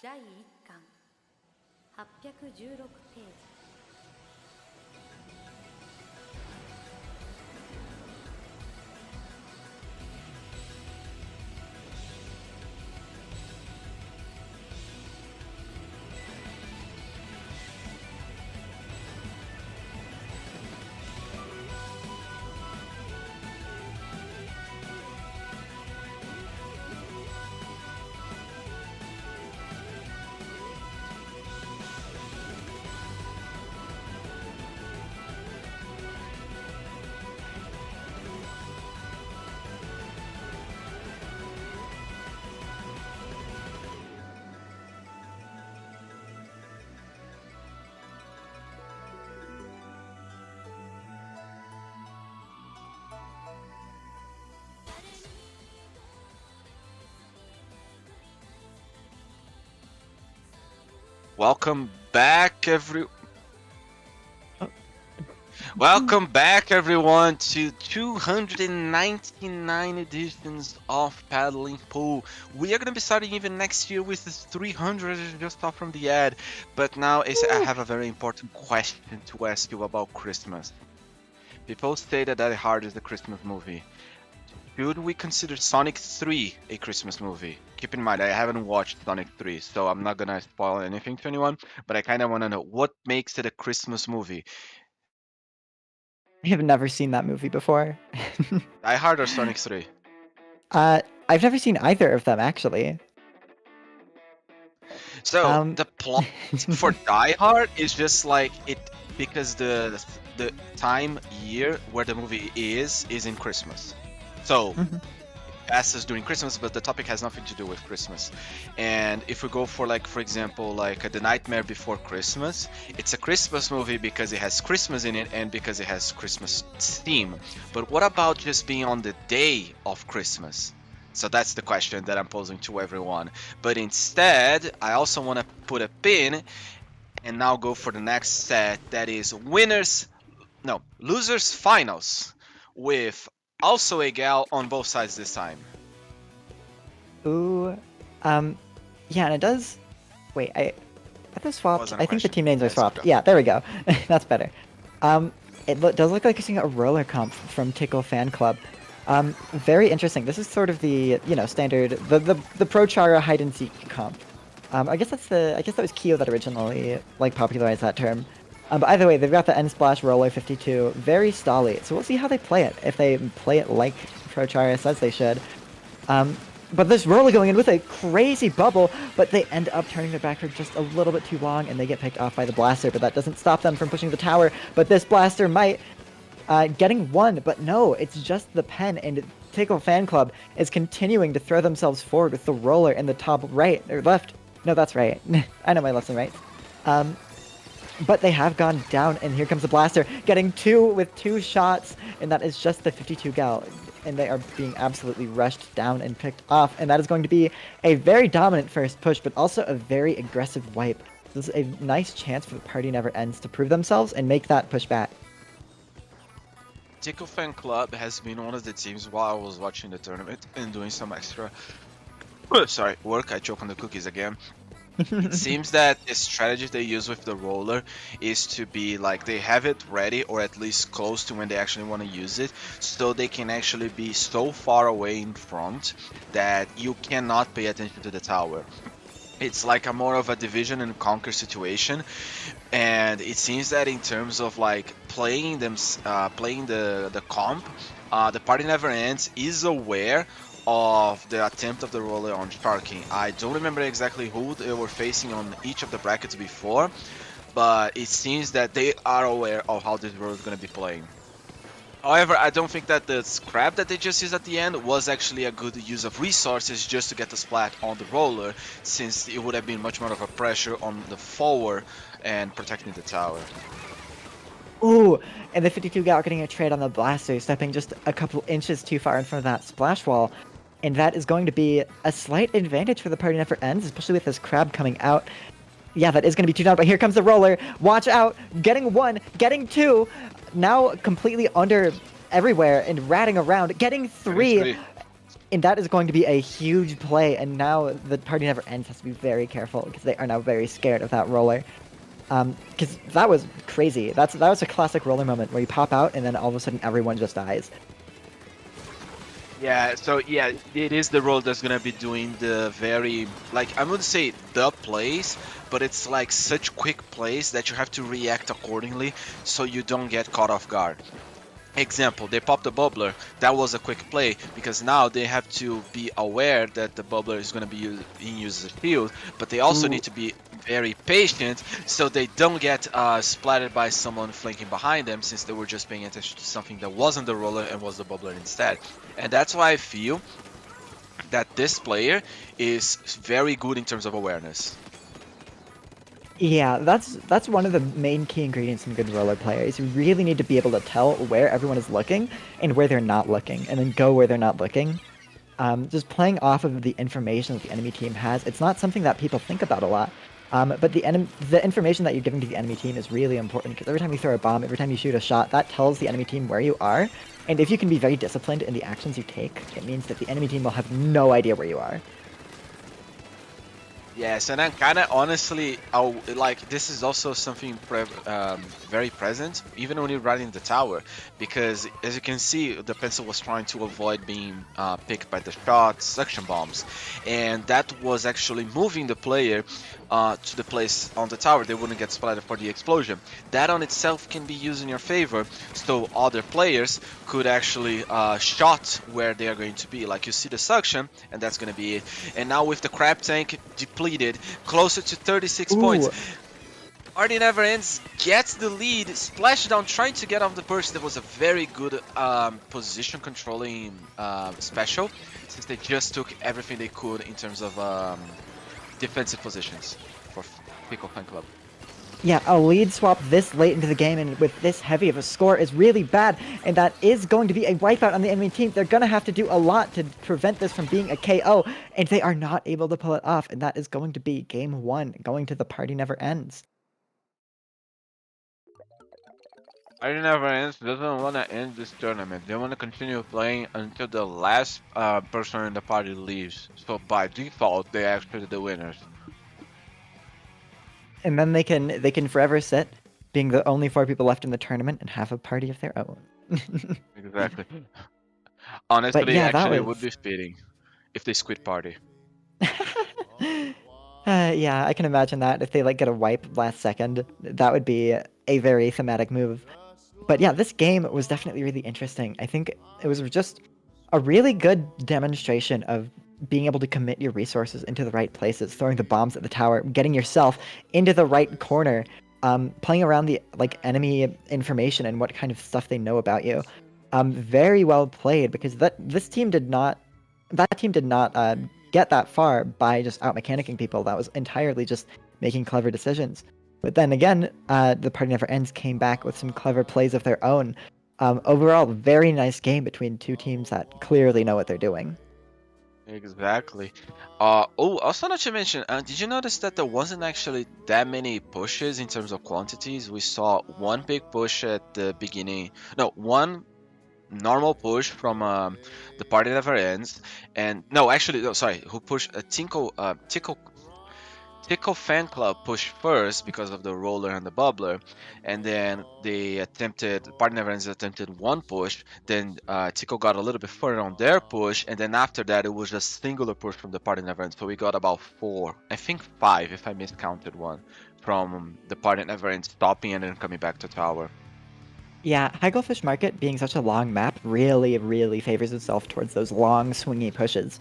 第1巻816ページ Welcome back, Welcome back, everyone, to 299 editions of Paddling Pool. We are going to be starting even next year with the 300, just off from the ad. But now I have a very important question to ask you about Christmas. People say that Die Hard is the Christmas movie. Should we consider Sonic 3 a Christmas movie? Keep in mind, I haven't watched Sonic 3, so I'm not gonna spoil anything to anyone, but I kind of want to know what makes it a Christmas movie. I have never seen that movie before. Die Hard or Sonic 3? I've never seen either of them actually. So the plot for Die Hard is just like it because the time year where the movie is in Christmas. So it passes during Christmas, but the topic has nothing to do with Christmas. And if we go for like, for example, like The Nightmare Before Christmas, it's a Christmas movie because it has Christmas in it and because it has Christmas theme. But what about just being on the day of Christmas? So that's the question that I'm posing to everyone. But instead, I also want to put a pin and now go for the next set, that is losers finals, with also a gal on both sides this time. Ooh, yeah, and it does. Wait, are they swapped? Wasn't a I think the question. team names are Yes, swapped. go. Yeah, there we go. That's better. It does look like you're seeing a roller comp from Tickle Fan Club. Very interesting. This is sort of the standard the Pro Chara hide and seek comp. I guess that was Kyo that originally like popularized that term. But either way, they've got the End Splash Roller 52, very stally. So we'll see how they play it. If they play it like Pro Chara says they should. But this roller going in with a crazy bubble, but they end up turning their back for just a little bit too long, and they get picked off by the blaster. But that doesn't stop them from pushing the tower. But this blaster might. Getting one, but no, it's just the pen, and Tickle Fan Club is continuing to throw themselves forward with the roller in the top right, or left. No, that's right. I know my lefts and rights. But they have gone down, and here comes the blaster, getting two with two shots, and that is just the 52 gal, and they are being absolutely rushed down and picked off, and that is going to be a very dominant first push, but also a very aggressive wipe. This is a nice chance for the Party Never Ends to prove themselves and make that push back. Tickle Fan Club has been one of the teams while I was watching the tournament and doing some extra work. I choke on the cookies again. It seems that the strategy they use with the roller is to be like they have it ready, or at least close to when they actually want to use it, so they can actually be so far away in front that you cannot pay attention to the tower. It's like a more of a division and conquer situation, and it seems that in terms of like playing the comp, the Party Never Ends is aware of the attempt of the roller on Sharky. I don't remember exactly who they were facing on each of the brackets before, but it seems that they are aware of how this roller is going to be playing. However, I don't think that the scrap that they just used at the end was actually a good use of resources just to get the splat on the roller, since it would have been much more of a pressure on the forward and protecting the tower. Ooh, and the 52 gal getting a trade on the blaster, stepping just a couple inches too far in front of that splash wall. And that is going to be a slight advantage for the Party Never Ends, especially with this crab coming out. Yeah, that is going to be too down, but here comes the roller. Watch out! Getting one, getting two, now completely under everywhere and ratting around. Getting three. And that is going to be a huge play, and now the party never ends has to be very careful because they are now very scared of that roller. Because that was crazy. That was a classic roller moment where you pop out and then all of a sudden everyone just dies. Yeah, so yeah, it is the role that's gonna be doing the very, like, I wouldn't say the plays, but it's like such quick plays that you have to react accordingly so you don't get caught off guard. Example, they popped the bubbler. That was a quick play because now they have to be aware that the bubbler is going to be being used as a shield, but they also need to be very patient so they don't get splattered by someone flanking behind them, since they were just paying attention to something that wasn't the roller and was the bubbler instead. And that's why I feel that this player is very good in terms of awareness. Yeah, that's one of the main key ingredients in good roller players. You really need to be able to tell where everyone is looking and where they're not looking, and then go where they're not looking. Just playing off of the information that the enemy team has, it's not something that people think about a lot. But the information that you're giving to the enemy team is really important, because every time you throw a bomb, every time you shoot a shot, that tells the enemy team where you are. And if you can be very disciplined in the actions you take, it means that the enemy team will have no idea where you are. Yes, and I'm kind of honestly, like, this is also something very present, even when you're riding the tower, because as you can see, the pencil was trying to avoid being picked by the shot suction bombs, and that was actually moving the player to the place on the tower. They wouldn't get splattered for the explosion. That on itself can be used in your favor, so other players could actually shot where they are going to be. Like, you see the suction, and that's going to be it. And now with the crab tank depleted, closer to 36 points, Party Never Ends gets the lead. Splashdown trying to get off the burst. That was a very good position controlling special, since they just took everything they could in terms of defensive positions for Pickle Fan Club. Yeah, a lead swap this late into the game and with this heavy of a score is really bad, and that is going to be a wipeout on the enemy team. They're going to have to do a lot to prevent this from being a KO, and they are not able to pull it off, and that is going to be game 1, going to the Party Never Ends. Party Never Ends doesn't want to end this tournament. They want to continue playing until the last person in the party leaves. So by default, they're actually the winners. And then they can forever sit, being the only 4 people left in the tournament, and have a party of their own. Exactly. Honestly, yeah, actually, it was... would be fitting if they squid party. Yeah, I can imagine that if they like get a wipe last second, that would be a very thematic move. But yeah, this game was definitely really interesting. I think it was just a really good demonstration of being able to commit your resources into the right places, throwing the bombs at the tower, getting yourself into the right corner, playing around the enemy information and what kind of stuff they know about you. Very well played, because that team did not get that far by just out mechanicking people. That was entirely just making clever decisions. But then again, the Party Never Ends came back with some clever plays of their own. Overall, very nice game between 2 teams that clearly know what they're doing. Exactly. Also not to mention, did you notice that there wasn't actually that many pushes in terms of quantities? We saw one big push at the beginning. No, one normal push from the Party Never Ends, and no, actually, no, sorry, who pushed a Tickle Fan Club pushed first because of the roller and the bubbler, and then Party Never Ends attempted one push, then Tickle got a little bit further on their push, and then after that it was just singular push from the Party Never Ends, so we got about 4, I think 5 if I miscounted one, from the Party Never Ends stopping and then coming back to tower. Yeah, High Goldfish Market being such a long map really, really favors itself towards those long, swingy pushes.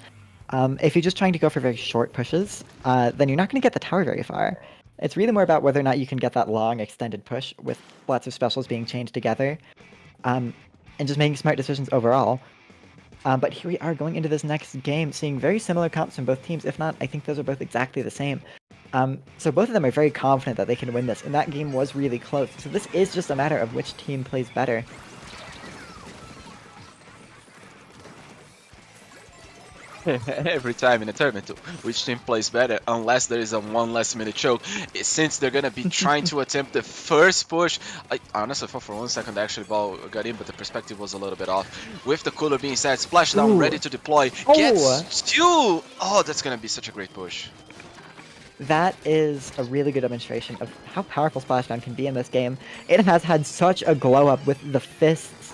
If you're just trying to go for very short pushes, then you're not going to get the tower very far. It's really more about whether or not you can get that long, extended push with lots of specials being chained together, and just making smart decisions overall. But here we are going into this next game, seeing very similar comps from both teams. If not, I think those are both exactly the same. So both of them are very confident that they can win this, and that game was really close. So this is just a matter of which team plays better. Every time in a tournament, which team plays better unless there is a one last minute choke. Since they're gonna be trying to attempt the first push, I honestly thought for 1 second actually ball got in, but the perspective was a little bit off. With the cooler being set, splashdown Ooh. ready to deploy, Oh. gets two. Oh, that's gonna be such a great push. That is a really good demonstration of how powerful Splashdown can be in this game. It has had such a glow up with the fists,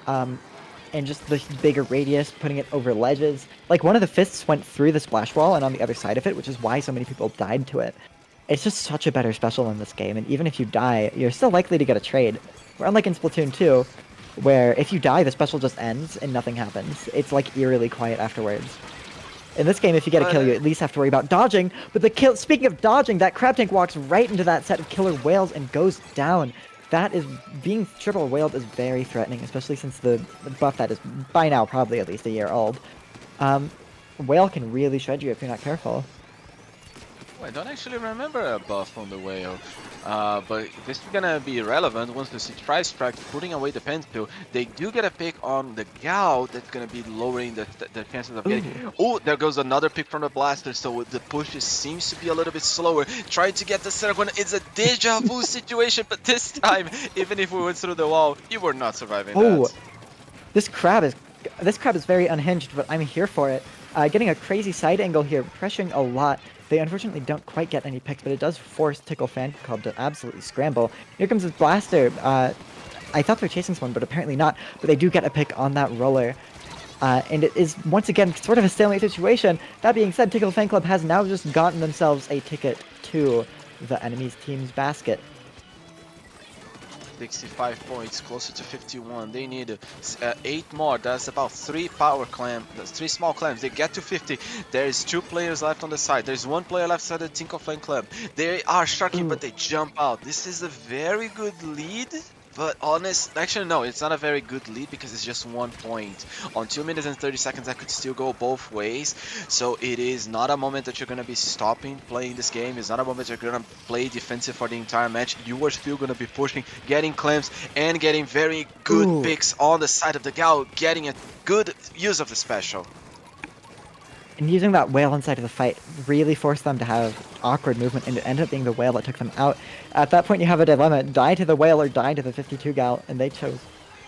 and just the bigger radius, putting it over ledges. Like, one of the fists went through the splash wall and on the other side of it, which is why so many people died to it. It's just such a better special in this game, and even if you die, you're still likely to get a trade. Where unlike in Splatoon 2, where if you die, the special just ends and nothing happens. It's like eerily quiet afterwards. In this game, if you get a kill, you at least have to worry about dodging. But the kill, speaking of dodging, that crab tank walks right into that set of killer whales and goes down. That is, being triple whaled is very threatening, especially since the buff that is by now probably at least a year old. Whale can really shred you if you're not careful. Oh, I don't actually remember a buff on the whale, but this is gonna be relevant once the Tri Strike putting away the pencil. They do get a pick on the Gal that's gonna be lowering the chances of getting. Oh, there goes another pick from the blaster, so the push seems to be a little bit slower. Trying to get the center one. It's a deja vu situation, but this time, even if we went through the wall, you were not surviving that. This crab is very unhinged, but I'm here for it. Getting a crazy side angle here, pressuring a lot. They unfortunately don't quite get any picks, but it does force Tickle Fan Club to absolutely scramble. Here comes his blaster. I thought they were chasing someone, but apparently not. But they do get a pick on that roller. And it is, once again, sort of a stalemate situation. That being said, Tickle Fan Club has now just gotten themselves a ticket to the enemy's team's basket. 65 points, closer to 51. They need 8 more. That's about 3 power clamp. That's 3 small clamps. They get to 50. There is 2 players left on the side. There's 1 player left side of the Tinkle Flame Club. They are sharking, but they jump out. This is a very good lead. But actually no, it's not a very good lead because it's just 1 point. On 2 minutes and 30 seconds, that could still go both ways. So it is not a moment that you're going to be stopping playing this game. It's not a moment you're going to play defensive for the entire match. You are still going to be pushing, getting clamps, and getting very good picks on the side of the Gal, getting a good use of the special. And using that whale inside of the fight really forced them to have awkward movement, and it ended up being the whale that took them out. At that point, you have a dilemma: die to the whale or die to the 52 Gal, and they chose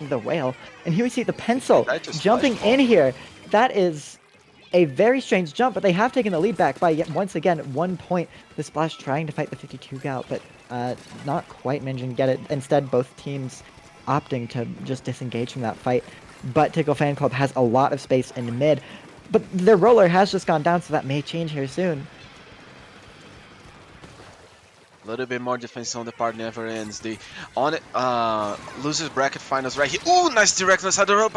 the whale. And here we see the pencil jumping in here. That is a very strange jump, but they have taken the lead back by, once again, 1 point. The Splash trying to fight the 52 Gal, but not quite managing to get it. Instead, both teams opting to just disengage from that fight. But Tickle Fan Club has a lot of space in the mid. But their roller has just gone down, so that may change here soon. A little bit more defense on the part never ends. The on it losers bracket finals right here. Ooh, nice direct inside the road,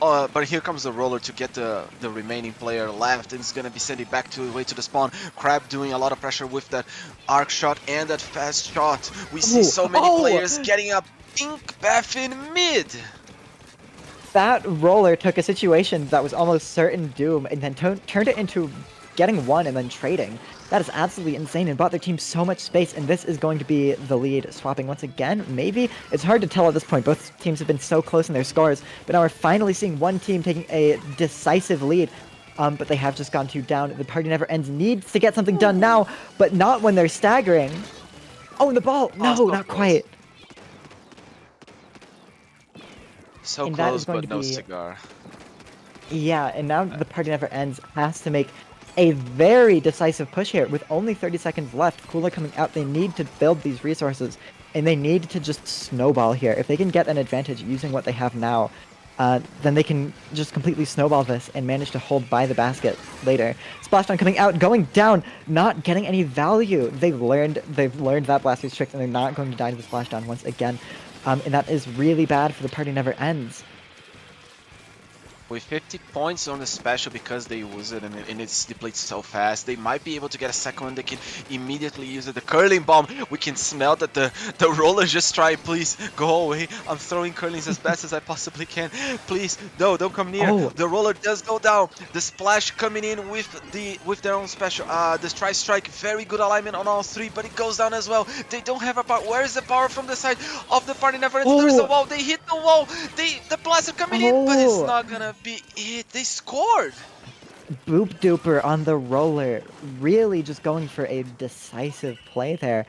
but here comes the roller to get the remaining player left, and it's gonna be sending back to way to the spawn. Crab doing a lot of pressure with that arc shot and that fast shot. We see so many players getting a pink buff in mid. That roller took a situation that was almost certain doom and then turned it into getting one and then trading. That is absolutely insane and bought their team so much space, and this is going to be the lead swapping once again, maybe? It's hard to tell at this point. Both teams have been so close in their scores, but now we're finally seeing one team taking a decisive lead. But they have just gone 2 down. The party never ends. Needs to get something done now, but not when they're staggering. Oh, and the ball! No, not quite. So and close, but no cigar. Yeah, and now the party never ends has to make a very decisive push here with only 30 seconds left. Cooler coming out. They need to build these resources, and they need to just snowball here. If they can get an advantage using what they have now, then they can just completely snowball this and manage to hold by the basket later. Splashdown coming out, going down, not getting any value. They've learned that Blaster's trick, and they're not going to die to the Splashdown once again. And that is really bad for the party never ends. With 50 points on the special because they use it and it's depleted so fast, they might be able to get a second one. They can immediately use it. The curling bomb, we can smell that the roller just try, please go away. I'm throwing curlings as best as I possibly can. Please, no, don't come near. Oh. The roller does go down. The splash coming in with their own special. The Tri Strike, very good alignment on all 3, but it goes down as well. They don't have a power. Where is the power from the side of the party never ends? There's a wall. They hit the wall. The blaster coming in, but it's not gonna be it. They scored. Boop Duper on the roller, really just going for a decisive play there.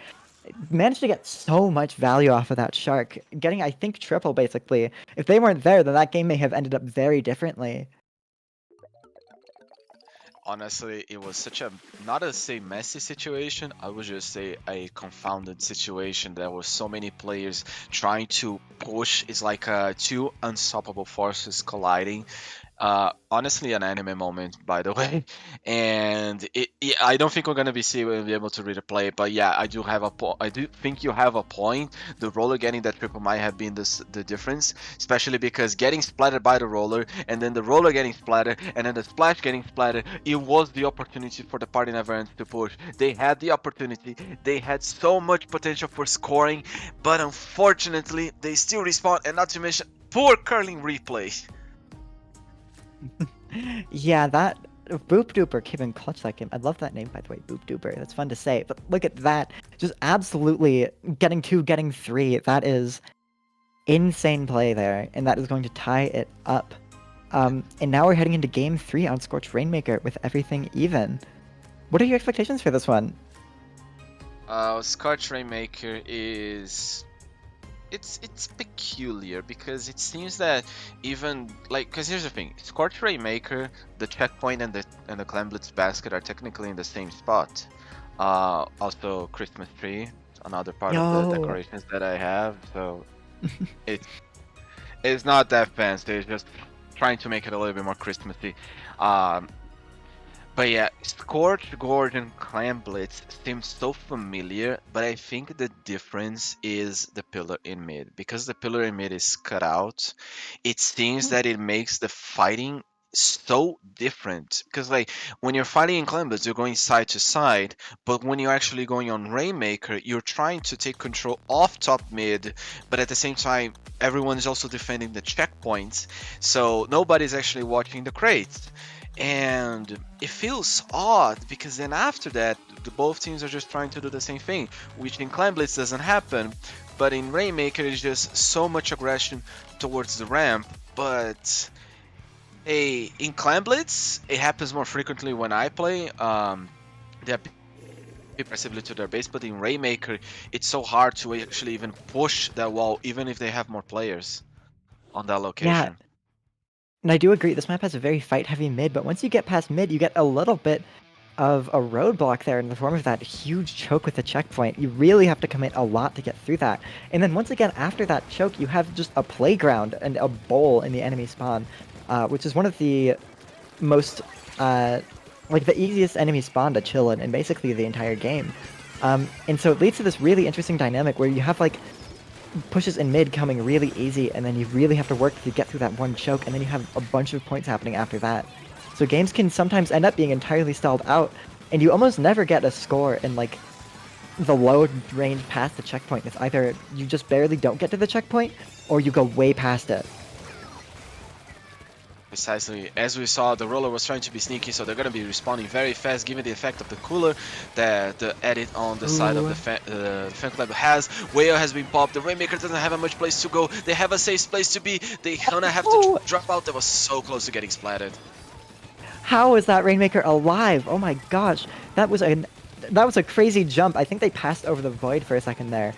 Managed to get so much value off of that shark, getting, I think, triple basically. If they weren't there, then that game may have ended up very differently. Honestly, it was such a, not to say messy situation, I would just say a confounded situation. There were so many players trying to push. It's like two unstoppable forces colliding. Honestly, an anime moment, by the way. And I don't think we're gonna be able to read a play, but yeah, I do have I do think you have a point. The roller getting that triple might have been the difference, especially because getting splattered by the roller, and then the roller getting splattered, and then the splash getting splattered. It was the opportunity for the party never ends to push. They had the opportunity. They had so much potential for scoring, but unfortunately, they still respawn. And not to mention poor curling replay. Yeah, that Boop Duper came in clutch that game. I love that name, by the way, Boop Duper. That's fun to say. But look at that. Just absolutely getting 2, getting 3. That is insane play there, and that is going to tie it up. And now we're heading into game 3 on Scorch Rainmaker with everything even. What are your expectations for this one? Scorch Rainmaker is... It's peculiar because it seems that even like, because here's the thing, Scorch Rainmaker, the checkpoint and the Clan Blitz basket are technically in the same spot. Also Christmas tree, another part of the decorations that I have. So it's not that fancy. It's just trying to make it a little bit more Christmassy. But yeah, Scorch, Gorge, and Clan Blitz seem so familiar, but I think the difference is the pillar in mid. Because the pillar in mid is cut out, it seems that it makes the fighting so different. Because like, when you're fighting in Clan Blitz, you're going side to side, but when you're actually going on Rainmaker, you're trying to take control off top mid, but at the same time, everyone is also defending the checkpoints, so nobody's actually watching the crates. And it feels odd because then after that, both teams are just trying to do the same thing, which in Clan Blitz doesn't happen, but in Rainmaker it's just so much aggression towards the ramp. But in Clan Blitz, it happens more frequently when I play. They're aggressively to their base, but in Rainmaker, it's so hard to actually even push that wall, even if they have more players on that location. Yeah. And I do agree, this map has a very fight-heavy mid, but once you get past mid, you get a little bit of a roadblock there in the form of that huge choke with the checkpoint. You really have to commit a lot to get through that. And then once again, after that choke, you have just a playground and a bowl in the enemy spawn, which is one of the most, like the easiest enemy spawn to chill in basically the entire game. And so it leads to this really interesting dynamic where you have like pushes in mid coming really easy, and then you really have to work to get through that one choke, and then you have a bunch of points happening after that. So games can sometimes end up being entirely stalled out, and you almost never get a score in like the low range past the checkpoint. It's either you just barely don't get to the checkpoint, or you go way past it. Precisely, as we saw, the roller was trying to be sneaky, so they're going to be responding very fast, given the effect of the cooler that the edit on the side of the fan club has. Whale has been popped, the Rainmaker doesn't have a much place to go, they have a safe place to be, they gonna have to drop out. That was so close to getting splattered. How is that Rainmaker alive? Oh my gosh, that was a crazy jump. I think they passed over the void for a second there.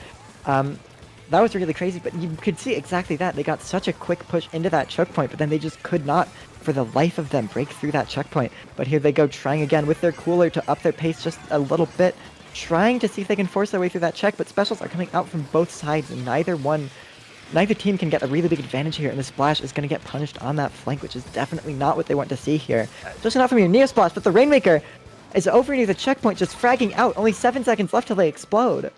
That was really crazy, but you could see exactly that. They got such a quick push into that choke point, but then they just could not, for the life of them, break through that checkpoint. But here they go, trying again with their cooler to up their pace just a little bit, trying to see if they can force their way through that check, but specials are coming out from both sides, and neither team can get a really big advantage here, and the splash is going to get punished on that flank, which is definitely not what they want to see here. Especially not from your Neo Splash, but the Rainmaker is over near the checkpoint, just fragging out. Only 7 seconds left till they explode.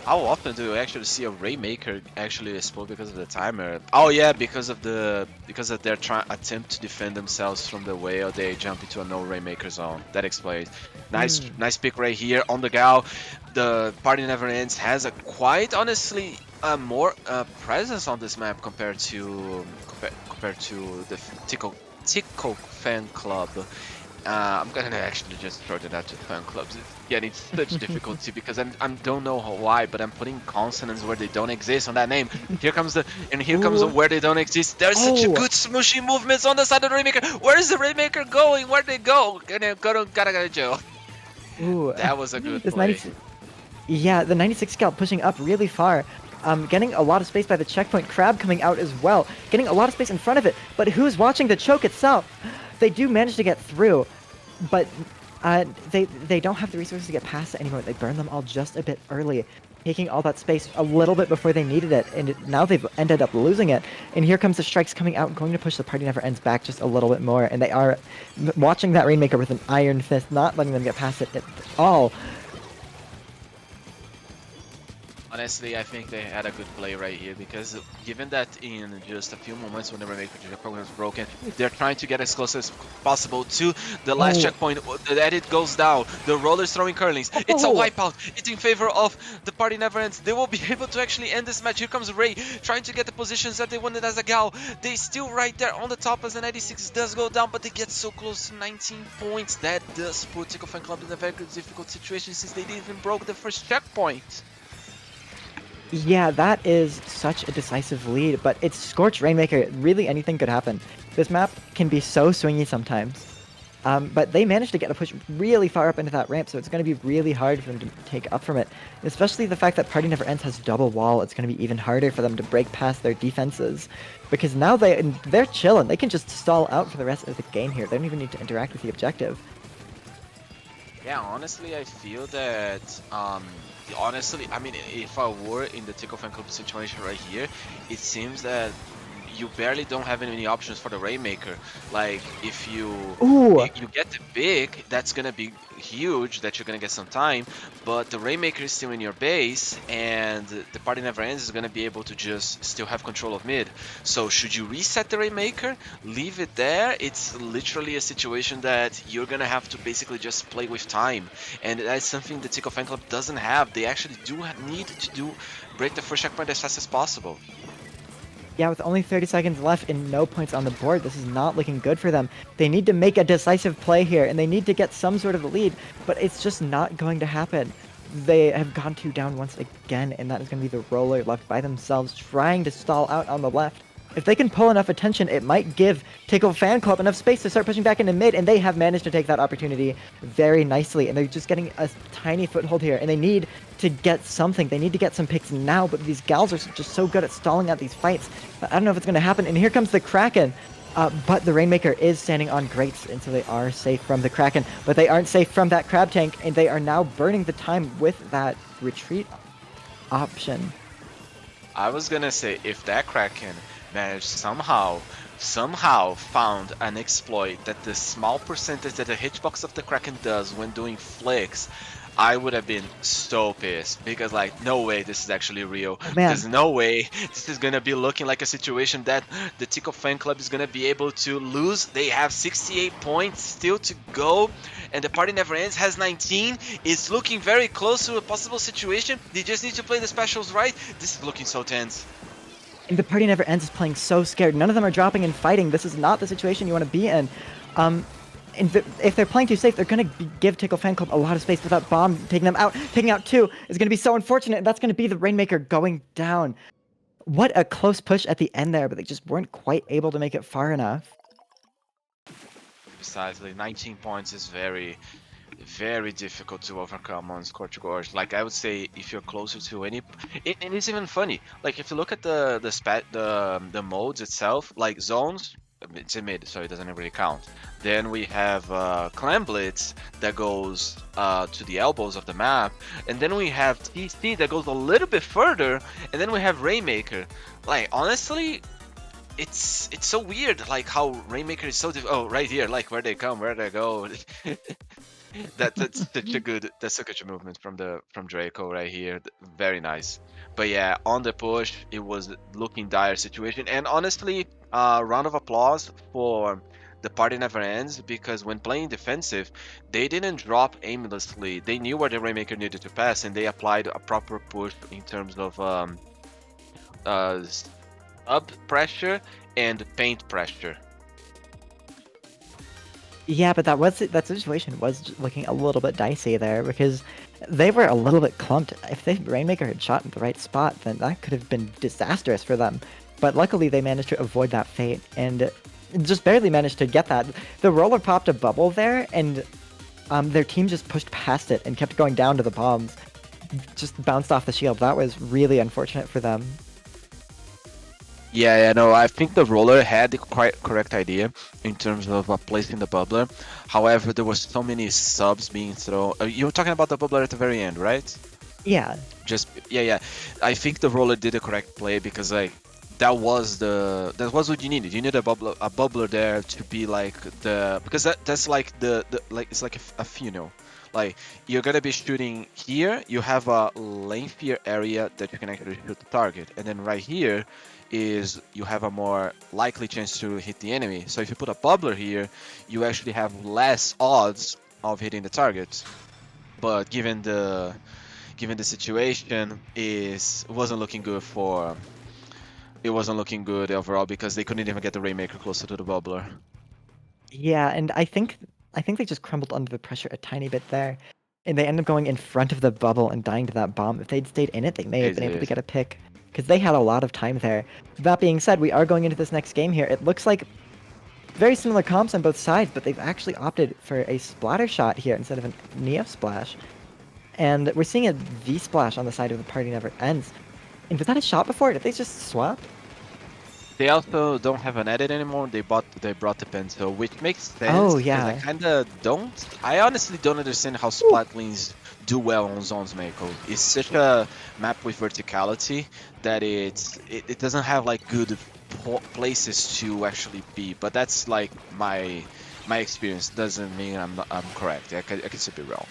How often do you actually see a Rainmaker actually explode because of the timer? Oh yeah, because of their attempt to defend themselves from the whale, they jump into a no Rainmaker zone. That explains. Nice pick right here on the Gal. The party never ends has a quite honestly more presence on this map compared to the Tickle fan club. I'm gonna actually just throw that out to the fan clubs. It's getting such difficulty because I don't know why, but I'm putting consonants where they don't exist on that name. Here comes Ooh. where they don't exist. There's such a Oh. good smooshy movements on the side of the Rainmaker. Where is the Rainmaker going? Where'd they go? Gotta go to jail. Ooh. That was a good This play. 96 Yeah, the 96 scalp pushing up really far. Getting a lot of space by the checkpoint. Crab coming out as well. Getting a lot of space in front of it. But who's watching the choke itself? They do manage to get through. But they don't have the resources to get past it anymore. They burn them all just a bit early. Taking all that space a little bit before they needed it. And now they've ended up losing it. And here comes the strikes coming out. Going to push the Party Never Ends back just a little bit more. And they are watching that Rainmaker with an iron fist. Not letting them get past it at all. Honestly, I think they had a good play right here because given that in just a few moments when the Rainmaker program was broken, they're trying to get as close as possible to the last checkpoint. The edit goes down. The roller's throwing curlings. It's a wipeout. It's in favor of the Party Never Ends. They will be able to actually end this match. Here comes Ray trying to get the positions that they wanted as a gal. They still right there on the top as the 96 does go down, but they get so close to 19 points. That does put Tickle Fan Club in a very difficult situation since they didn't even broke the first checkpoint. Yeah, that is such a decisive lead, but it's Scorch Rainmaker. Really, anything could happen. This map can be so swingy sometimes. But they managed to get a push really far up into that ramp, so it's going to be really hard for them to take up from it. Especially the fact that Party Never Ends has double wall. It's going to be even harder for them to break past their defenses. Because now they're chilling. They can just stall out for the rest of the game here. They don't even need to interact with the objective. Yeah, honestly, I feel that, honestly, I mean, if I were in the Tickle Fan Club situation right here, it seems that you barely don't have any options for the Rainmaker. Like, if you get the big, that's gonna be huge, that you're gonna get some time, but the Rainmaker is still in your base, and the Party Never Ends is gonna be able to just still have control of mid. So should you reset the Rainmaker, leave it there? It's literally a situation that you're gonna have to basically just play with time, and that's something the Tickle Fan Club doesn't have. They actually do need to break the first checkpoint as fast as possible. Yeah, with only 30 seconds left and no points on the board, this is not looking good for them. They need to make a decisive play here, and they need to get some sort of a lead, but it's just not going to happen. They have gone 2 down once again, and that is going to be the roller left by themselves, trying to stall out on the left. If they can pull enough attention, it might give Tickle Fan Club enough space to start pushing back into mid, and they have managed to take that opportunity very nicely, and they're just getting a tiny foothold here, and they need to get something. They need to get some picks now, but these gals are just so good at stalling out these fights. I don't know if it's going to happen, and here comes the Kraken. But the Rainmaker is standing on grates, and so they are safe from the Kraken, but they aren't safe from that Crab Tank, and they are now burning the time with that retreat option. I was gonna say, if that Kraken managed somehow found an exploit that the small percentage that the hitbox of the Kraken does when doing flicks, I would have been so pissed, because like, no way this is actually real. There's no way this is gonna be looking like a situation that the Tickle Fan Club is gonna be able to lose. They have 68 points still to go, and the Party Never Ends has 19. It's looking very close to a possible situation. They just need to play the specials right. This is looking so tense. And the Party Never Ends is playing so scared. None of them are dropping and fighting. This is not the situation you want to be in. If they're playing too safe, they're going to give Tickle Fan Club a lot of space, but that bomb taking them out, taking out 2 is going to be so unfortunate. And that's going to be the Rainmaker going down. What a close push at the end there, but they just weren't quite able to make it far enough. Precisely, 19 points is very difficult to overcome on Scorch Gorge. Like, I would say, if you're closer to any, and it's even funny. Like, if you look at the modes itself, like zones, it's in mid, so it doesn't really count. Then we have Clan Blitz that goes to the elbows of the map, and then we have TC that goes a little bit further, and then we have Rainmaker. Like, honestly, it's so weird, like how Rainmaker is so oh, right here, like where they come, where they go. That's such a movement from Draco right here. Very nice. But yeah, on the push, it was looking dire situation. And honestly, round of applause for the Party Never Ends, because when playing defensive, they didn't drop aimlessly. They knew where the Rainmaker needed to pass, and they applied a proper push in terms of sub pressure and paint pressure. Yeah, but that situation was looking a little bit dicey there because they were a little bit clumped. If the Rainmaker had shot in the right spot, then that could have been disastrous for them. But luckily, they managed to avoid that fate and just barely managed to get that. The roller popped a bubble there, and their team just pushed past it and kept going down to the bombs. Just bounced off the shield. That was really unfortunate for them. Yeah, no, I think the roller had the quite correct idea in terms of placing the bubbler. However, there were so many subs being thrown. You were talking about the bubbler at the very end, right? Yeah. Just yeah. I think the roller did the correct play because like that was what you needed. You need a bubbler there to be like because that's like the like it's like a funnel. Like you're gonna be shooting here, you have a lengthier area that you can actually shoot the target, and then right here is you have a more likely chance to hit the enemy. So if you put a bubbler here, you actually have less odds of hitting the target. But given the situation, it wasn't looking good overall because they couldn't even get the Rainmaker closer to the bubbler. Yeah, and I think they just crumbled under the pressure a tiny bit there. And they ended up going in front of the bubble and dying to that bomb. If they'd stayed in it, they may have been able to get a pick. Because they had a lot of time there. That being said, we are going into this next game here. It looks like very similar comps on both sides, but they've actually opted for a splatter shot here instead of a Neo Splash. And we're seeing a V-Splash on the side of the Party Never Ends. And was that a shot before? Did they just swap? They also don't have an edit anymore. They brought the pencil, which makes sense. Oh, yeah. I honestly don't understand how splat lanes do well on zones, Mako. It's such a map with verticality that it doesn't have like good places to actually be. But that's like my experience. Doesn't mean I'm correct. I could still be wrong.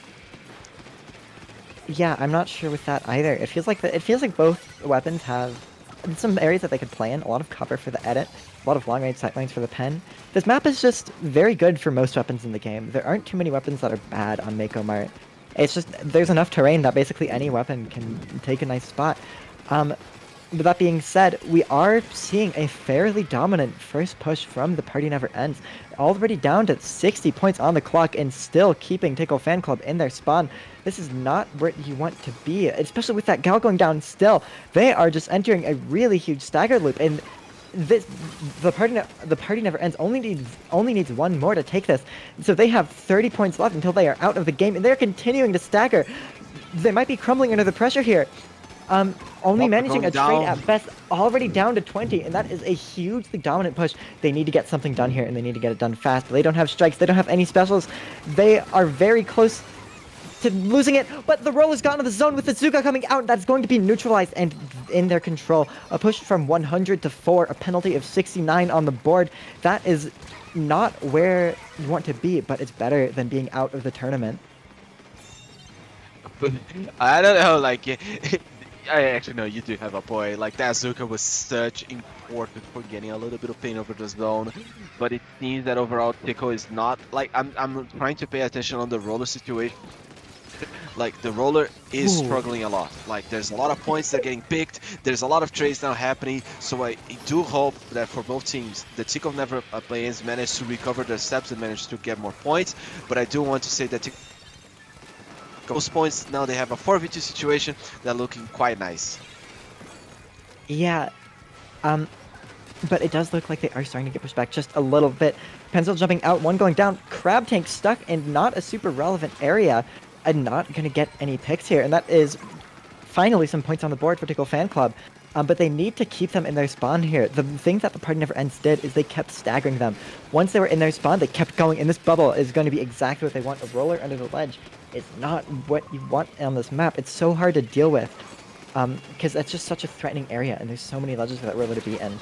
Yeah, I'm not sure with that either. It feels like both weapons have some areas that they could play in, a lot of cover for the edit, a lot of long-range sight lines for the pen. This map is just very good for most weapons in the game. There aren't too many weapons that are bad on Mako Mart. It's just, there's enough terrain that basically any weapon can take a nice spot. But that being said, we are seeing a fairly dominant first push from the Party Never Ends. Already down to 60 points on the clock and still keeping Tickle Fan Club in their spawn. This is not where you want to be, especially with that Gal going down still. They are just entering a really huge stagger loop, and the party never ends. Only needs one more to take this. So they have 30 points left until they are out of the game, and they're continuing to stagger. They might be crumbling under the pressure here. Only managing a trade at best, already down to 20, and that is a hugely dominant push. They need to get something done here, and they need to get it done fast. They don't have strikes, they don't have any specials. They are very close to losing it, but the roll has gotten to the zone with the Zuka coming out. That's going to be neutralized and in their control. A push from 100 to 4, a penalty of 69 on the board. That is not where you want to be, but it's better than being out of the tournament. I don't know, like, I actually know you do have a point. Like, that Zuka was such important for getting a little bit of pain over the zone, but it seems that overall Tico is not, like, I'm trying to pay attention on the roller situation. Like, the roller is struggling a lot. Like, there's a lot of points that are getting picked. There's a lot of trades now happening. So I do hope that for both teams, the Tico Never players managed to recover their steps and managed to get more points. But I do want to say that those points, now they have a 4v2 situation. They're looking quite nice. Yeah. But it does look like they are starting to get pushed back just a little bit. Pencil jumping out, one going down. Crab Tank stuck in not a super relevant area. And not going to get any picks here. And that is finally some points on the board for Tickle Fan Club. But they need to keep them in their spawn here. The thing that the Party Never Ends did is they kept staggering them. Once they were in their spawn, they kept going. And this bubble is going to be exactly what they want. A roller under the ledge is not what you want on this map. It's so hard to deal with. Because that's just such a threatening area. And there's so many ledges for that roller to be in.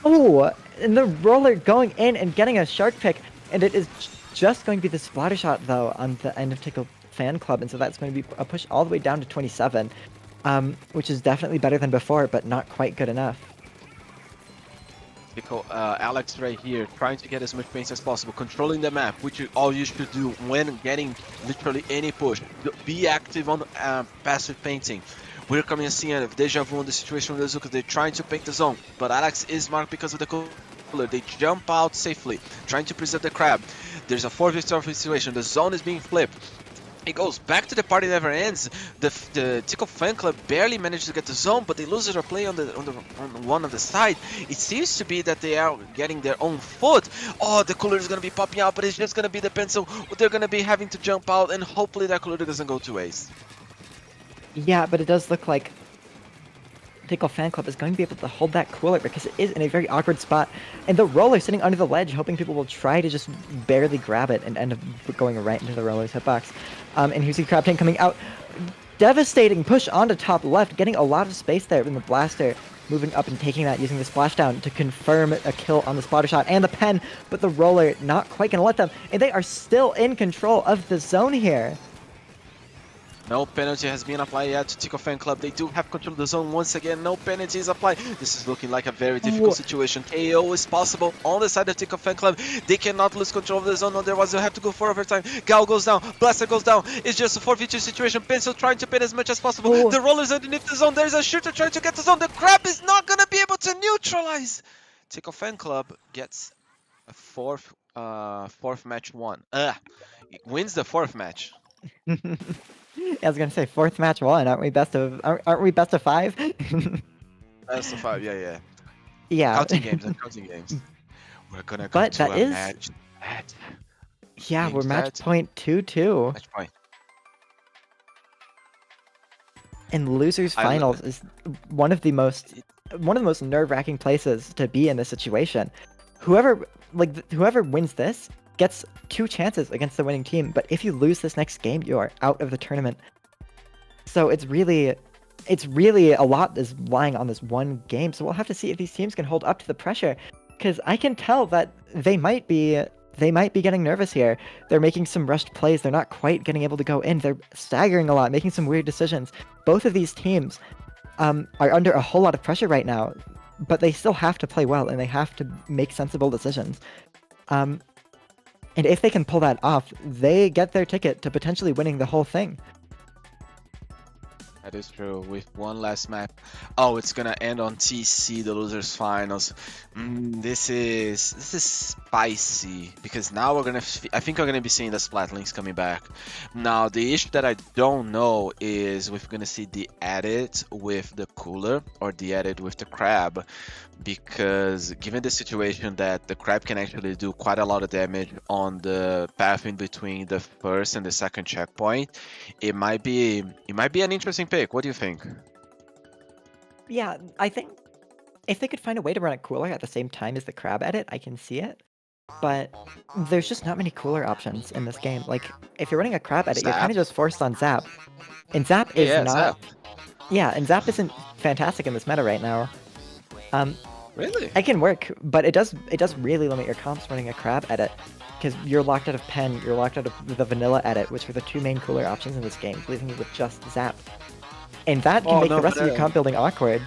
Oh, and the roller going in and getting a shark pick. And it is just going to be the splatter shot, though, on the end of Tickle Fan Club, and so that's going to be a push all the way down to 27, which is definitely better than before, but not quite good enough. Because Alex right here, trying to get as much pace as possible, controlling the map, which all you should do when getting literally any push. Be active on passive painting. We're coming to see a deja vu on the situation with the Zuka. They're trying to paint the zone, but Alex is marked because of the cooler. They jump out safely, trying to preserve the crab. There's a 4v4 situation. The zone is being flipped. It goes back to the party never ends. The Tickle fan club barely managed to get the zone, but they lose their play on one of the side. It seems to be that they are getting their own foot. Oh, the cooler is gonna be popping out, but it's just gonna be the pencil. They're gonna be having to jump out, and hopefully that cooler doesn't go to waste. Yeah, but it does look like Tickle Fan Club is going to be able to hold that cooler because it is in a very awkward spot. And the roller sitting under the ledge, hoping people will try to just barely grab it and end up going right into the roller's hitbox. And here's the Crab Tank coming out. Devastating push onto top left, getting a lot of space there in the blaster. Moving up and taking that, using the splashdown to confirm a kill on the spotter shot and the pen. But the roller not quite going to let them. And they are still in control of the zone here. No penalty has been applied yet to Tickle Fan Club. They do have control of the zone once again. No penalty is applied. This is looking like a very difficult situation. KO is possible on the side of Tickle Fan Club. They cannot lose control of the zone, otherwise they'll have to go for overtime. Gal goes down. Blaster goes down. It's just a 4v2 situation. Pencil trying to pin as much as possible. The roller's underneath the zone. There's a shooter trying to get the zone. The Crab is not going to be able to neutralize. Tickle Fan Club gets a fourth match won. It wins the fourth match. I was gonna say fourth match won. Aren't we best of 5? Best of 5, yeah. Yeah. Counting games. We're gonna go But to that a is- match. Yeah, we're match point 2-2. Match point. And losers I love finals is one of the most nerve-wracking places to be in this situation. Whoever wins this gets 2 chances against the winning team, but if you lose this next game, you are out of the tournament. So it's really a lot is lying on this one game. So we'll have to see if these teams can hold up to the pressure, because I can tell that they might be getting nervous here. They're making some rushed plays. They're not quite getting able to go in. They're staggering a lot, making some weird decisions. Both of these teams are under a whole lot of pressure right now, but they still have to play well and they have to make sensible decisions. And if they can pull that off, they get their ticket to potentially winning the whole thing. That is true. With one last map. Oh, it's gonna end on TC, the losers finals. This is spicy, because now I think we're gonna be seeing the Splatlinks coming back. Now the issue that I don't know is we're gonna see the edit with the cooler or the edit with the Crab, because given the situation that the Crab can actually do quite a lot of damage on the path in between the first and the second checkpoint, it might be an interesting pick. What do you think? Yeah, I think if they could find a way to run a cooler at the same time as the Crab edit, I can see it. But there's just not many cooler options in this game. Like, if you're running a Crab edit, you're kind of just forced on Zap. And Zap is not... Zap. Yeah, and Zap isn't fantastic in this meta right now. Really? It can work, but it does really limit your comps running a Crab edit. Because you're locked out of Pen, you're locked out of the vanilla edit, which are the 2 main cooler options in this game, leaving you with just Zap. And that can make the rest of your comp building awkward.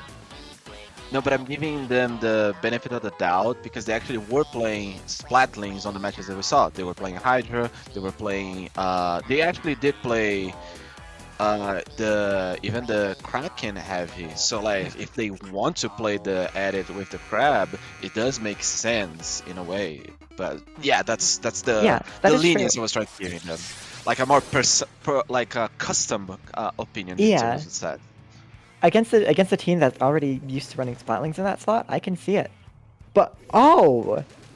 No, but I'm giving them the benefit of the doubt because they actually were playing Splatlings on the matches that we saw. They were playing Hydra, they were playing... they actually did play even the Kraken heavy. So like, if they want to play the edit with the Crab, it does make sense in a way. But yeah, that's the lenience I was trying to give them. Like a more custom opinion. Yeah. In terms of Against a team that's already used to running Splatlings in that slot, I can see it. But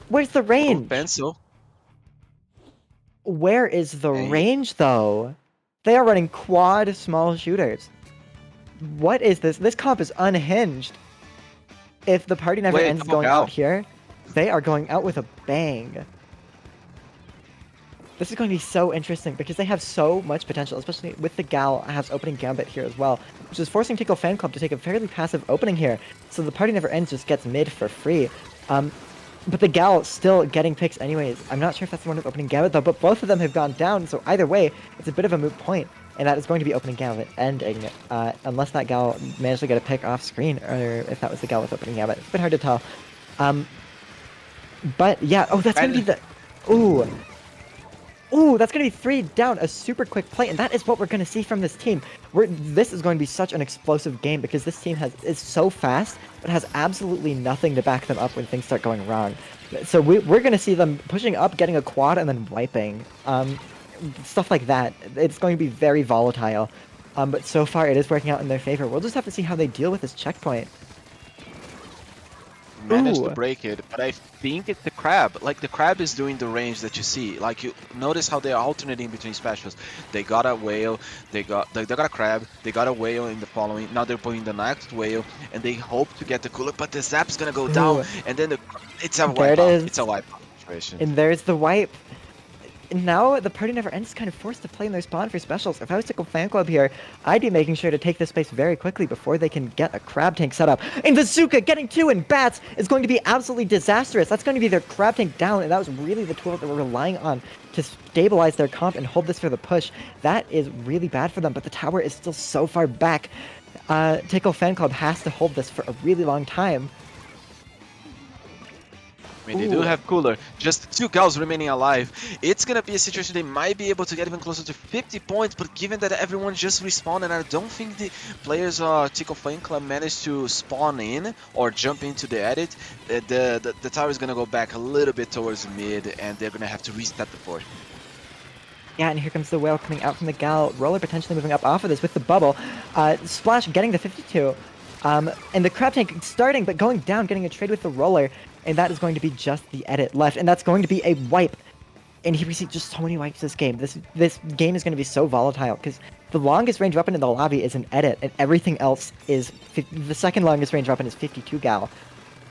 where's the range? Pencil. Where is the range though? They are running quad small shooters. What is this? This comp is unhinged. If the party never ends going out here, they are going out with a bang. This is going to be so interesting because they have so much potential, especially with the Gal has opening Gambit here as well, which is forcing Tickle Fan Club to take a fairly passive opening here. So the party never ends just gets mid for free. But the Gal still getting picks anyways. I'm not sure if that's the one with opening Gambit though, but both of them have gone down, so either way, it's a bit of a moot point. And that is going to be opening Gambit ending, unless that Gal managed to get a pick off screen, or if that was the Gal with opening Gambit. It's a bit hard to tell. But yeah, that's going to be the... Ooh, that's going to be 3 down, a super quick play, and that is what we're going to see from this team. This is going to be such an explosive game because this team is so fast, but has absolutely nothing to back them up when things start going wrong. So we're going to see them pushing up, getting a quad, and then wiping. Stuff like that. It's going to be very volatile. But so far, it is working out in their favor. We'll just have to see how they deal with this checkpoint. Managed Ooh. to break it, but I think it's the crab. Like, the crab is doing the range that you see. Like, you notice how they are alternating between specials. They got a whale, they got a crab, they got a whale in the following. Now they're putting the next whale, and they hope to get the cooler, but the zap's gonna go down, and then it's a There wipe it out. is. It's a wipe out situation. And there's the wipe. And now the party never ends, kind of forced to play in their spawn for specials. If I was Tickle Fan Club here, I'd be making sure to take this space very quickly before they can get a crab tank set up. And Bazooka getting 2 in bats is going to be absolutely disastrous. That's going to be their crab tank down, and that was really the tool that they were relying on to stabilize their comp and hold this for the push. That is really bad for them, but the tower is still so far back. Tickle Fan Club has to hold this for a really long time. I mean, they do have cooler. Just 2 gals remaining alive. It's gonna be a situation they might be able to get even closer to 50 points, but given that everyone just respawned, and I don't think the players of Tickle Flame Club managed to spawn in or jump into the edit, the tower is gonna go back a little bit towards mid, and they're gonna have to reset the fort. Yeah, and here comes the whale coming out from the gal. Roller potentially moving up off of this with the bubble. Splash getting the 52. And the crab tank starting, but going down, getting a trade with the roller. And that is going to be just the edit left. And that's going to be a wipe. And here we see just so many wipes this game. This game is going to be so volatile because the longest range weapon in the lobby is an edit, and everything else is... The second longest range weapon is 52 gal.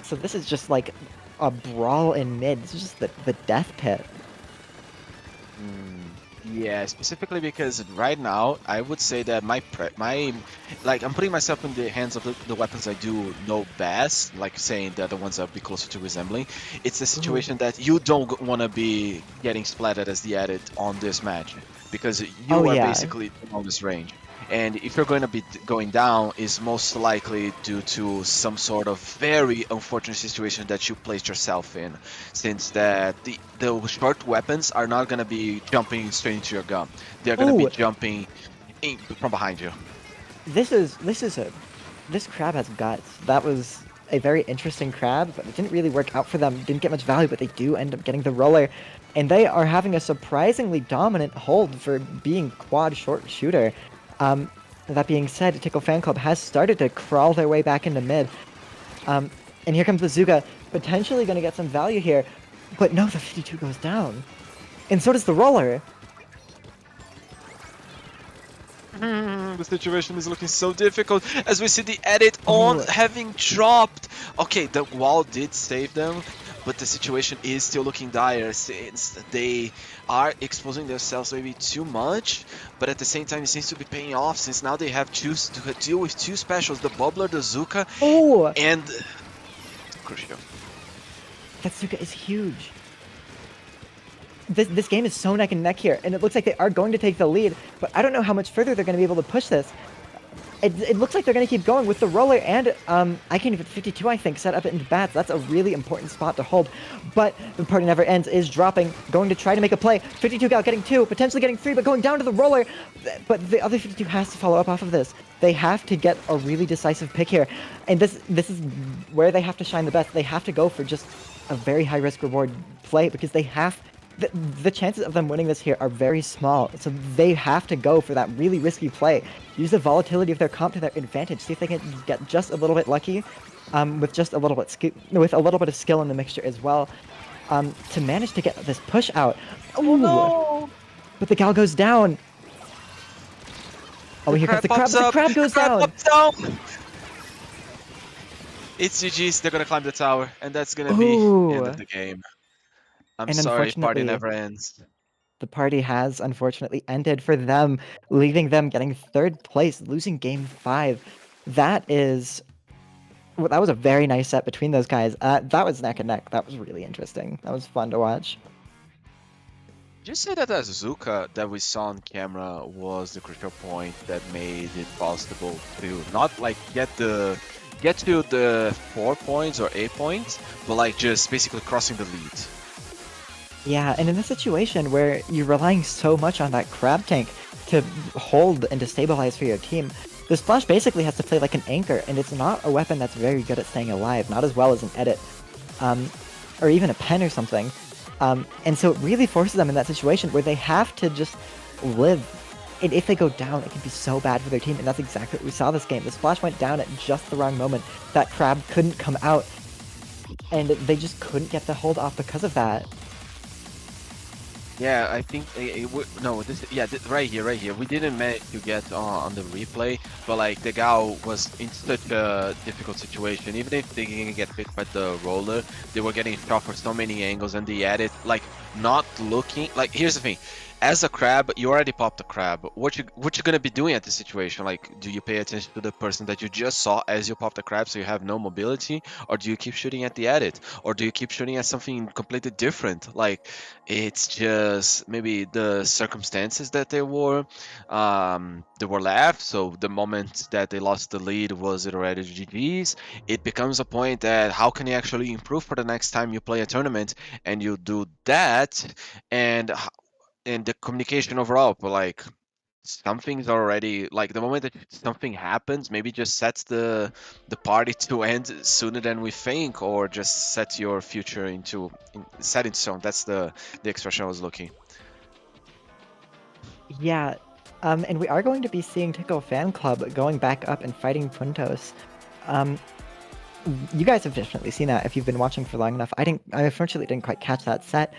So this is just like a brawl in mid. This is just the death pit. Yeah, specifically because right now I would say that I'm putting myself in the hands of the weapons I do know best, like saying that the ones I'll be closer to resembling. It's a situation that you don't want to be getting splattered as the edit on this match because you are basically on this range. And if you're going to be going down, is most likely due to some sort of very unfortunate situation that you placed yourself in, since that the short weapons are not going to be jumping straight into your gun. They're going to be jumping in from behind you. This crab has guts. That was a very interesting crab, but it didn't really work out for them. Didn't get much value, but they do end up getting the roller. And they are having a surprisingly dominant hold for being quad short shooter. That being said, Tickle Fan Club has started to crawl their way back into mid. And here comes Bazooka, potentially going to get some value here. But no, the 52 goes down. And so does the roller. The situation is looking so difficult as we see the edit on having dropped. Okay, the wall did save them, but the situation is still looking dire since they are exposing themselves maybe too much, but at the same time it seems to be paying off since now they have to deal with 2 specials, the Bubbler, the Zuka, and Crucio. That Zuka is huge. This game is so neck and neck here, and it looks like they are going to take the lead, but I don't know how much further they're going to be able to push this. It looks like they're going to keep going with the roller and I can even 52, I think, set up into bats. That's a really important spot to hold. But the party never ends is dropping, going to try to make a play. 52 gal getting 2, potentially getting 3, but going down to the roller. But the other 52 has to follow up off of this. They have to get a really decisive pick here. And this is where they have to shine the best. They have to go for just a very high risk reward play because they have... The chances of them winning this here are very small, so they have to go for that really risky play. Use the volatility of their comp to their advantage. See if they can get just a little bit lucky, with just a little bit of skill in the mixture as well, to manage to get this push out. Oh no! But the gal goes down. Oh, here comes the crab. The crab goes down. It's GG's. They're gonna climb the tower, and that's gonna be the end of the game. I'm sorry, party never ends. The party has unfortunately ended for them, leaving them getting 3rd place, losing game 5. That was a very nice set between those guys. That was neck and neck. That was really interesting. That was fun to watch. Did you say that the Zuka that we saw on camera was the crucial point that made it possible to not like get to the 4 points or 8 points, but like just basically crossing the lead? Yeah, and in a situation where you're relying so much on that crab tank, to hold and to stabilize for your team. The splash basically has to play like an anchor, and it's not a weapon that's very good at staying alive, not as well as an edit, or even a pen or something. And so it really forces them in that situation where they have to just live. And if they go down, it can be so bad for their team, and that's exactly what we saw this game. The splash went down at just the wrong moment. That crab couldn't come out, and they just couldn't get the hold off because of that. Yeah, I think no, right here. We didn't manage to get on the replay, but like the Gao was in such a difficult situation. Even if they didn't get hit by the roller, they were getting shot for so many angles, and they added like not looking. Like here's the thing. As a crab, you already popped a crab. What you gonna be doing at this situation? Like, do you pay attention to the person that you just saw as you popped the crab, so you have no mobility, or do you keep shooting at the edit, or do you keep shooting at something completely different? Like, it's just maybe the circumstances that they were left. So the moment that they lost the lead, was it already GG's? It becomes a point that how can you actually improve for the next time you play a tournament, and you do that, and the communication overall, but like something's already like the moment that something happens, maybe just sets the party to end sooner than we think, or just sets your future set in stone. That's the expression I was looking. Yeah, and we are going to be seeing Tickle Fan Club going back up and fighting Puntos. You guys have definitely seen that if you've been watching for long enough. I unfortunately didn't quite catch that set.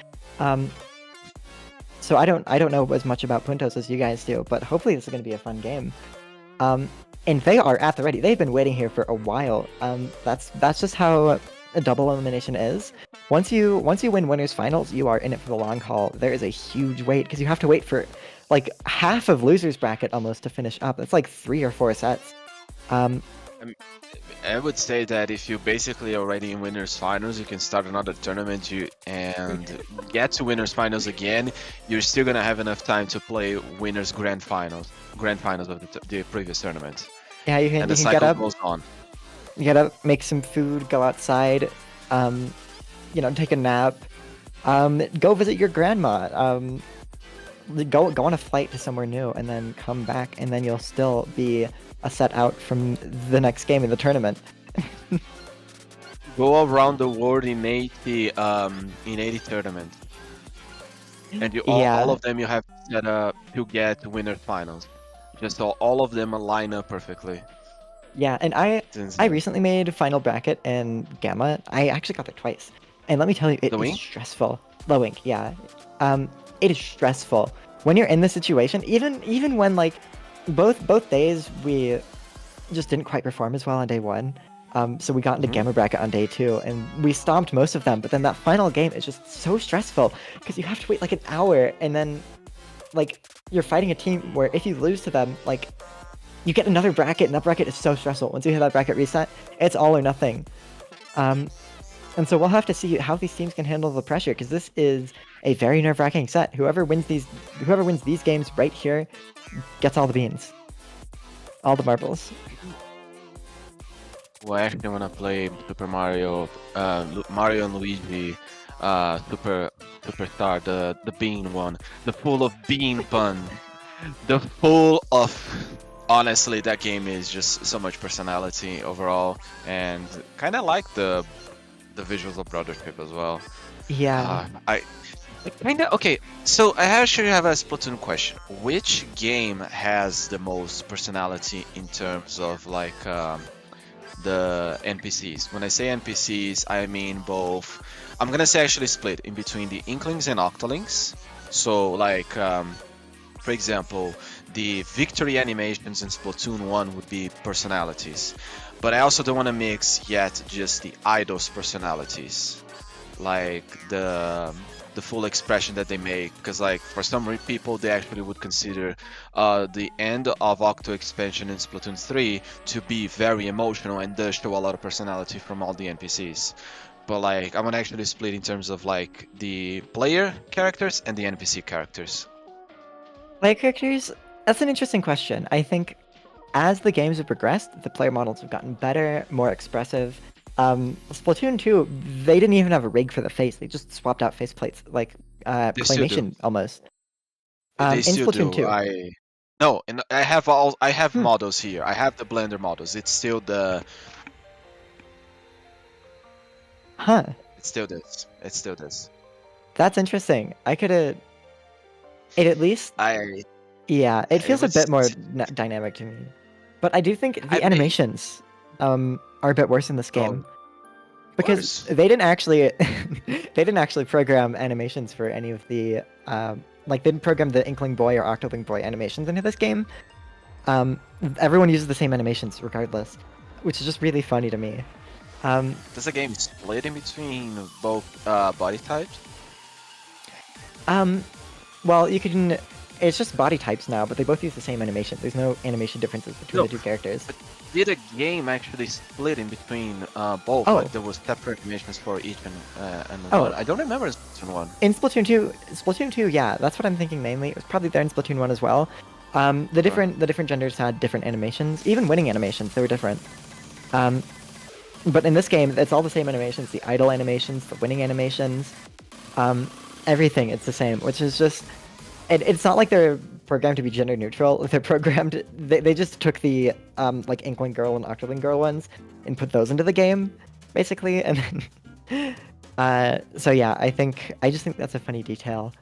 So I don't know as much about Puntos as you guys do, but hopefully this is going to be a fun game. And they are at the ready. They've been waiting here for a while. That's just how a double elimination is. Once you win winners finals, you are in it for the long haul. There is a huge wait because you have to wait for like half of losers bracket almost to finish up. It's like 3 or 4 sets. I would say that if you basically already in winners finals, you can start another tournament and get to winners finals again. You're still gonna have enough time to play winners grand finals of the previous tournament. Yeah, you can, and you the can get cycle up. goes on. You gotta make some food, go outside, take a nap, go visit your grandma, go on a flight to somewhere new, and then come back, and then you'll still be a set out from the next game in the tournament. Go around the world in 80 tournaments, and all of them you have set up to get winner finals. Just so all of them line up perfectly. Yeah, and I recently made final bracket in Gamma. I actually got there twice, and let me tell you, it is stressful. Low ink, yeah. It is stressful when you're in this situation. Even when like both days we just didn't quite perform as well on day 1. So we got into Gamma bracket on day 2, and we stomped most of them. But then that final game is just so stressful because you have to wait like an hour, and then like you're fighting a team where if you lose to them, like you get another bracket, and that bracket is so stressful. Once you hit that bracket reset, it's all or nothing. And so we'll have to see how these teams can handle the pressure, because this is a very nerve-wracking set. Whoever wins these games right here gets all the beans, all the marbles. Well, I actually want to play Super Mario, Mario and Luigi, Superstar, the bean one, the full of bean pun, the full of. Honestly, that game is just so much personality overall, and kind of like the visuals of Brothership as well. Yeah. Okay, so I actually have a Splatoon question. Which game has the most personality in terms of like the NPCs? When I say NPCs, I mean both. I'm gonna say actually split in between the Inklings and Octolings. So like, for example, the victory animations in Splatoon 1 would be personalities. But I also don't want to mix yet just the idols' personalities. Like the full expression that they make, because like for some people they actually would consider the end of Octo expansion in Splatoon 3 to be very emotional and does show a lot of personality from all the NPCs. But like I'm gonna actually split in terms of like the player characters and the NPC characters. Player characters? That's an interesting question. I think as the games have progressed, the player models have gotten better, more expressive. Splatoon 2, they didn't even have a rig for the face. They just swapped out faceplates, like claymation almost. They In still Splatoon do. 2. No, and I have models here. I have the Blender models. It's still the Huh. it's still this. It's still this. That's interesting. I could have. It at least. I Yeah, it it feels a was bit more dynamic to me. But I do think I the mean, animations are a bit worse in this game. Because worse. they didn't actually they didn't actually program animations for any of the like they didn't program the Inkling Boy or Octoling Boy animations into this game. Everyone uses the same animations regardless, which is just really funny to me. Does the game split in between both body types? Well, you can. It's just body types now, but they both use the same animation. There's no animation differences between No, the two characters. but did the game actually split in between both? Oh. Like there was separate animations for each and Oh. one? I don't remember Splatoon 1. In Splatoon 2, yeah, that's what I'm thinking mainly. It was probably there in Splatoon 1 as well. The different genders had different animations, even winning animations, they were different. But in this game, it's all the same animations, the idle animations, the winning animations, everything, it's the same, which is just... It's not like they're programmed to be gender neutral. They're programmed... They just took the, like, Inkling Girl and Octoling Girl ones and put those into the game, basically, and then... So yeah, I just think that's a funny detail.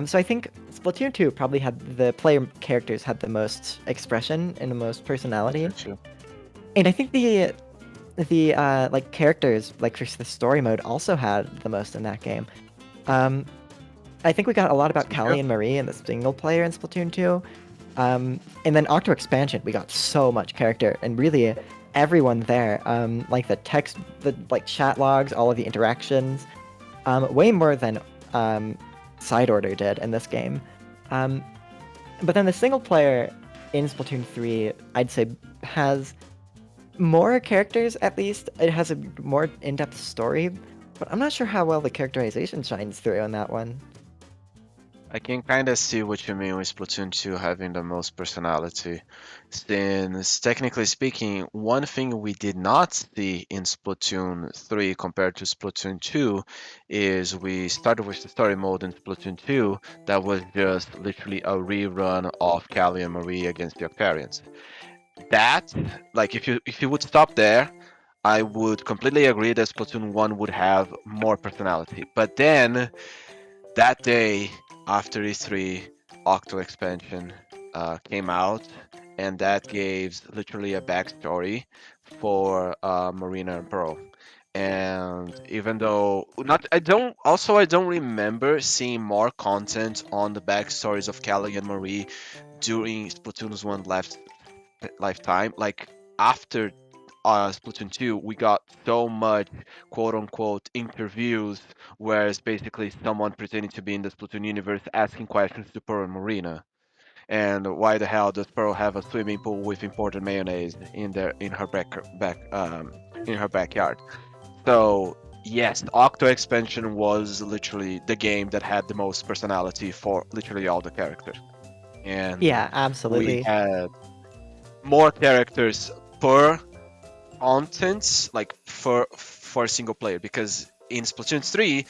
So I think Splatoon 2 probably had the player characters had the most expression and the most personality. True. And I think the like characters, like for the story mode, also had the most in that game. I think we got a lot about Callie and Marie in the single player in Splatoon 2. And then Octo Expansion, we got so much character, and really everyone there, like the text, the like chat logs, all of the interactions, way more than Side Order did in this game. But then the single player in Splatoon 3, I'd say, has more characters, at least. It has a more in-depth story, but I'm not sure how well the characterization shines through on that one. I can kind of see what you mean with Splatoon 2 having the most personality. Since, technically speaking, one thing we did not see in Splatoon 3 compared to Splatoon 2 is we started with the story mode in Splatoon 2 that was just literally a rerun of Callie and Marie against the Octarians. That, like, if you would stop there, I would completely agree that Splatoon 1 would have more personality. But then, that day, after E3, Octo Expansion came out, and that gave literally a backstory for Marina and Pearl. And even though I don't remember seeing more content on the backstories of Callie and Marie during Splatoon's one lifetime. Like after Splatoon 2, we got so much quote-unquote interviews where it's basically someone pretending to be in the Splatoon universe asking questions to Pearl and Marina. And why the hell does Pearl have a swimming pool with imported mayonnaise in her backyard? So yes, Octo Expansion was literally the game that had the most personality for literally all the characters. And Yeah, absolutely. we had more characters per content, like for a single player, because in Splatoon 3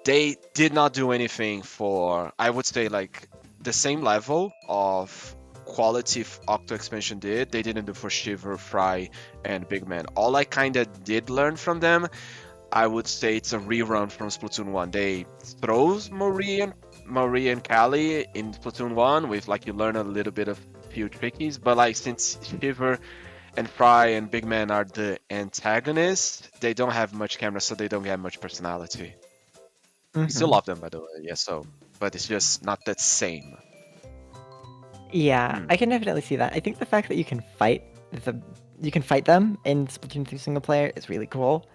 they did not do anything for, I would say, like the same level of quality Octo Expansion did. They didn't do for Shiver, Fry, and Big Man. All I kind of did learn from them, I would say it's a rerun from Splatoon 1. They throws Marie and Callie in Splatoon 1 with, like, you learn a little bit of few trickies, but like since Shiver and Fry and Big Man are the antagonists, they don't have much camera, so they don't get much personality. I still love them, by the way, yeah, so, but it's just not that same. Yeah, I can definitely see that. I think the fact that you can fight them in Splatoon 3 single player is really cool.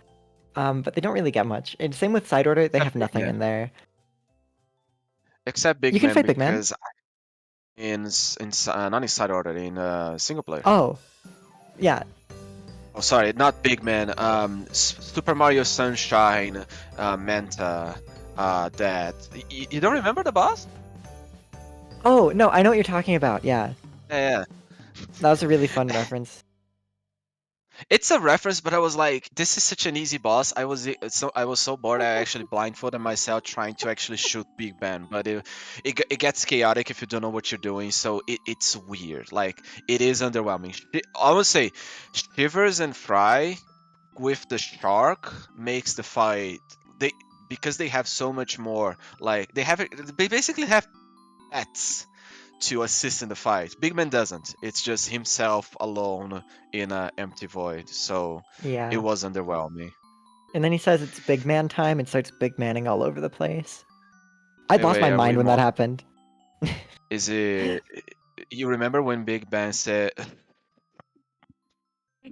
But they don't really get much. And same with Side Order, they have nothing in there. Except Big You can Man, fight Big Man. because not in Side Order, in single player. Oh, yeah. Oh, sorry, not Big Man. Super Mario Sunshine, Manta, that. You don't remember the boss? Oh, no, I know what you're talking about, yeah. Yeah. That was a really fun reference. It's a reference, but I was like, this is such an easy boss. I was so bored. I actually blindfolded myself trying to actually shoot Big Ben, but it gets chaotic if you don't know what you're doing. So it's weird. Like it is underwhelming. I would say Shivers and Fry with the shark makes the fight they because they have so much more. Like they basically have pets to assist in the fight. Big Man doesn't. It's just himself alone in an empty void. So it Yeah. was underwhelming. And then he says it's big man time and starts big manning all over the place. I Wait, lost wait, my are we mind when that more? happened. Is it? You remember when Big Ben said?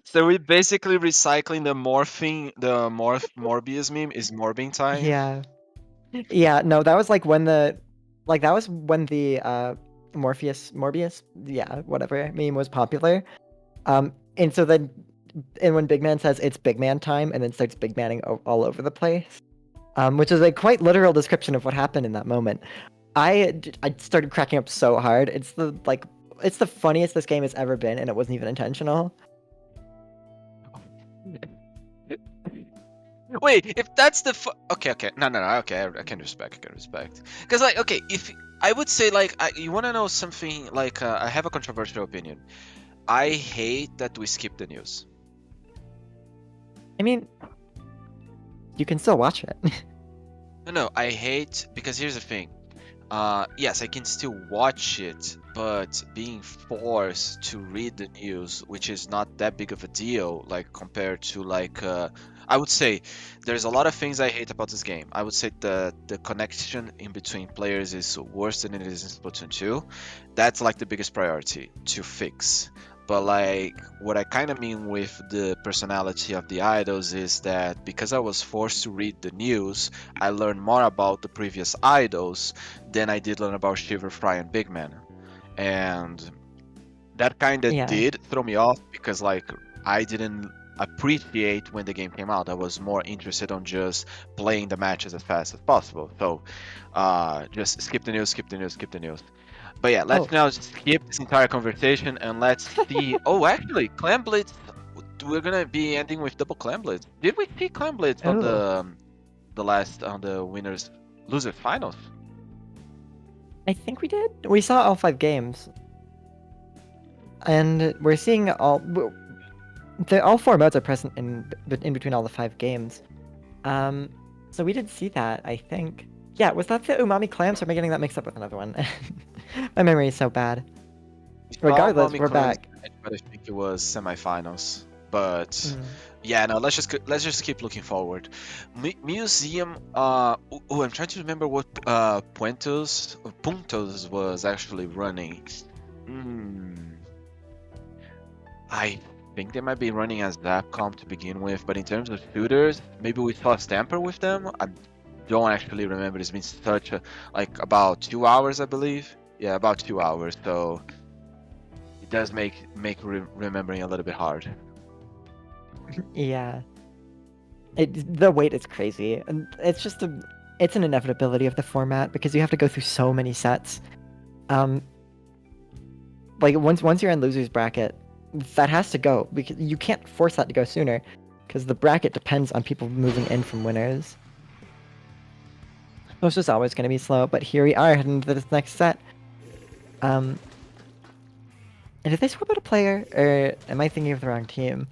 So we basically recycling the Morbius meme is morbing time. Yeah. Yeah, no, that was like when that was when the Morbius, yeah, whatever meme was popular. And so then when Big Man says it's big man time and then starts big manning all over the place. Which is a quite literal description of what happened in that moment. I started cracking up so hard. It's the funniest this game has ever been, and it wasn't even intentional. Wait, if that's the okay, no, okay, I can respect, because like, okay, if I would say like, you want to know something like, I have a controversial opinion. I hate that we skip the news. I mean, you can still watch it. No, I hate because here's the thing. Yes, I can still watch it, but being forced to read the news, which is not that big of a deal, like compared to like, I would say there's a lot of things I hate about this game. I would say the connection in between players is worse than it is in Splatoon 2. That's like the biggest priority to fix. But like what I kind of mean with the personality of the idols is that because I was forced to read the news, I learned more about the previous idols than I did learn about Shiver, Fry, and Big Man. And that kind of Yeah. did throw me off because like I didn't appreciate when the game came out. I was more interested on just playing the matches as fast as possible. So just skip the news. But yeah, let's now skip this entire conversation and let's see. Oh, actually, Clan Blitz. We're gonna be ending with double Clan Blitz. Did we see Clan Blitz on the last on the losers finals? I think we did. We saw all 5 games, and we're seeing all 4 modes are present in between all the 5 games. So we did see that. I think. Yeah, was that the umami clams? Or am I getting that mixed up with another one? My memory is so bad. Regardless, we're back. But I think it was semifinals. But yeah, no. Let's just keep looking forward. Museum. I'm trying to remember what Puntos was actually running. I think they might be running as Zapcom to begin with, but in terms of shooters, maybe we saw Stamper with them. I don't actually remember. It's been such a about 2 hours, I believe. Yeah, about 2 hours. So it does make remembering a little bit hard. Yeah. The wait is crazy, and it's just it's an inevitability of the format because you have to go through so many sets. Like once you're in losers bracket, that has to go because you can't force that to go sooner because the bracket depends on people moving in from winners. So it's just always going to be slow, but here we are heading into this next set. And did they swap out a player, or am I thinking of the wrong team?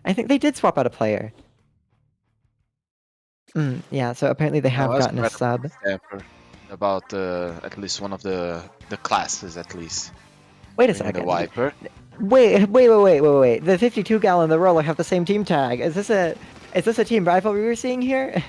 I think they did swap out a player. Yeah, so apparently they have gotten a sub. About at least one of the classes, at least. Wait a second. The Viper. Wait. The 52 gal and the roller have the same team tag. Is this a team rivalry we're seeing here?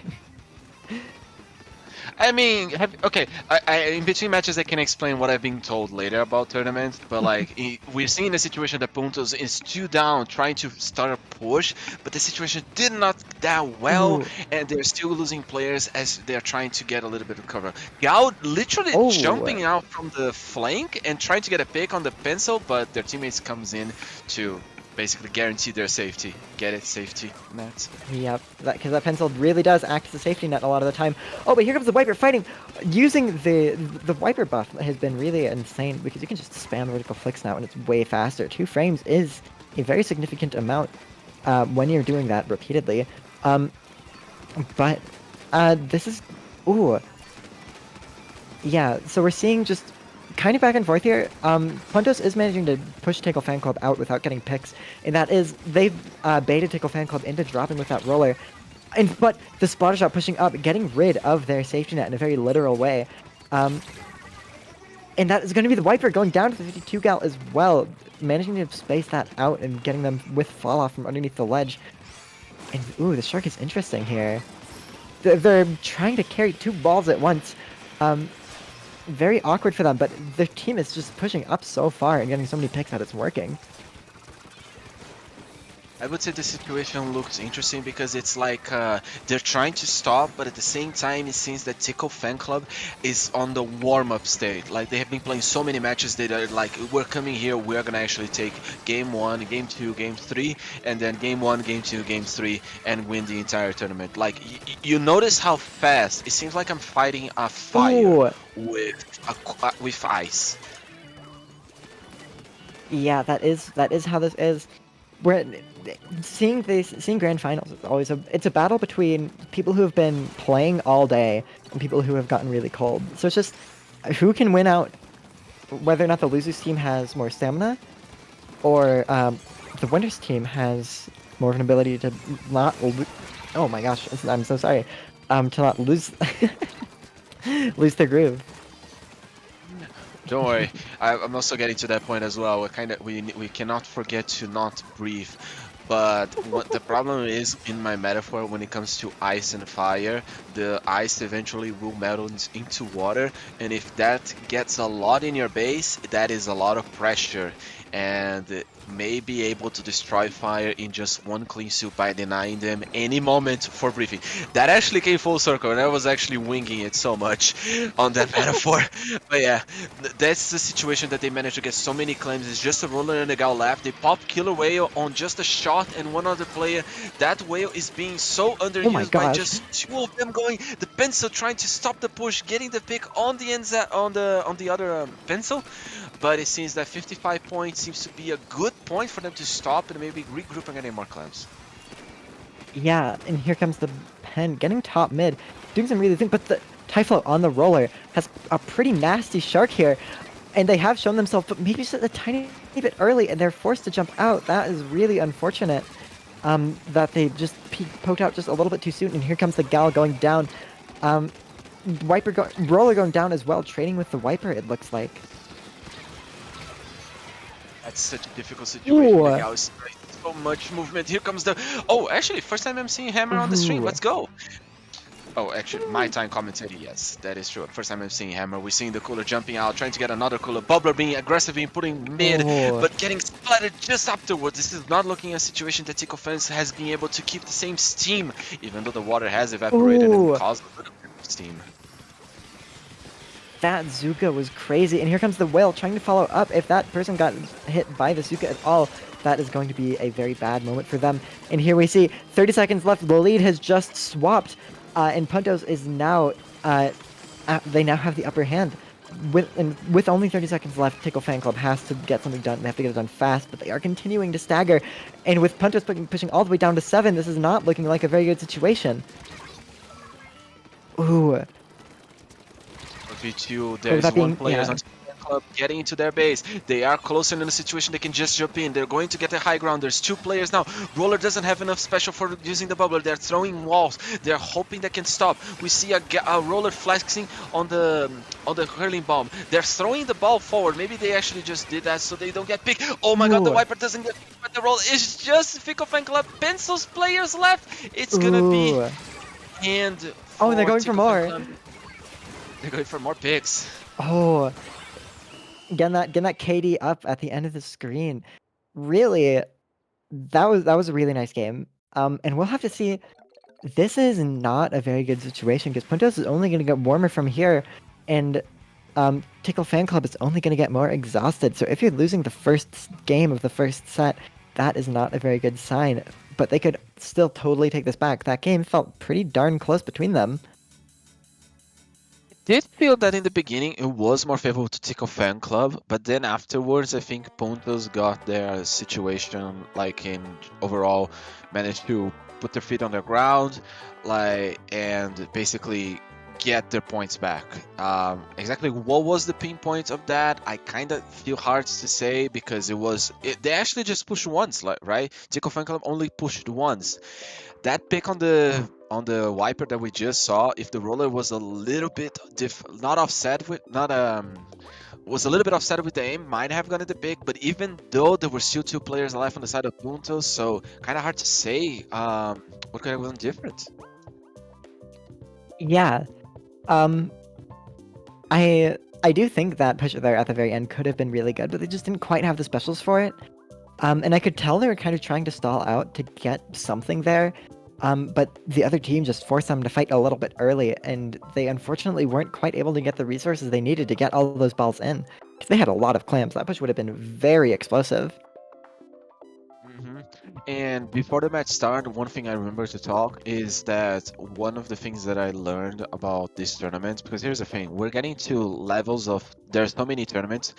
I mean, okay. In between matches, I can explain what I've been told later about tournaments. But like, we're seeing the situation that Puntos is 2 down, trying to start a push, but the situation did not that well, and they're still losing players as they're trying to get a little bit of cover. Gao literally jumping out from the flank and trying to get a pick on the pencil, but their teammates comes in to basically guarantee their safety. Get it? Safety net. Yep, because that pencil really does act as a safety net a lot of the time. Oh, but here comes the Viper fighting! Using the Viper buff has been really insane because you can just spam vertical flicks now and it's way faster. 2 frames is a very significant amount. when you're doing that repeatedly. But this is... Ooh. Yeah, so we're seeing just kind of back and forth here. Puntos is managing to push Tickle Fan Club out without getting picks, and that is, they've baited Tickle Fan Club into dropping with that roller. But the spotter shot pushing up, getting rid of their safety net in a very literal way. And that is going to be the Wiper going down to the 52 gal as well, managing to space that out and getting them with fall off from underneath the ledge. And ooh, the Shark is interesting here. They're trying to carry 2 balls at once. Very awkward for them, but their team is just pushing up so far and getting so many picks that it's working. I would say the situation looks interesting because it's like they're trying to stop, but at the same time it seems that Tickle Fan Club is on the warm-up state. Like, they have been playing so many matches that are like, we're coming here, we're gonna actually take game 1, game 2, game 3, and then game 1, game 2, game 3, and win the entire tournament. Like, you notice how fast it seems like I'm fighting a fire with ice. Yeah, that is how this is. We're seeing grand finals is always it's a battle between people who have been playing all day and people who have gotten really cold. So it's just who can win out, whether or not the losers team has more stamina, or the winners team has more of an ability to not. Oh my gosh, I'm so sorry. To not lose lose their groove. Don't worry, I'm also getting to that point as well. We cannot forget to not breathe. But what the problem is in my metaphor when it comes to ice and fire, the ice eventually will melt into water, and if that gets a lot in your base, that is a lot of pressure, and may be able to destroy fire in just one clean soup by denying them any moment for breathing. That actually came full circle, and I was actually winging it so much on that metaphor. But yeah, that's the situation that they managed to get so many claims. It's just a roller and a gal left. They pop Killer Whale on just a shot and one other player. That whale is being so underused by just 2 of them going. The pencil trying to stop the push, getting the pick on the on the other pencil. But it seems that 55 points seems to be a good point for them to stop and maybe regroup and getting more claims. Yeah, and here comes the Pen getting top mid, doing some really things, but the Typhlo on the roller has a pretty nasty Shark here, and they have shown themselves, but maybe just a tiny bit early, and they're forced to jump out. That is really unfortunate that they just poked out just a little bit too soon, and here comes the Gal going down. Roller going down as well, trading with the Wiper, it looks like. That's such a difficult situation. Ooh. The Gal is so much movement. Here comes the... Oh, actually, first time I'm seeing Hammer on the stream. Let's go. Oh, actually, my time commentating, yes, that is true. First time I'm seeing Hammer. We're seeing the cooler jumping out, trying to get another cooler. Bubbler being aggressive, being putting mid, but getting splattered just afterwards. This is not looking a situation that Tickle Fans has been able to keep the same steam, even though the water has evaporated and caused a bit of steam. That Zuka was crazy, and here comes the Whale trying to follow up. If that person got hit by the Zuka at all, that is going to be a very bad moment for them. And here we see 30 seconds left. The lead has just swapped, and Puntos is now, they now have the upper hand. With only 30 seconds left, Tickle Fan Club has to get something done. They have to get it done fast, but they are continuing to stagger. And with Puntos pushing all the way down to 7, this is not looking like a very good situation. Ooh. V2, there's one player on Club getting into their base. They are closer in a situation they can just jump in. They're going to get the high ground. There's 2 players now. Roller doesn't have enough special for using the bubbler. They're throwing walls. They're hoping they can stop. We see a Roller flexing on the hurling bomb. They're throwing the ball forward. Maybe they actually just did that so they don't get picked. Oh my god, the Wiper doesn't get picked, but the roll is just Fickle Fan Club. Pencils players left. It's gonna be and oh, they're going for more. They're going for more picks. Oh, getting that KD up at the end of the screen. Really, that was a really nice game. And we'll have to see. This is not a very good situation because Puntos is only going to get warmer from here, and Tickle Fan Club is only going to get more exhausted. So if you're losing the first game of the first set, that is not a very good sign. But they could still totally take this back. That game felt pretty darn close between them. did feel that in the beginning it was more favorable to Tickle Fan Club, but then afterwards I think Puntos got their situation like in overall managed to put their feet on the ground, like and basically get their points back. Exactly what was the pinpoint of that? I kind of feel hard to say because they actually just pushed once, like right? Tickle Fan Club only pushed once. That pick on the wiper that we just saw, if the roller was a little bit not offset with not was a little bit offset with the aim, might have gotten the pick. But even though there were still two players alive on the side of Punto, so kind of hard to say what could have gone different. Yeah. Um, I do think that push there at the very end could have been really good, but they just didn't quite have the specials for it. And I could tell they were kind of trying to stall out to get something there. But the other team just forced them to fight a little bit early, and they unfortunately weren't quite able to get the resources they needed to get all those balls in. Because they had a lot of clams. That push would have been very explosive. And before the match started, one thing I remember to talk is that one of the things that I learned about this tournament, because here's the thing, we're getting to levels of there's so many tournaments,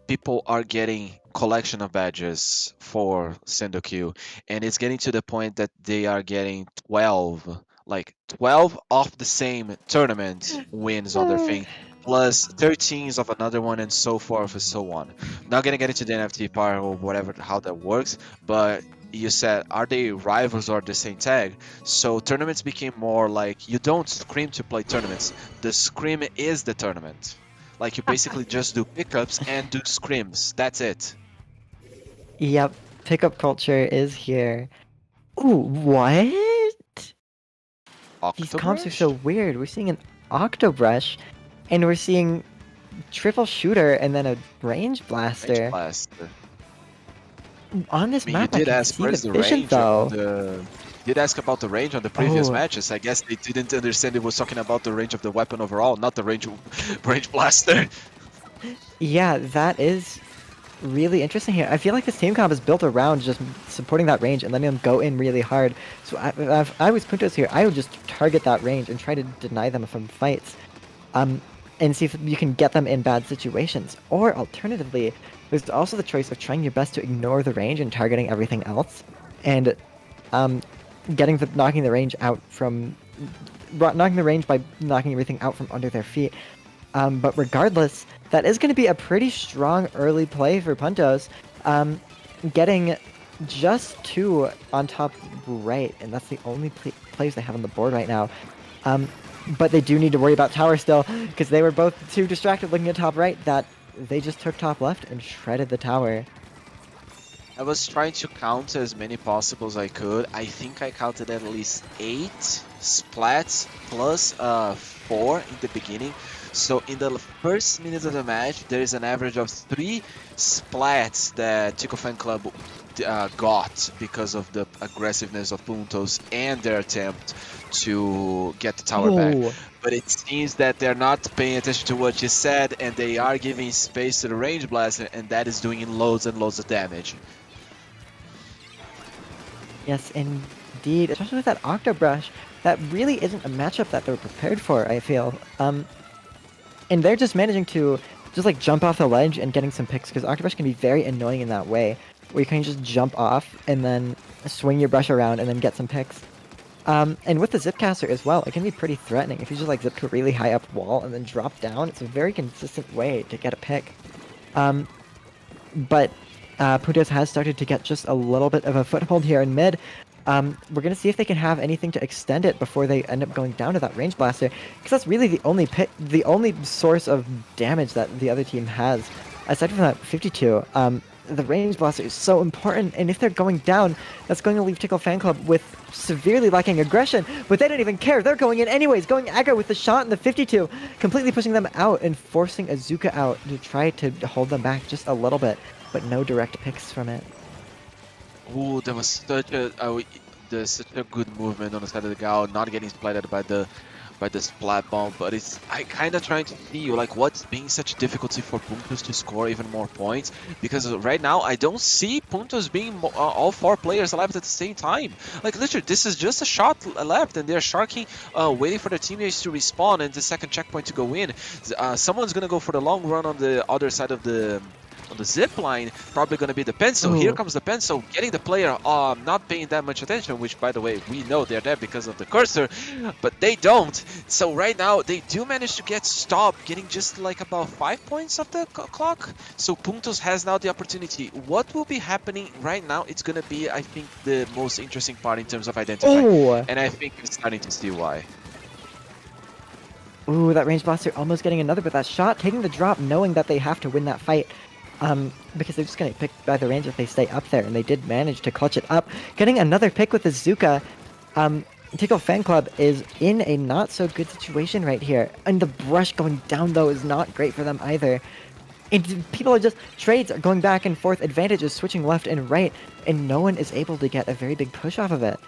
people are getting collection of badges for Sendokyu, and it's getting to the point that they are getting 12, like 12 of the same tournament wins on their thing, plus 13s of another one, and so forth and so on. Not gonna get into the NFT part or whatever, how that works, but you said, are they rivals or the same tag? So tournaments became more like you don't scrim to play tournaments. The scrim is the tournament. Like you basically just do pickups and do scrims. That's it. Yep, pickup culture is here. Ooh, what? These comps are so weird. We're seeing an Octobrush, and we're seeing triple shooter and then a range blaster. Range blaster. On this I mean, map, you did I can ask see where's the the vision range though. on the. Did ask about the range on the previous Oh. matches. I guess they didn't understand it was talking about the range of the weapon overall, not the range blaster. Yeah, that is really interesting here. I feel like this team comp is built around just supporting that range and letting them go in really hard. So if I was Puntos here, I would just target that range and try to deny them from fights. And see if you can get them in bad situations. Or alternatively, there's also the choice of trying your best to ignore the range and targeting everything else, and knocking the range by knocking everything out from under their feet. But regardless, that is going to be a pretty strong early play for Puntos, getting just 2 on top right, and that's the only plays they have on the board right now. But they do need to worry about tower still, because they were both too distracted looking at top right that they just took top left and shredded the tower. I was trying to count as many possible as I could. I think I counted at least 8 splats plus 4 in the beginning. So in the first minutes of the match, there is an average of 3 splats that Tico Fan Club got because of the aggressiveness of Puntos and their attempt to get the tower back. But it seems that they're not paying attention to what you said, and they are giving space to the range blaster, and that is doing loads and loads of damage. Yes, indeed. Especially with that Octobrush, that really isn't a matchup that they're prepared for, I feel. And they're just managing to just like jump off the ledge and getting some picks, because Octobrush can be very annoying in that way, where you can just jump off and then swing your brush around and then get some picks. And with the Zipcaster as well, it can be pretty threatening. If you just like zip to a really high up wall and then drop down, it's a very consistent way to get a pick. But Puntos has started to get just a little bit of a foothold here in mid. We're going to see if they can have anything to extend it before they end up going down to that range blaster, because that's really the only source of damage that the other team has. Aside from that 52, the range blaster is so important, and if they're going down, that's going to leave Tickle Fan Club with severely lacking aggression, but they don't even care. They're going in anyways, going aggro with the shot and the 52, completely pushing them out and forcing Azuka out to try to hold them back just a little bit, but no direct picks from it. Ooh, there was such a good movement on the side of the Gao, not getting splatted by the by the splat bomb, but I kind of trying to see like what's being such difficulty for Puntos to score even more points, because right now I don't see Puntos being all 4 players alive at the same time. Like literally, this is just a shot left, and they're sharking, waiting for their teammates to respawn and the second checkpoint to go in. Someone's gonna go for the long run on the other side of the zip line, probably going to be the pencil. Here comes the pencil, getting the player not paying that much attention, which by the way, we know they're there because of the cursor, but they don't. So right now, they do manage to get stopped, getting just like about 5 points of the clock. So Puntos has now the opportunity. What will be happening right now, it's going to be, I think, the most interesting part in terms of identifying. And I think we're starting to see why. Ooh, that range blaster almost getting another, but that shot taking the drop, knowing that they have to win that fight. Because they're just going to get picked by the range if they stay up there, and they did manage to clutch it up. Getting another pick with the Zuka. Tickle Fan Club is in a not-so-good situation right here. And the brush going down, though, is not great for them either. And people are just... Trades are going back and forth, advantages switching left and right, and no one is able to get a very big push off of it.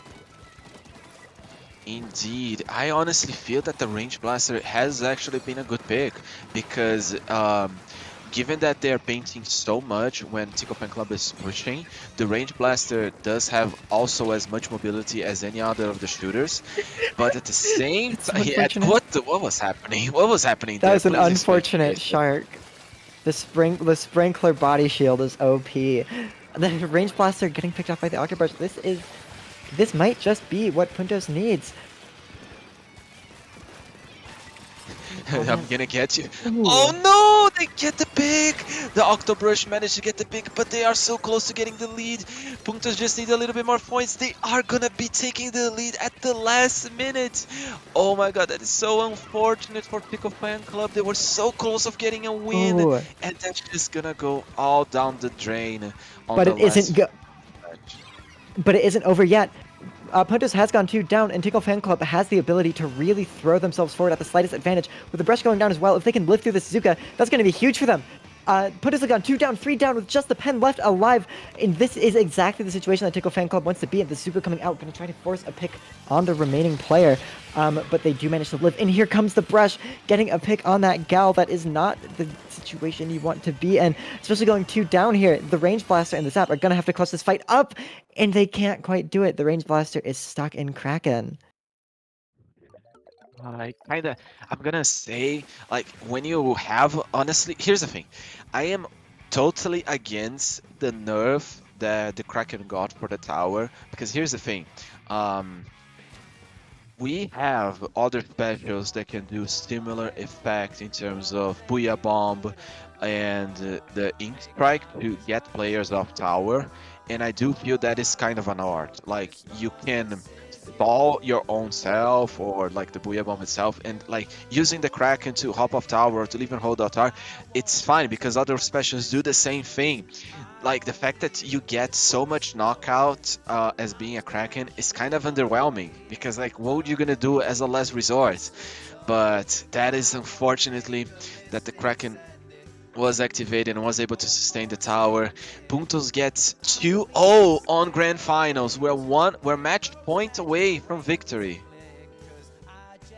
Indeed, I honestly feel that the range blaster has actually been a good pick, because given that they're painting so much when Tickle Fan Club is pushing, the range blaster does have also as much mobility as any other of the shooters, but at the same time, what was happening? What was happening? That there? was an Please unfortunate explain. shark. The sprinkler body shield is OP. The range blaster getting picked off by the Octo Brush. This might just be what Puntos needs. I'm gonna get you. Ooh. Oh no! They get the pick! The Octobrush managed to get the pick, but they are so close to getting the lead. Puntos just need a little bit more points. They are gonna be taking the lead at the last minute. Oh my god, that is so unfortunate for Tickle Fan Club. They were so close of getting a win, Ooh. and that's just gonna go all down the drain. But it isn't But it isn't over yet. Puntos has gone 2 down, and Tickle Fan Club has the ability to really throw themselves forward at the slightest advantage. With the brush going down as well, if they can live through this Zuka, that's going to be huge for them. Puntos have gone 2 down, 3 down with just the pen left alive. And this is exactly the situation that Tickle Fan Club wants to be in. The Zuka coming out, going to try to force a pick on the remaining player. But they do manage to live. And here comes the brush, getting a pick on that gal. That is not the situation you want to be in. Especially going 2 down here. The range blaster and the zap are going to have to clutch this fight up. And they can't quite do it. The range blaster is stuck in Kraken. I'm gonna say, like, when you have, honestly, here's the thing. I am totally against the nerf that the Kraken got for the tower, because here's the thing. We have other specials that can do similar effect in terms of Booyah Bomb and the Ink Strike to get players off tower, and I do feel that is kind of an art. Like, you can stall your own self, or like the Booyah Bomb itself, and like using the Kraken to hop off tower or to even hold out tower, it's fine because other specials do the same thing. Like, the fact that you get so much knockout as being a Kraken is kind of underwhelming, because like, what are you gonna do as a last resort? But that is unfortunately that the Kraken was activated and was able to sustain the tower. Puntos gets 2-0 on Grand Finals. We're match point away from victory.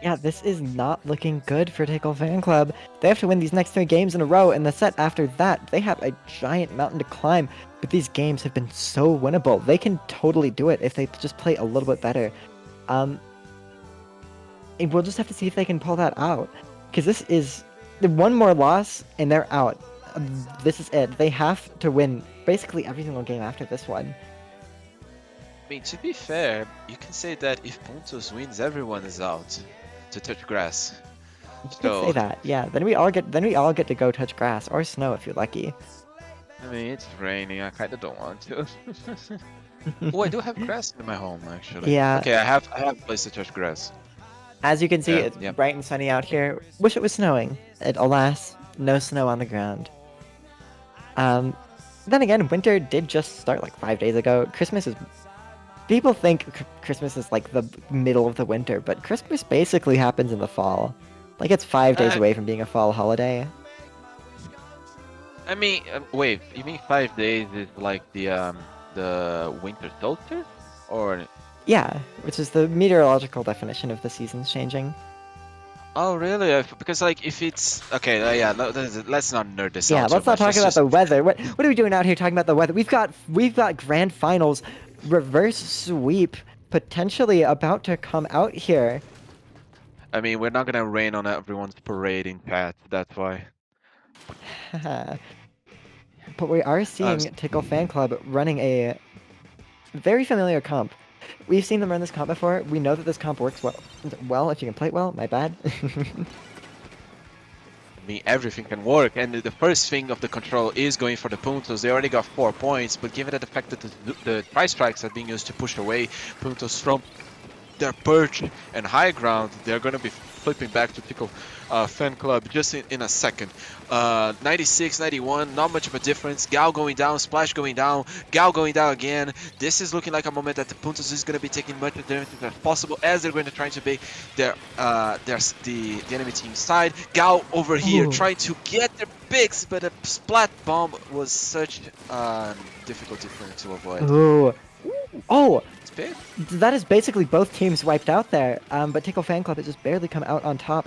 Yeah, this is not looking good for Tickle Fan Club. They have to win these next 3 games in a row, and the set after that, they have a giant mountain to climb. But these games have been so winnable. They can totally do it if they just play a little bit better. And we'll just have to see if they can pull that out. Because this is... one more loss, and they're out. This is it. They have to win basically every single game after this one. I mean, to be fair, you can say that if Puntos wins, everyone is out to touch grass. You can say that, yeah. Then we all get to go touch grass or snow if you're lucky. I mean, it's raining. I kind of don't want to. Oh, I do have grass in my home, actually. Yeah. Okay, I have a place to touch grass. As you can see, Yeah, it's yeah. bright and sunny out here. Wish it was snowing. Alas, no snow on the ground. Then again, winter did just start like 5 days ago. Christmas is... People think Christmas is like the middle of the winter, but Christmas basically happens in the fall. Like, it's 5 days away from being a fall holiday. I mean, wait, you mean 5 days is like the winter solstice? Or... Yeah, which is the meteorological definition of the seasons changing. Oh really? Because like if it's okay, yeah. Let's not nerd this Yeah, out too let's not much. talk Let's about just the weather. What are we doing out here talking about the weather? We've got grand finals, reverse sweep potentially about to come out here. I mean, we're not gonna rain on everyone's parading path. That's why. But we are Uh, seeing Tickle Fan Club running a very familiar comp. We've seen them run this comp before. We know that this comp works well. Well, if you can play it well, my bad. I mean, everything can work, and the first thing of the control is going for the Puntos. They already got 4 points, but given the fact that the price strikes are being used to push away Puntos from their perch and high ground, they're going to be flipping back to Tickle Fan Club just in a second. 96, 91, not much of a difference. Gal going down, Splash going down, Gal going down again. This is looking like a moment that the Puntos is going to be taking much of damage as possible as they're going to try to bait the enemy team's side. Gal over here Ooh. trying to get their picks, but a splat bomb was such difficulty for him to avoid. Ooh. Oh, It's big. that is basically both teams wiped out there. But Tickle Fan Club has just barely come out on top.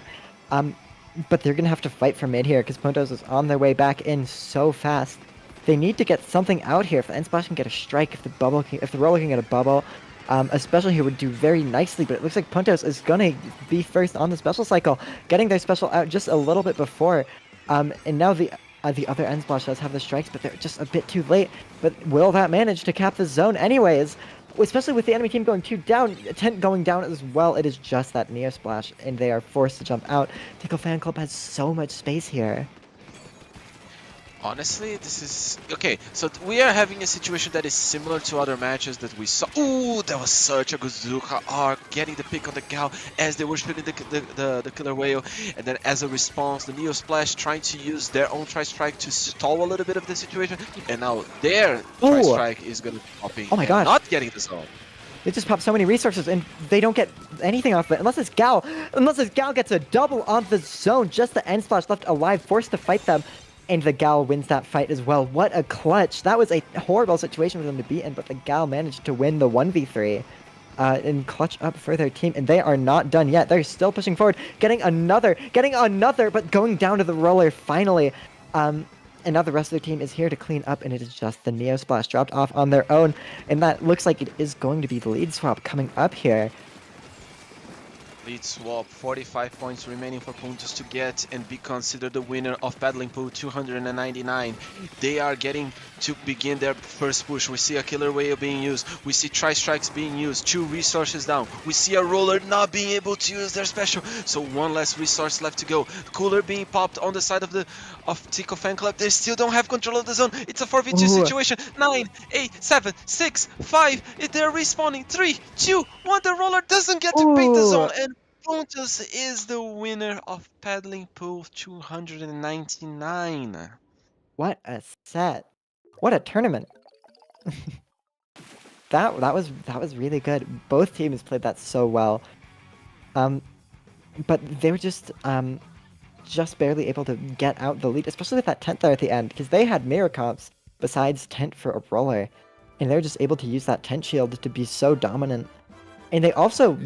But they're gonna have to fight for mid here because Puntos is on their way back in so fast. They need to get something out here. If the End Splash can get a strike, if the roller can get a bubble, especially here would do very nicely. But it looks like Puntos is gonna be first on the special cycle, getting their special out just a little bit before. And now the other End Splash does have the strikes, but they're just a bit too late. But will that manage to cap the zone anyways? Especially with the enemy team going 2 down, Tent going down as well. It is just that Neo Splash, and they are forced to jump out. Tickle Fan Club has so much space here. Honestly, this is okay. So we are having a situation that is similar to other matches that we saw. Ooh, that was such a good Zuka arc, getting the pick on the Gal as they were shooting the killer whale, and then as a response, the Neo Splash trying to use their own tri-strike to stall a little bit of the situation, and now their tri-strike is gonna be popping. Oh my and gosh. Not getting the zone. They just pop so many resources, and they don't get anything off of it. Unless this Gal gets a double on the zone, just the End Splash left alive, forced to fight them. And the Gal wins that fight as well. What a clutch. That was a horrible situation for them to be in, but the Gal managed to win the 1v3 and clutch up for their team. And they are not done yet. They're still pushing forward, getting another, but going down to the roller finally. And now the rest of their team is here to clean up, and it is just the Neo Splash dropped off on their own. And that looks like it is going to be the lead swap coming up here. Lead swap, 45 points remaining for Puntos to get and be considered the winner of Paddling Pool 299. They are getting to begin their first push. We see a killer whale being used. We see tri-strikes being used. 2 resources down. We see a roller not being able to use their special. So 1 less resource left to go. Cooler being popped on the side of Tickle Fan Club. They still don't have control of the zone. It's a 4v2 situation. 9, 8, 7, 6, 5. They're respawning. 3, 2, 1. The roller doesn't get to beat the zone. And Puntos is the winner of Paddling Pool 299. What a set. What a tournament. that was really good. Both teams played that so well. But they were just barely able to get out the lead, especially with that Tent there at the end, because they had mirror comps besides Tent for a roller. And they were just able to use that Tent shield to be so dominant. And they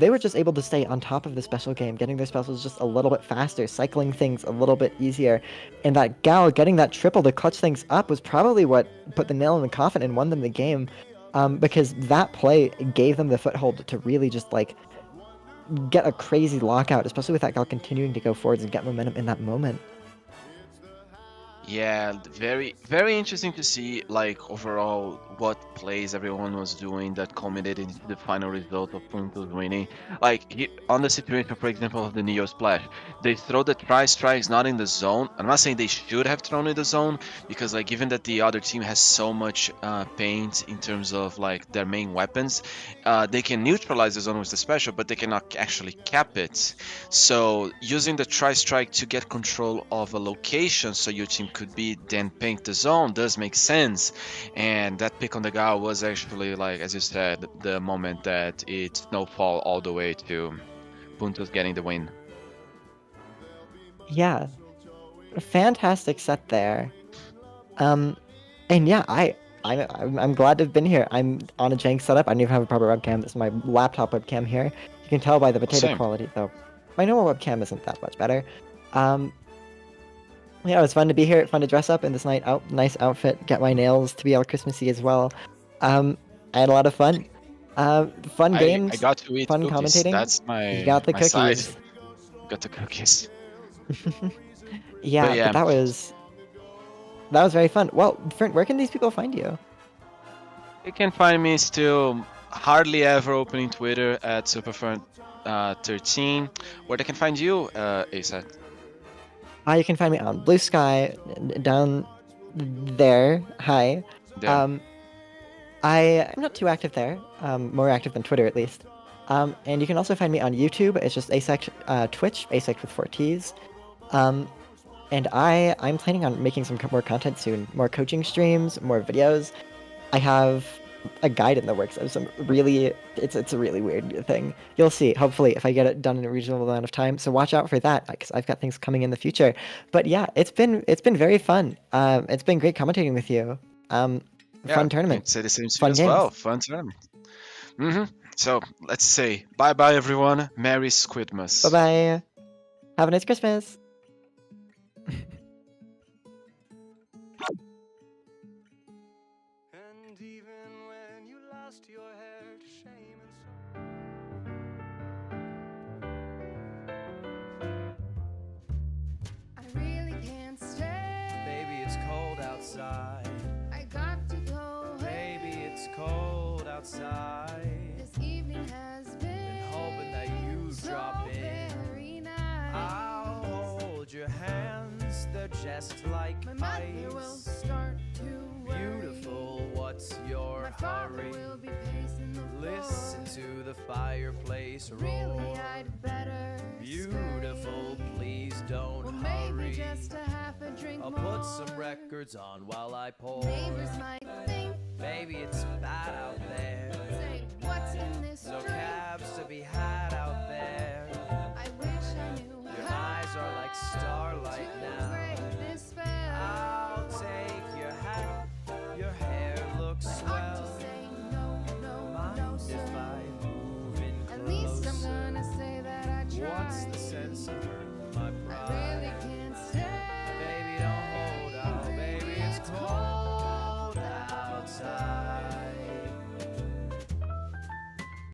were just able to stay on top of the special game, getting their specials just a little bit faster, cycling things a little bit easier. And that Gal getting that triple to clutch things up was probably what put the nail in the coffin and won them the game. Because that play gave them the foothold to really just like get a crazy lockout, especially with that Gal continuing to go forwards and get momentum in that moment. Yeah, very, very interesting to see, like, overall, what plays everyone was doing that culminated into the final result of Puntos winning. Like, on the situation, for example, of the Neo Splash, they throw the tri-strikes not in the zone. I'm not saying they should have thrown in the zone, because, like, given that the other team has so much paint in terms of, like, their main weapons, they can neutralize the zone with the special, but they cannot actually cap it. So, using the tri-strike to get control of a location so your team could be then paint the zone does make sense. And that pick on the Gal was actually, like, as you said, the moment that it snowfall all the way to Puntos getting the win. Yeah, a fantastic set there. And yeah, I'm glad to have been here. I'm on a jank setup. I don't even have a proper webcam. This is my laptop webcam here. You can tell by the potato Same. quality, though. my normal webcam isn't that much better. Yeah, it was fun to be here. Fun to dress up in this nice outfit. Get my nails to be all Christmassy as well. I had a lot of fun. Fun I games. got to eat Fun cookies. commentating. That's You got the my side. cookies. Got the cookies. Yeah, But yeah. but that was very fun. Well, Fern, where can these people find you? You can find me still hardly ever opening Twitter at superfern13. Where they can find you, ASAT? You can find me on Blue Sky down there. Hi. There. I'm not too active there. More active than Twitter at least. And you can also find me on YouTube. It's just asec Twitch, asec with 4 T's. And I'm planning on making some more content soon. More coaching streams, more videos. I have a guide in the works of some really, it's a really weird thing. You'll see, hopefully, if I get it done in a reasonable amount of time. So watch out for that, because I've got things coming in the future. But yeah, it's been very fun. It's been great commentating with you. Fun tournament. I'd say the same to you Fun as games. well. Fun tournament. So let's say bye bye everyone. Merry Squidmas. Bye bye. Have a nice Christmas. And even when you lost your hair to shame and I really can't stay. baby, it's cold outside. I got to go. Baby, it's cold outside. This evening has been Hoping that you so drop in. very nice. I'll hold your hands, they're just like My mother will ice. start to worry. Beautiful, what's your My father hurry? will be pacing the Listen floor. to the fireplace roar. Really, I'd better Beautiful, stay. please don't Well, hurry. maybe just a half a drink I'll more. put some records on while I pour. Neighbors might think, Baby, it's bad out there. say, what's in this No drink? cabs to be had out there. I wish I knew Your how eyes are like starlight to now. break this spell. I'll take your hat. Your hair looks I ought to swell. say no, no, Mind no, if sir. I move in At least I'm closer? gonna say that I tried. What's the sense of hurting my I pride? really can't stay. Baby, don't hold out. Baby, it's cold outside.